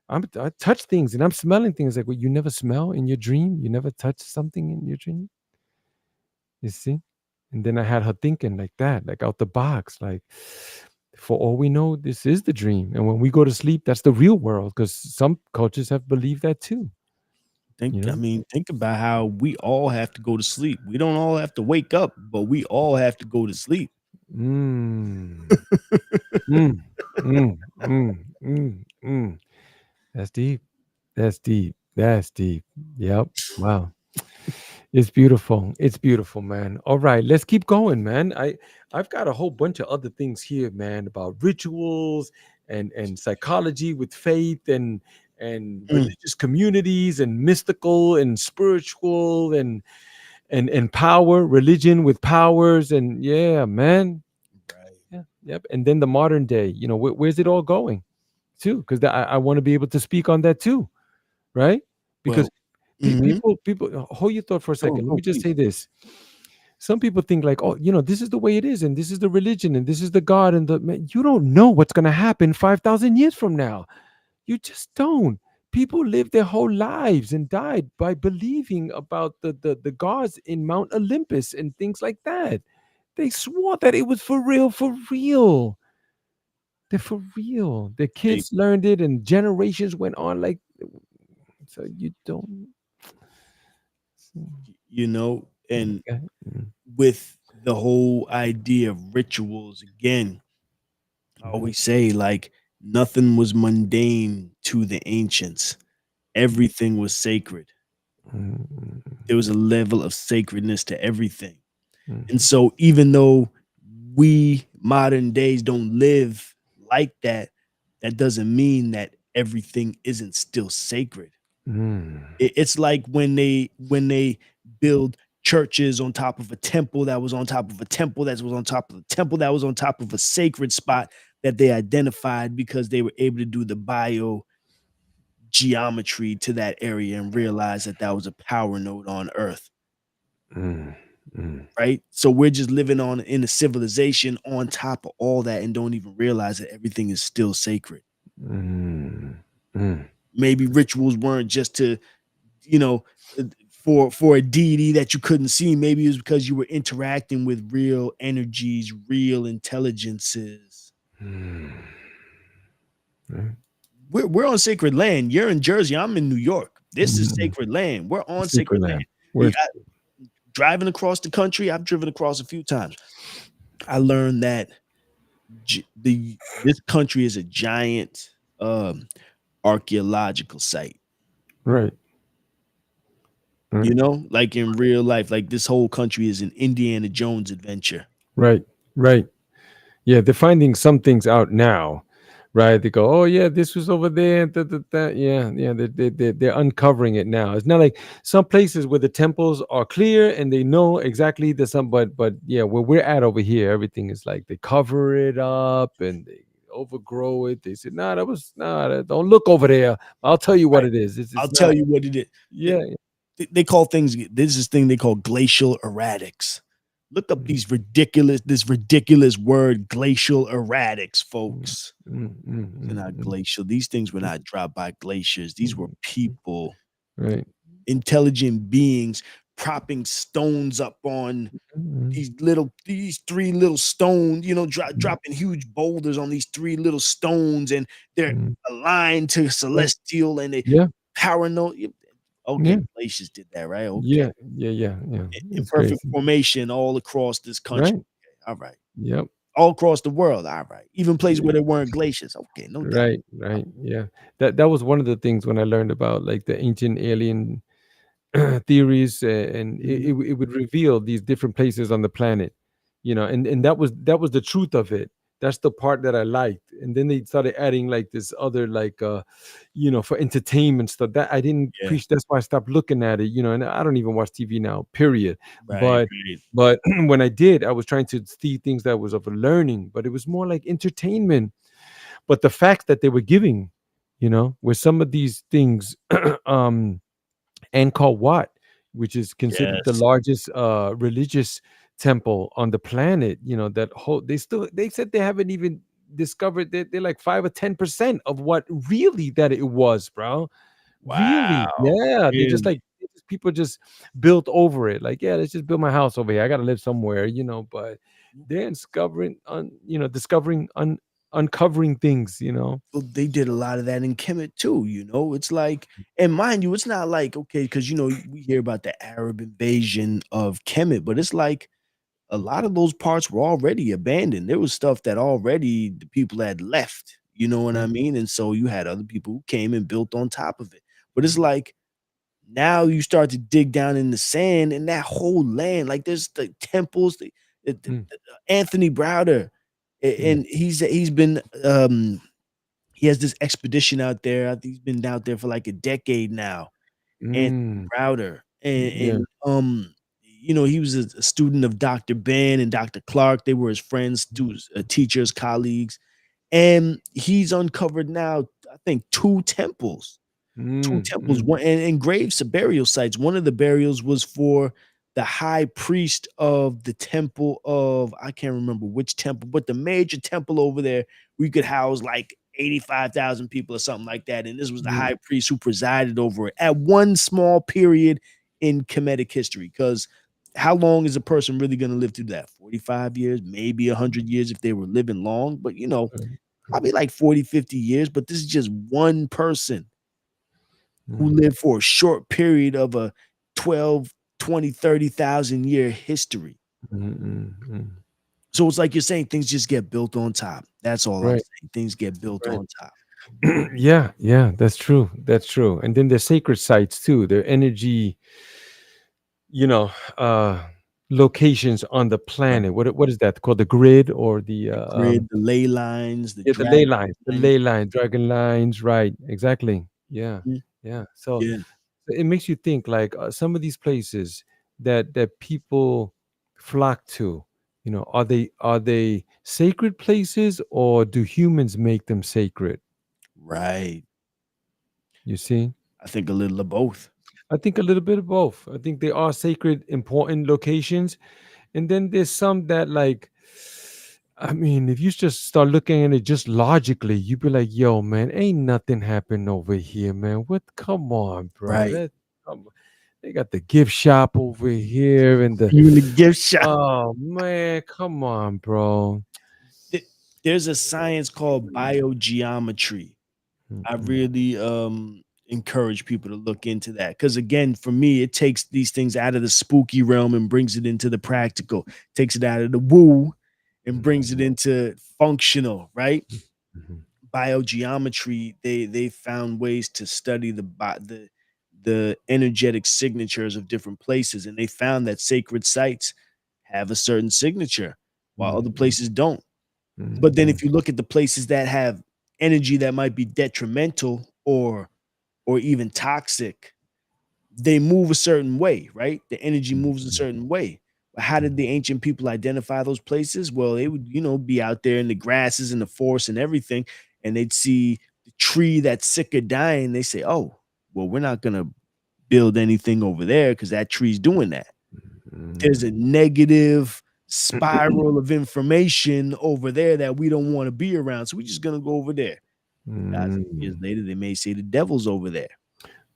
I touch things and I'm smelling things. Like, well, you never smell in your dream? You never touch something in your dream? You see? And then I had her thinking like that, like out the box, like, for all we know, this is the dream. And when we go to sleep, that's the real world, because some cultures have believed that too, you I know? mean, think about how we all have to go to sleep. We don't all have to wake up, but we all have to go to sleep. Mm. Mm. Mm. Mm. Mm. Mm. That's deep. That's deep. That's deep. Yep. Wow. It's beautiful. It's beautiful, man. All right, let's keep going, man. I've got a whole bunch of other things here, man, about rituals and psychology with faith and Mm, religious communities and mystical and spiritual and power, religion with powers, and yeah, man. right. Yeah, yep. And then the modern day, where's it all going too? Because I want to be able to speak on that too, right? Because Well, mhm. people hold your thought for a Go, second. Let go, me just please. say this. Some people think like, oh, this is the way it is, and this is the religion, and this is the God, and the man. You don't know what's going to happen 5,000 years from now. You just don't. People lived their whole lives and died by believing about the gods in Mount Olympus and things like that. They swore that it was for real, for real. They're for real. Their Hey, kids learned it, and generations went on. Like, so you don't. and Okay. Mm, with the whole idea of rituals again, I mm, always say like nothing was mundane to the ancients. Everything was sacred. mm, There was a level of sacredness to everything. And mm, so even though we modern days don't live like that, that doesn't mean that everything isn't still sacred. mm, It's like when they build churches on top of a temple that was on top of a temple that was on top of a temple that was on top of a sacred spot that they identified because they were able to do the bio geometry to that area and realize that that was a power node on earth, mm, mm, right? So we're just living on in a civilization on top of all that and don't even realize that everything is still sacred. mm, mm, Maybe rituals weren't just to, you know, for a deity that you couldn't see. Maybe it was because you were interacting with real energies, real intelligences. mm. Right. We're on sacred land. You're in Jersey. I'm in New York. This is Mm. sacred land. We're on Secret sacred land. land. Where's Driving across the country, I've driven across a few times. I learned that this country is a giant um, archaeological site. right? You Right. know, like in real life, like this whole country is an Indiana Jones adventure. Right. Right. Yeah, they're finding some things out now, right? They go, oh yeah, this was over there. Yeah, yeah. They're uncovering it now. It's not like some places where the temples are clear and they know exactly the some, but yeah, where we're at over here, everything is like they cover it up and they overgrow it. They said, nah, don't look over there. I'll tell you what Right. it is. It's I'll tell not. you what it is. Yeah. They call things this is thing they call glacial erratics. Look up Mm, this ridiculous word glacial erratics, mm, folks. mm, mm, They're mm, not mm, glacial. These things were not dropped by glaciers. These were mm, mm. people, Right. intelligent beings propping stones up on Mm, these three little stones, mm, dropping huge boulders on these three little stones, and they're mm. aligned to Right. celestial and they Yeah. paranoid. Okay, Yeah. glaciers did that, right? Okay. Yeah. Yeah. Yeah. Yeah. In It's perfect crazy. formation all across this country. Right. Okay, all right. Yep. All across the world. All right. Even places Yeah. where there weren't glaciers. Okay, no doubt. Right. Right. Yeah. That was one of the things when I learned about like the ancient alien theories, and Mhm. it would reveal these different places on the planet, and that was the truth of it. That's the part that I liked. And then they started adding like this other, like, for entertainment stuff that I didn't Yeah. appreciate. That's why I stopped looking at it, and I don't even watch TV now, period. Right, but right. but when I did, I was trying to see things that was of a learning, but it was more like entertainment. But the fact that they were giving, with some of these things, um Angkor Wat, which is considered the Yes. largest religious temple on the planet. That whole they said they haven't even discovered that they're like 5 or 10% of what really that it was, bro. Really, Wow. yeah. They just Really? like people just built over it. Like, yeah, let's just build my house over here. I gotta live somewhere, but they're discovering uncovering things, Well, they did a lot of that in Kemet too, It's like, and mind you, it's not like, okay, because we hear about the Arab invasion of Kemet, but it's like a lot of those parts were already abandoned. There was stuff that already the people had left, you know what I Mm, mean? And so you had other people who came and built on top of it. But it's like now you start to dig down in the sand and that whole land, like there's the temples, mm, Anthony Browder, mm, and he's been he has this expedition out there. I think he's been out there for like a decade now. Anthony mm, Browder, and, yeah. he was a student of Dr. Ben and Dr. Clark. They were his friends, students, teachers, colleagues, and he's uncovered now, I think, two Mm, temples, mm, one and graves, burial sites. One of the burials was for the high priest of the temple of, I can't remember which temple, but the major temple over there, we could house like 85,000 people or something like that. And this was the mm, high priest who presided over it at one small period in Kemetic history. Because how long is a person really going to live through that? 45 years, maybe 100 years if they were living long, but mm, probably like 40, 50 years. But this is just one person who mm, lived for a short period of a 12, 20, 30,000 year history. mm, mm, mm. So it's like you're saying things just get built on top. That's all I'm Right, saying. Things get built right. on top. Yeah, yeah, that's true. That's true. And then the sacred sites too. Their energy, you know, uh locations on the Right. planet. What is that called? The grid, or the The grid, the ley lines, the yeah, the ley dragon lines, lines. dragon lines, right? Exactly. Yeah, Mhm. yeah. So Yeah. it makes you think, like, some of these places that people flock to, are they sacred places, or do humans make them sacred? Right. You see, I think a little of both. I think a little bit of both. I think they are sacred, important locations, and then there's some that, like, I mean, if you just start looking at it just logically, you'd be like, "Yo, man, ain't nothing happened over here, man. What? Come on, bro. Right. That come, they got the gift shop over here, and the Even the gift shop. oh man, come on, bro." Th- There's a science called biogeometry. I Mm-mm, really encourage people to look into that because again, for me, it takes these things out of the spooky realm and brings it into the practical, takes it out of the woo and brings it mhm, into functional, right? mhm, Biogeometry, they found ways to study the energetic signatures of different places, and they found that sacred sites have a certain signature while other mhm, places don't. But then mhm, if you look at the places that have energy that might be detrimental or even toxic, they move a certain way, right? The energy moves a mhm, certain way. But how did the ancient people identify those places? Well, they would, be out there in the grasses and the forest and everything, and they'd see the tree that's sick or dying. They say, "Oh, well, we're not gonna build anything over there because that tree's doing that." There's a mhm. negative spiral of information over there that we don't want to be around. So we're just gonna go over there. Thousands of years Mm. later, they may say the devil's over there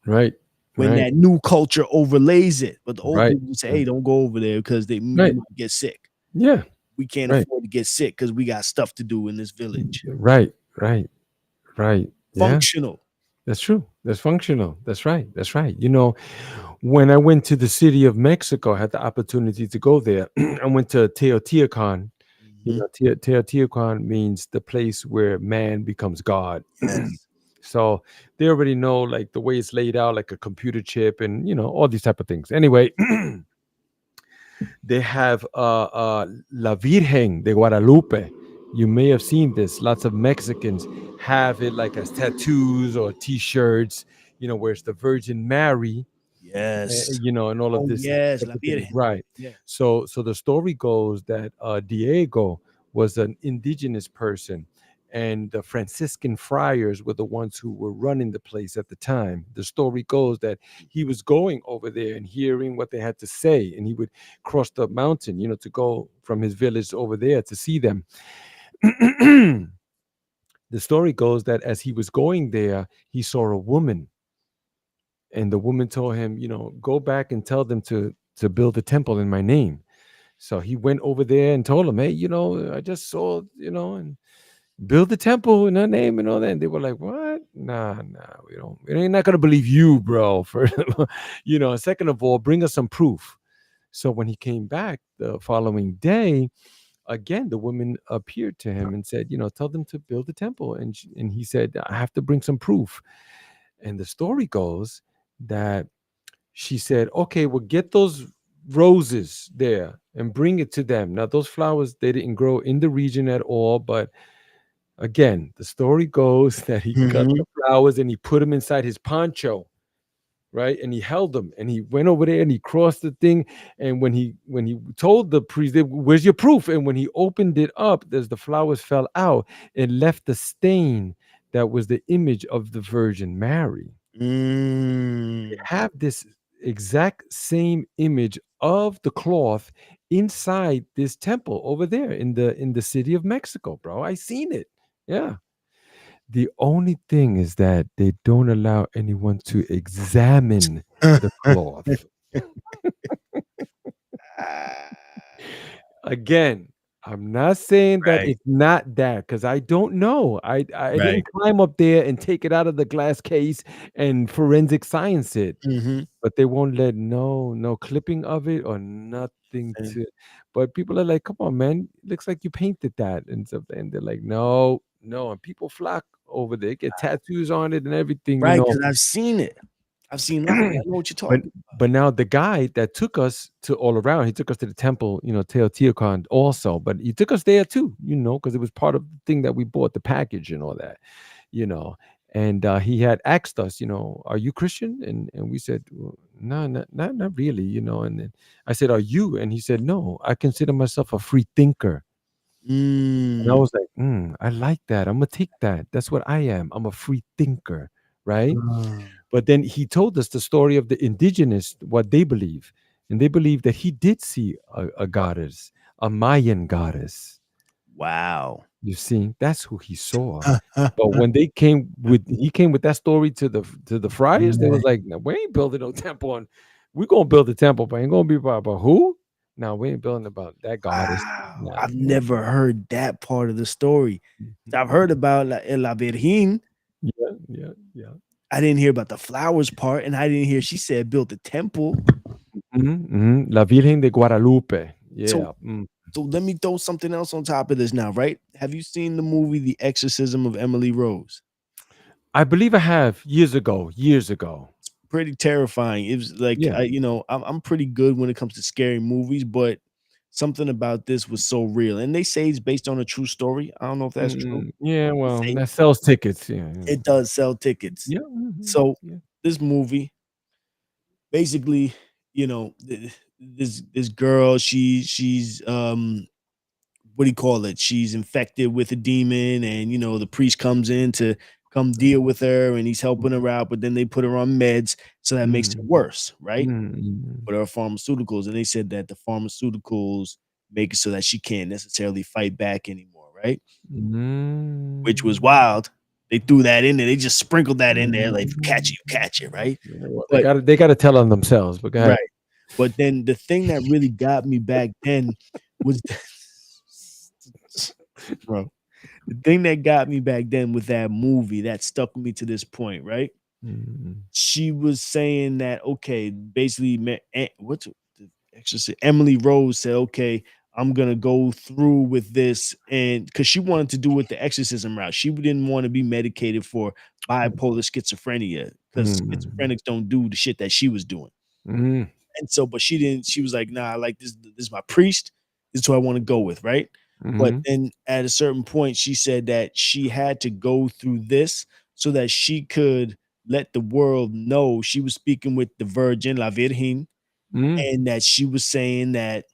Right, when right, that new culture overlays it. But the old right, people would say, right, "Hey, don't go over there because you right. might get sick. Yeah, We can't right, afford to get sick because we got stuff to do in this village." right, right, right. Yeah, Functional. that's true. That's functional. That's right. That's right. When I went to the city of Mexico, I had the opportunity to go there. I went to Teotihuacan. Mhm. Teotihuacan means the place where man becomes God. Yes. So they already know like the way it's laid out, like a computer chip, and all these type of things. Anyway, they have La Virgen de Guadalupe. You may have seen this. Lots of Mexicans have it like as tattoos or T-shirts. Where it's the Virgin Mary, Yes. and all of Oh, this yes, type La of thing. Virgen. Right. Yeah. So the story goes that Diego was an indigenous person, and the Franciscan friars were the ones who were running the place at the time. The story goes that he was going over there and hearing what they had to say, and he would cross the mountain, to go from his village over there to see them. The story goes that as he was going there, he saw a woman, and the woman told him, go back and tell them to build a temple in my name. So he went over there and told them, hey, I just saw, and build the temple in her name and all that. And they were like, what? Nah, we're not gonna believe you, bro. For second of all, bring us some proof. So when he came back the following day, again the woman appeared to him and said, tell them to build the temple. And he said, I have to bring some proof. And the story goes that she said, okay, well, get those roses there and bring it to them. Now, those flowers, they didn't grow in the region at all. But again, the story goes that he cut Mhm. the flowers and he put them inside his poncho, right? And he held them and he went over there and he crossed the thing. And when he told the priest, where's your proof? And when he opened it up, as the flowers fell out, it left the stain that was the image of the Virgin Mary. Mm. Have this exact same image of the cloth inside this temple over there in the city of Mexico, bro. I seen it. Yeah. The only thing is that they don't allow anyone to examine the cloth. Again, I'm not saying that Right, it's not that because I don't know. I right. didn't climb up there and take it out of the glass case and forensic science it. Mhm. But they won't let no clipping of it or nothing And to. But people are like, come on, man, looks like you painted that and stuff. And they're like, no, and people flock over there, get tattoos on it and everything, right, because 'cause I've seen it. I've seen that. I know what you're but talking. but now the guy that took us to all around, he took us to the temple, Teotihuacan also, but he took us there too, because it was part of the thing that we bought, the package and all that, you know. And he had asked us, are you Christian? And we said, well, no, not really, And then I said, are you? And he said, no, I consider myself a free thinker. And I Mm. was like, I like that. I'm gonna take that. That's what I am. I'm a free thinker, right? Ah. But then he told us the story of the indigenous, what they believe. And they believe that he did see a goddess, a Mayan goddess. Wow. You see, that's who he saw. But when he came with that story to the friars, they was Right. like, no, we ain't building no temple on. We're gonna build a temple, but ain't gonna be about who? No, we ain't building about that goddess. Wow. Nah, I've we ain't never heard that part of the story. I've Mhm. heard about La Virgen. Yeah, yeah, yeah. I didn't hear about the flowers part, and I didn't hear she said built a temple. Mhm, mhm. La Virgen de Guadalupe. So Yeah. so let me throw something else on top of this now, right? Have you seen the movie The Exorcism of Emily Rose? I believe I have years ago. Years ago. Pretty terrifying. It was like, Yeah. I'm pretty good when it comes to scary movies, but something about this was so real. And they say it's based on a true story. I don't know if that's true. Yeah, They well, say that sells tickets. Yeah, it does sell tickets. yeah, So yeah. this movie, basically, this girl, she's what do you call it? She's infected with a demon, and the priest comes in to come deal with her, and he's helping her out, but then they put her on meds, so that makes it Mm, worse, right? mm, But her pharmaceuticals, and they said that the pharmaceuticals make it so that she can't necessarily fight back anymore, right? Which was mm, wild. They threw that in there. They just sprinkled that in there, like, mm. you catch it, right? Yeah, well, they But got to they got to tell on themselves. But go ahead. right. But then the thing that really got me back then was bro, the thing that got me back then with that movie that stuck with me to this point, right? Mm, She was saying that, okay, basically, what's the exorcist? Emily Rose said, okay, I'm gonna go through with this, and because she wanted to do it the exorcism route, she didn't want to be medicated for bipolar schizophrenia because mm, schizophrenics don't do the shit that she was doing. mm, And so, but she didn't, she was like, nah, I like this. This is my priest. This is who I want to go with, right? But mhm, then at a certain point, she said that she had to go through this so that she could let the world know she was speaking with the Virgin, La Virgen, mm, and that she was saying that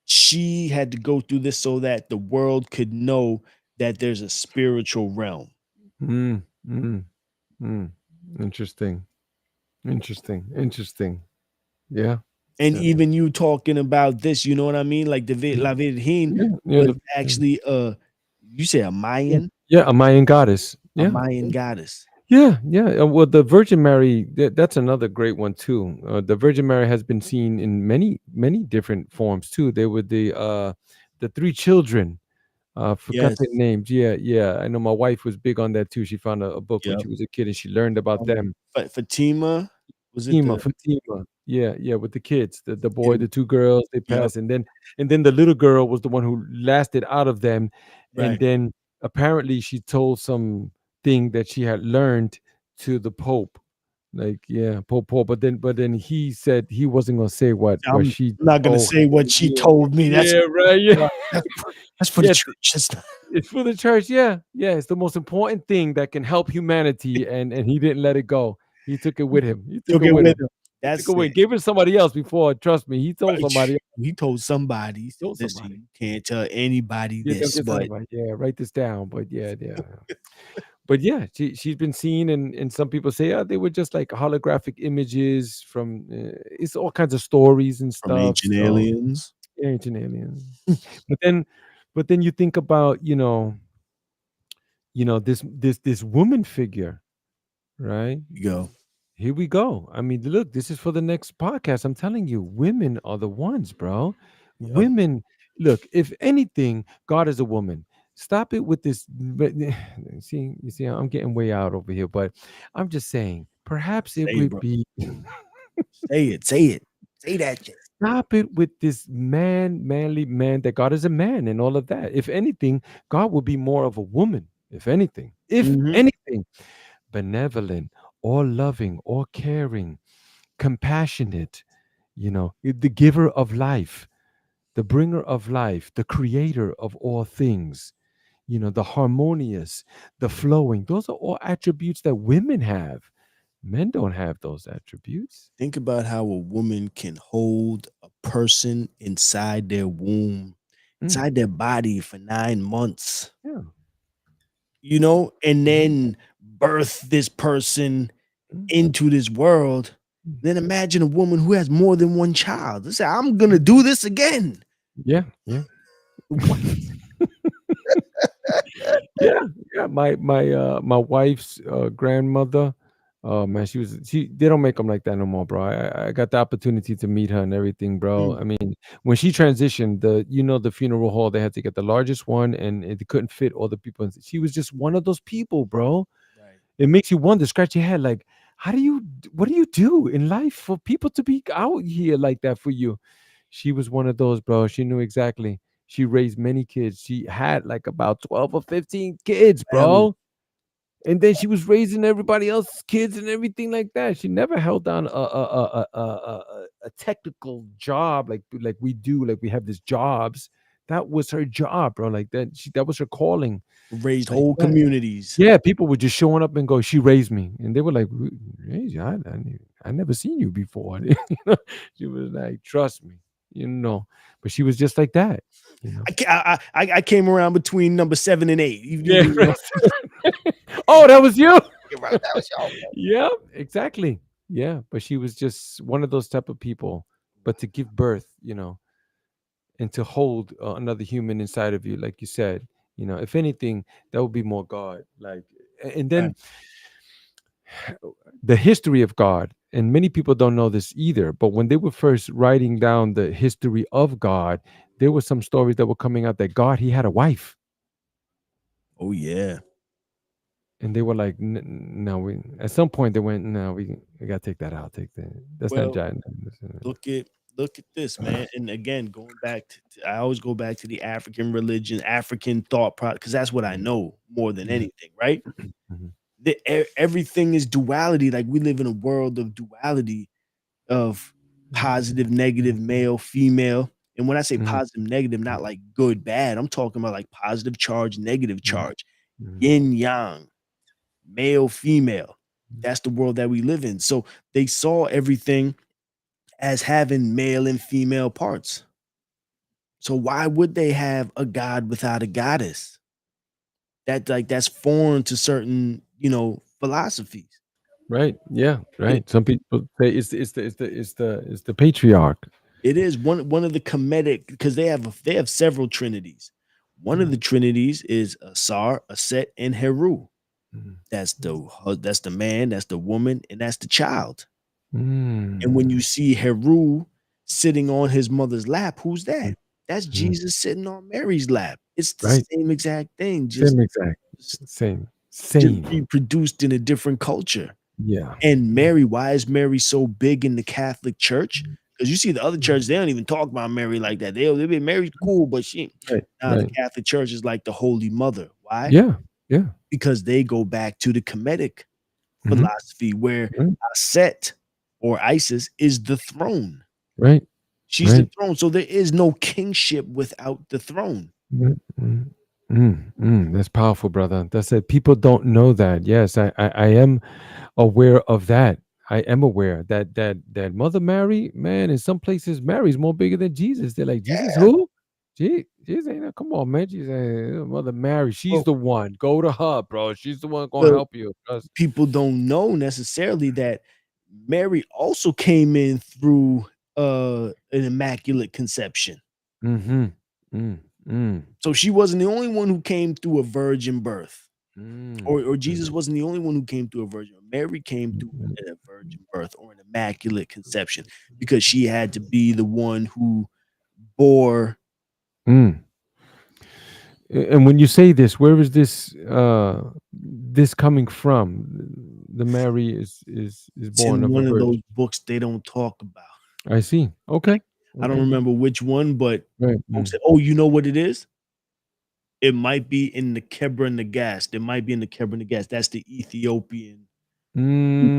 she had to go through this so that the world could know that there's a spiritual realm. mm, mm, mm. Interesting. Interesting. Interesting. Yeah. And Yeah. even you talking about this, you know what I mean? Like the La Virgen Yeah. Yeah. was actually you say a Yeah. Mayan, Yeah, a Mayan goddess. a Yeah. Mayan goddess. Yeah. Yeah. Well, the Virgin Mary, that's another great one too. The Virgin Mary has been seen in many, many different forms too. They were the three children. Forgot their Yes. names. Yeah, yeah. I know my wife was big on that too. She found a book when Yep. she was a kid and she learned about them. Fatima, was it Fatima, the Fatima. Yeah, yeah, with the kids, the boy, Fatima? the two girls, they Yep. passed, and then the little girl was the one who lasted out of them, and Right. then apparently she told some thing that she had learned to the Pope, like yeah, Pope Paul. But then he said he wasn't gonna say what I'm she not gonna told say what him. she Yeah, told me. That's yeah, right. Yeah, that's that's for the yeah. church. That's not, It's for the church, yeah. Yeah, it's the most important thing that can help humanity, and he didn't let it go. He took it with him. He took took it it with with him. him. He took That's it it. with gave it to somebody else before. Trust me, he told Right. somebody else. He told somebody, he He said, told listen, somebody. you can't tell anybody Yeah, don't this, get but somebody. Yeah, write this down. But yeah, yeah. But yeah, she's been seen, and some people say, they were just like holographic images from. It's all kinds of stories and from stuff. ancient So aliens. yeah, ancient aliens. But then, you think about this woman figure, right? You go. Here we go. I mean, look, this is for the next podcast. I'm telling you, women are the ones, bro. Yep. Women, look, if anything, God is a woman. Stop it with this. See, I'm getting way out over here, but I'm just saying, perhaps it Say it, would bro. be Say it. Say it. Say that shit. stop it with this manly man that God is a man and all of that. If anything, God would be more of a woman, if anything. If Mhm. anything, benevolent or loving or caring, compassionate, the giver of life, the bringer of life, the creator of all things, the harmonious, the flowing. Those are all attributes that women have. Men don't have those attributes. Think about how a woman can hold a person inside their womb, Mm, inside their body for 9 months, yeah. and Mhm, then birth this person mm, into this world. mm. Then imagine a woman who has more than one child. They say, I'm gonna do this again. Yeah, yeah. What? Yeah, yeah. My wife's grandmother. Oh man, she. They don't make them like that no more, bro. I got the opportunity to meet her and everything, bro. Mm, I mean, when she transitioned, the funeral hall, they had to get the largest one, and it couldn't fit all the people. She was just one of those people, bro. right. It makes you wonder, scratch your head, like, what do you do in life for people to be out here like that for you? She was one of those, bro. She knew exactly. She raised many kids. She had like about 12 or 15 kids, Family. bro. And then she was raising everybody else's kids and everything like that. She never held down a technical job like we do, like we have these jobs. That was her job, bro. Like that was her calling. Raised Like whole that. communities. Yeah, people were just showing up and go, "She raised me," and they were like, "Raised you? I never seen you before." She was like, "Trust me," you know. But she was just like that, you know. I came around between number 7 and 8. Yeah. Oh, that was you. That was y'all. Yeah, exactly. Yeah, but she was just one of those type of people. But to give birth, and to hold another human inside of you, like you said, if anything, that would be more God. Like, and Right. then the history of God, and many people don't know this either, but when they were first writing down the history of God, there were some stories that were coming out that God, he had a wife. Oh yeah. and they were like, "No, we." At some point, they went, "No, we gotta take that out. Take that. That's not Well, giant." look at look at this, man. And again, going back I always go back to the African religion, African thought process, because that's what I know more than Mhm, anything, right? mhm, Everything is duality. Like we live in a world of duality, of positive, negative, male, female. And when I say mhm, positive, negative, not like good, bad, I'm talking about like positive charge, negative mhm, charge, mhm, yin, yang, male, female. That's the world that we live in. So they saw everything as having male and female parts. So why would they have a god without a goddess? That's foreign to certain, philosophies. right. Yeah. It, Right. Some people say it's the patriarch. it is one of the Kemetic, because they have several trinities. One of Mhm, the trinities is Asar, Aset, and Heru. mhm, That's the man, that's the woman, and that's the child. And when you mm, see Heru sitting on his mother's lap, who's mm, that? That's mhm. Jesus sitting on Mary's lap. It's the Right. same exact thing, just Same exact. just Same. just Same. reproduced in a different culture. Yeah. And Mary, why is Mary so big in the Catholic Church? Because you see the other Mhm. churches, they don't even talk about Mary like that. They be Mary's cool, but she Right. now the Right. Catholic Church is like the Holy Mother. Why? Yeah. Yeah. Because they go back to the Kemetic Mhm. philosophy where Right. Set or Isis is the throne. Right. She's the Right. throne. So there is no kingship without the throne. Mm, mm, that's powerful, brother. That's it. People don't know that. Yes, I am aware of that. I am aware that Mother Mary, man, in some places, Mary's more bigger than Jesus. They're like, Jesus, Yeah. who? Jesus ain't no, come on, man. Jesus, Mother Mary, she's Well, the one. Go to her, bro. She's the one gonna well, help you. Trust. people don't know necessarily that Mary also came in through an immaculate conception. Mm-hmm. Mm, mm, So she wasn't the only one who came through a virgin birth. mm, Or mm, Jesus wasn't the only one who came through a virgin. Mary came through mm, a virgin birth or an immaculate conception because she had to be the one who bore. mm. And when you say this, where is this coming from? The Mary is It's born in of a one of those virgin. books they don't talk about. I see. Okay. I don't Okay. remember which one, but Right. folks say, "Oh, you know what it is? It might be in the Kebra Nagast. It might be in the Kebra Nagast. That's the Ethiopian,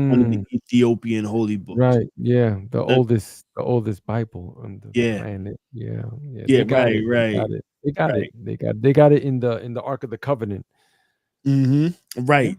one of the Mm, Ethiopian holy books." right. Yeah. Uh, The oldest Bible on the yeah, planet. Yeah. Yeah. yeah, They got right, it. They right, got it. They got it. right. They got it in the Ark of the Covenant. Mhm. Yeah. Right.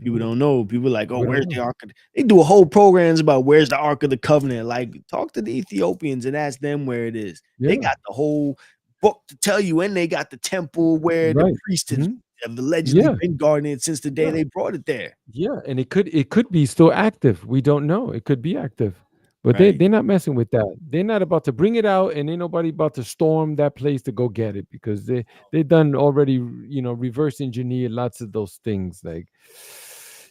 People Yeah. don't know. People like, "Oh, We don't where's know. the Ark of the—" They do a whole programs about where's the Ark of the Covenant. Like, talk to the Ethiopians and ask them where it is. They Yeah. got the whole book to tell you, and they got the temple where the Right. priest has Hmm. have allegedly Yeah. been guarding it since the day Yeah. they brought it there. Yeah, and it could be still active. We don't know. It could be active. But Right, they're not messing with that. They're not about to bring it out, and ain't nobody about to storm that place to go get it because they done already, reverse engineered lots of those things. Like,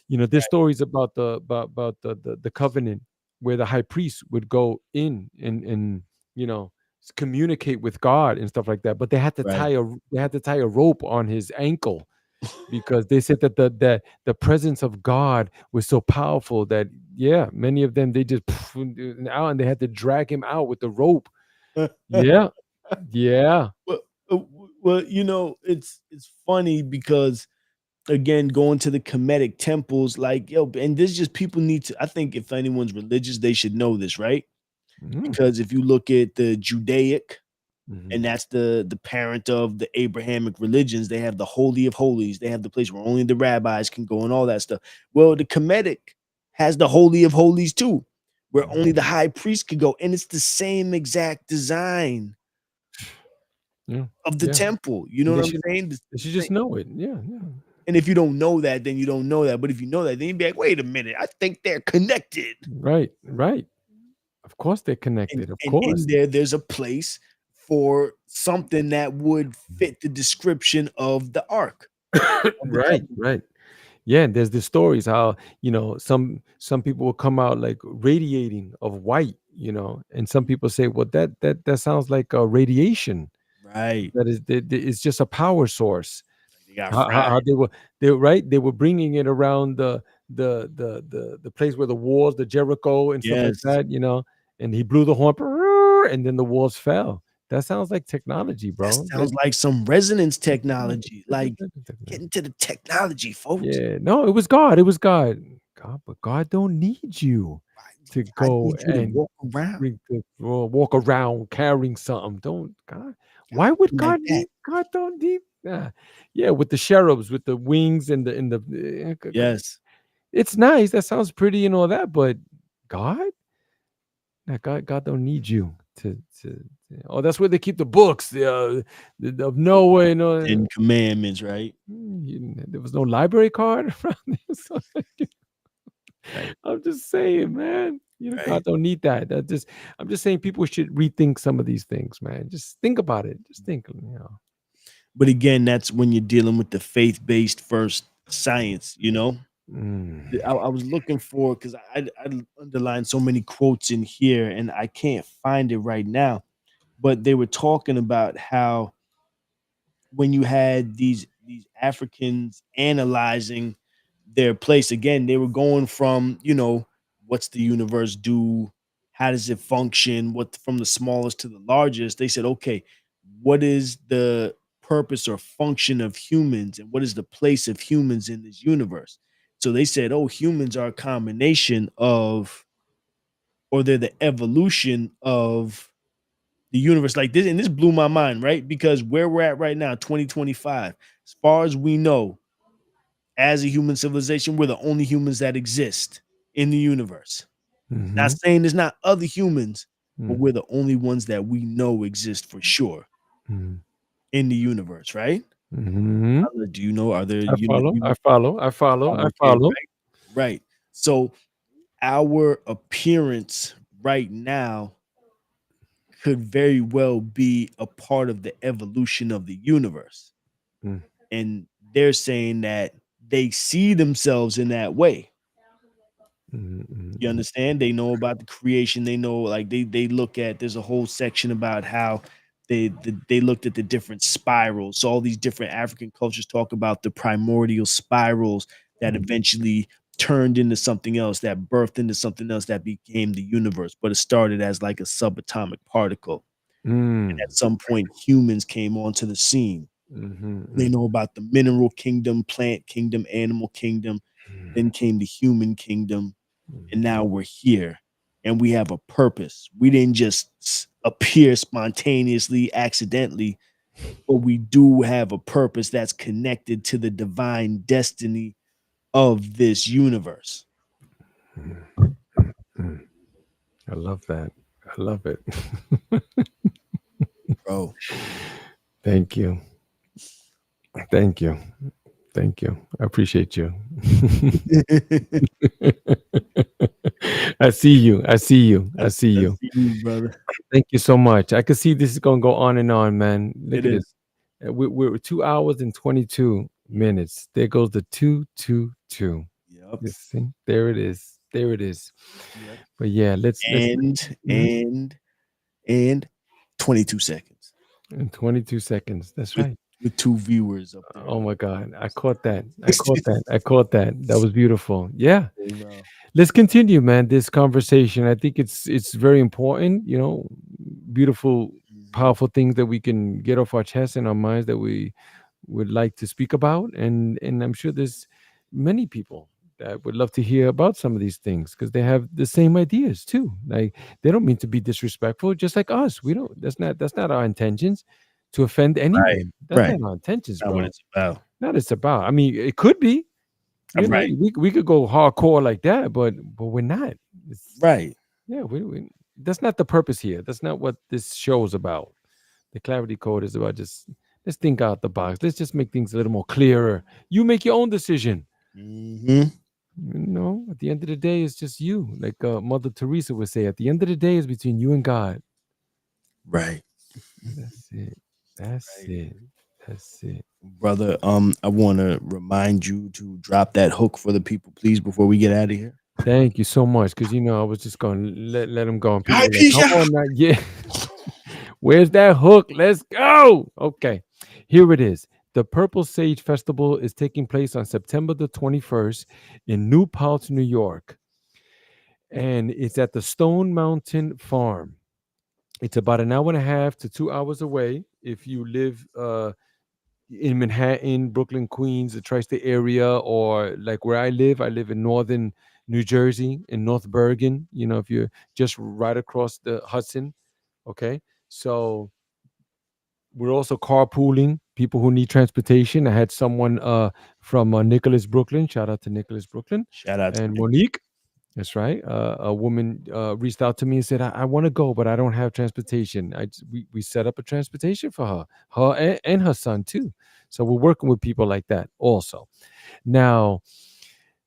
there's right, stories about the covenant where the high priest would go in and communicate with God and stuff like that. But right. they had to tie a rope on his ankle because they said that the presence of God was so powerful that, yeah, many of them, they just out and they had to drag him out with the rope. Yeah, yeah. Well, well, it's funny because again, going to the Kemetic temples, like yo, and this just people need to. I think if anyone's religious, they should know this, right? Mm, Because if you look at the Judaic, and mhm, that's the parent of the Abrahamic religions, they have the Holy of Holies. They have the place where only the rabbis can go and all that stuff. Well, the Kemetic has the Holy of Holies too, where only mhm. the high priest could go, and it's the same exact design Yeah, of the yeah. temple. You know And what I'm saying? they should just know it. Yeah, yeah. And if you don't know that, then you don't know that. But if you know that, then you'd be like, wait a minute, I think they're connected. Right, right. Of course they're And connected. Of and in course. there's a place for something that would fit the description of the ark of the Right, covenant. right. Yeah, and there's the stories how, some people will come out like radiating of white, and some people say, well, that sounds like radiation. Right. That is, it's just a power source. Like they got How fried. they were? They were bringing it around the place where the walls, the Jericho and stuff like Yes. that, and he blew the horn, and then the walls fell. That sounds like technology, That bro. sounds like some resonance technology. Like, get into the technology, folks. Yeah, no, it was God. It was God. God, but God don't need you to I go need you to and walk around. walk around carrying something. Don't God? God Why would be like God that. need? God don't need. Yeah, with the cherubs, with the wings and the. Yes. It's nice. That sounds pretty and all that, but God, God don't need you to. Oh, that's where they keep the books, of Noah and all. 10 Commandments, right? There was no library card around there. So Right. I'm just saying, man. Right. God don't need that. I'm just saying people should rethink some of these things, man. Just think about it. Just think. But again, that's when you're dealing with the faith-based first science, you know? Mm. I was looking for because I underlined so many quotes in here and I can't find it right now. But they were talking about how when you had these Africans analyzing their place again, they were going from, what's the universe do? How does it function? What from the smallest to the largest? They said, okay, what is the purpose or function of humans and what is the place of humans in this universe? So they said, oh, humans are a combination of, or they're the evolution of the universe like this. And this blew my mind, right? Because where we're at right now, 2025, as far as we know, as a human civilization, we're the only humans that exist in the universe. Not Mhm. saying there's not other humans, but Mm. we're the only ones that we know exist for sure Mm. in the universe, right? Mhm. Do you know, are there I follow. I follow. I follow. I okay, follow. right. So our appearance right now could very well be a part of the evolution of the universe. Mm. And they're saying that they see themselves in that way. Mhm. You Mhm. understand? They know about the creation. They know, like they look at. There's a whole section about how they looked at the different spirals. So all these different African cultures talk about the primordial spirals that Mhm. eventually turned into something else, that birthed into something else that became the universe. But it started as like a subatomic particle. And Mm. at some point, humans came onto the scene. Mhm. They Mm. know about the mineral kingdom, plant kingdom, animal kingdom. Then came the human kingdom, and now we're here, and we have a purpose. We didn't just appear spontaneously, accidentally, but we do have a purpose that's connected to the divine destiny of this universe. Mm. I love that. I love it. Bro, Thank you. Thank you. Thank you. I appreciate you. I see you. I see you. I see that's you. you, brother. Thank you so much. I can see this is going to go on and on, man. Look It at is. this. We're 2 hours and 22 minutes. There goes the 222. Yep. You see? There it is. There it is. Yep. But yeah, let's And mhm. and 22 seconds In 22 seconds. That's with right. with two viewers up there. Oh my God. I caught that. I caught that. I caught that. That was beautiful. Yeah. Hey, bro. Let's continue, man, this conversation. I think it's very important, beautiful, Mhm. powerful things that we can get off our chest and our minds that we would like to speak about. And I'm sure there's many people that would love to hear about some of these things because they have the same ideas too. Like they don't mean to be disrespectful, just like us. We don't that's not our intentions to offend Right. anyone. That's Right. not our intentions, Not what bro. it's about. Not it's about. I mean, it could be, Right. we could go hardcore like that, but we're not. It's, Right. yeah, we that's not the purpose here. That's not what this show is about. The clarity code is about just let's think out the box. Let's just make things a little more clearer. You make your own decision. Mhm. At the end of the day, it's just you. Like Mother Teresa would say, at the end of the day, is between you and God. Right. That's it. That's Right. it. That's it. Brother, I want to remind you to drop that hook for the people, please, before we get out of here. Thank you so much. Because I was just gonna let him go, and people Hi, were like, "Come Pisha. on, now, yeah." Where's that hook? Let's go. Okay, here it is. The Purple Sage Festival is taking place on September the 21st in New Paltz, New York. And it's at the Stone Mountain Farm. It's about an hour and a half to 2 hours away if you live in Manhattan, Brooklyn, Queens, the tri-state area, or like where I live in northern New Jersey, in North Bergen. You know, if you're just right across the Hudson, okay. So we're also carpooling people who need transportation. I had someone from Nicholas, Brooklyn. Shout out to Nicholas, Brooklyn, Shout out to and Nick. Monique. That's right. A woman reached out to me and said, I want to go, but I don't have transportation. We set up a transportation for her and her son too. So we're working with people like that also. Now,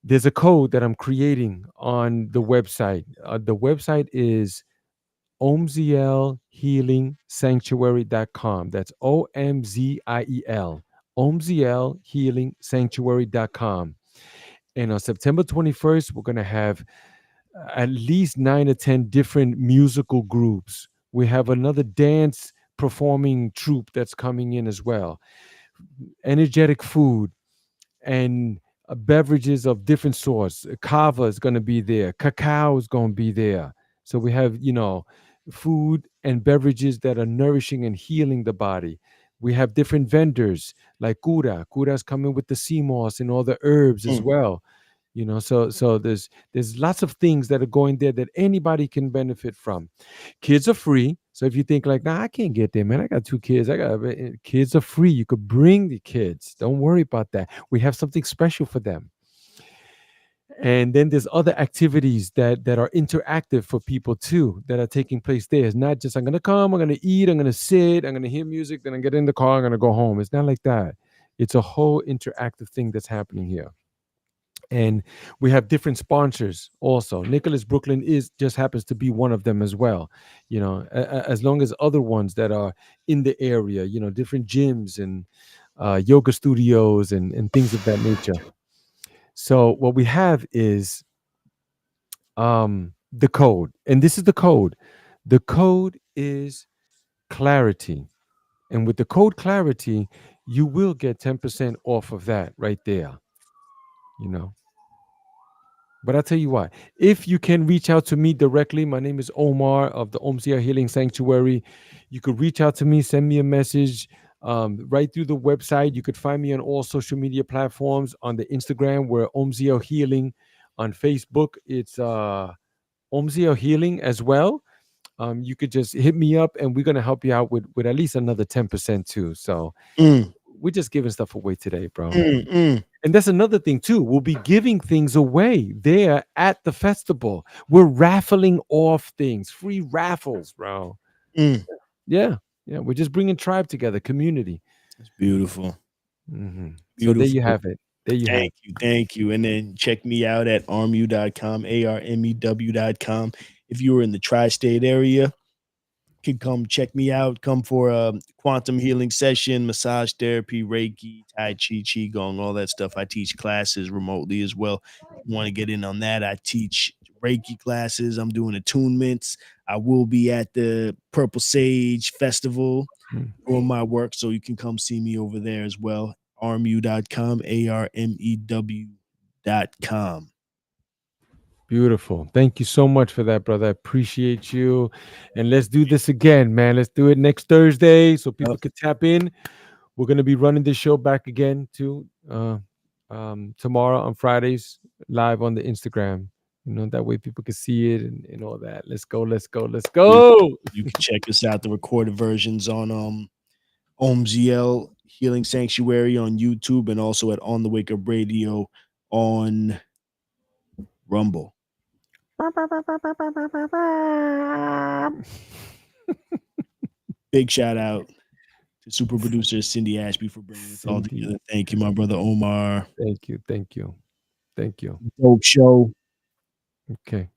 there's a code that I'm creating on the website. The website is Omziel Healing Sanctuary.com. That's OMZIEL. Omziel Healing Sanctuary.com. And on September 21st, we're going to have at least 9 or 10 different musical groups. We have another dance performing troupe that's coming in as well. Energetic food and beverages of different sorts. Kava is going to be there. Cacao is going to be there. So we have, food and beverages that are nourishing and healing the body. We have different vendors like Kura. Kura's coming with the sea moss and all the herbs as Mm. well. So there's lots of things that are going there that anybody can benefit from. Kids are free. So if you think like, nah, I can't get there, man. I got 2 kids. Kids are free. You could bring the kids. Don't worry about that. We have something special for them. And then there's other activities that are interactive for people too that are taking place there. It's not just I'm gonna come, I'm gonna eat, I'm gonna sit, I'm gonna hear music, then I get in the car, I'm gonna go home. It's not like that. It's a whole interactive thing that's happening here. And we have different sponsors also. Nicholas Brooklyn is just happens to be one of them as well. As long as other ones that are in the area, different gyms and yoga studios and things of that nature. So what we have is the code, and this is the code. The code is clarity, and with the code clarity, you will get 10% off of that right there. You know. But I'll tell you what, if you can reach out to me directly, my name is Omar of the Omziel Healing Sanctuary. You could reach out to me, send me a message right through the website. You could find me on all social media platforms. On the Instagram, we're Omziel Healing. On Facebook, it's Omziel Healing as well. You could just hit me up and we're going to help you out with at least another 10% too. So Mm. we're just giving stuff away today, bro. Mm. And that's another thing too. We'll be giving things away there at the festival. We're raffling off things, free raffles, bro. Mm. Yeah, yeah. We're just bringing tribe together, community. That's beautiful. So there you Beautiful. have it. There you have it. Thank you. And then check me out at armew.com, ARMEW.com. If you were in the tri-state area, can come check me out. Come for a quantum healing session, massage therapy, Reiki, Tai Chi, Qigong, all that stuff. I teach classes remotely as well. If you want to get in on that, I teach Reiki classes. I'm doing attunements. I will be at the Purple Sage Festival doing my work, so you can come see me over there as well. armew.com, ARMEW.com. Beautiful. Thank you so much for that, brother. I appreciate you. And let's do this again, man. Let's do it next Thursday so people can tap in. We're going to be running this show back again too tomorrow on Fridays live on the Instagram. That way people can see it and all that. Let's go. Let's go. You can check us out, the recorded versions on Omziel Healing Sanctuary on YouTube and also at On the Wake Up Radio on Rumble. Big shout out to super producer Cindy Ashby for bringing us all together. Thank you, my brother Omar. Thank you. Dope show. Okay.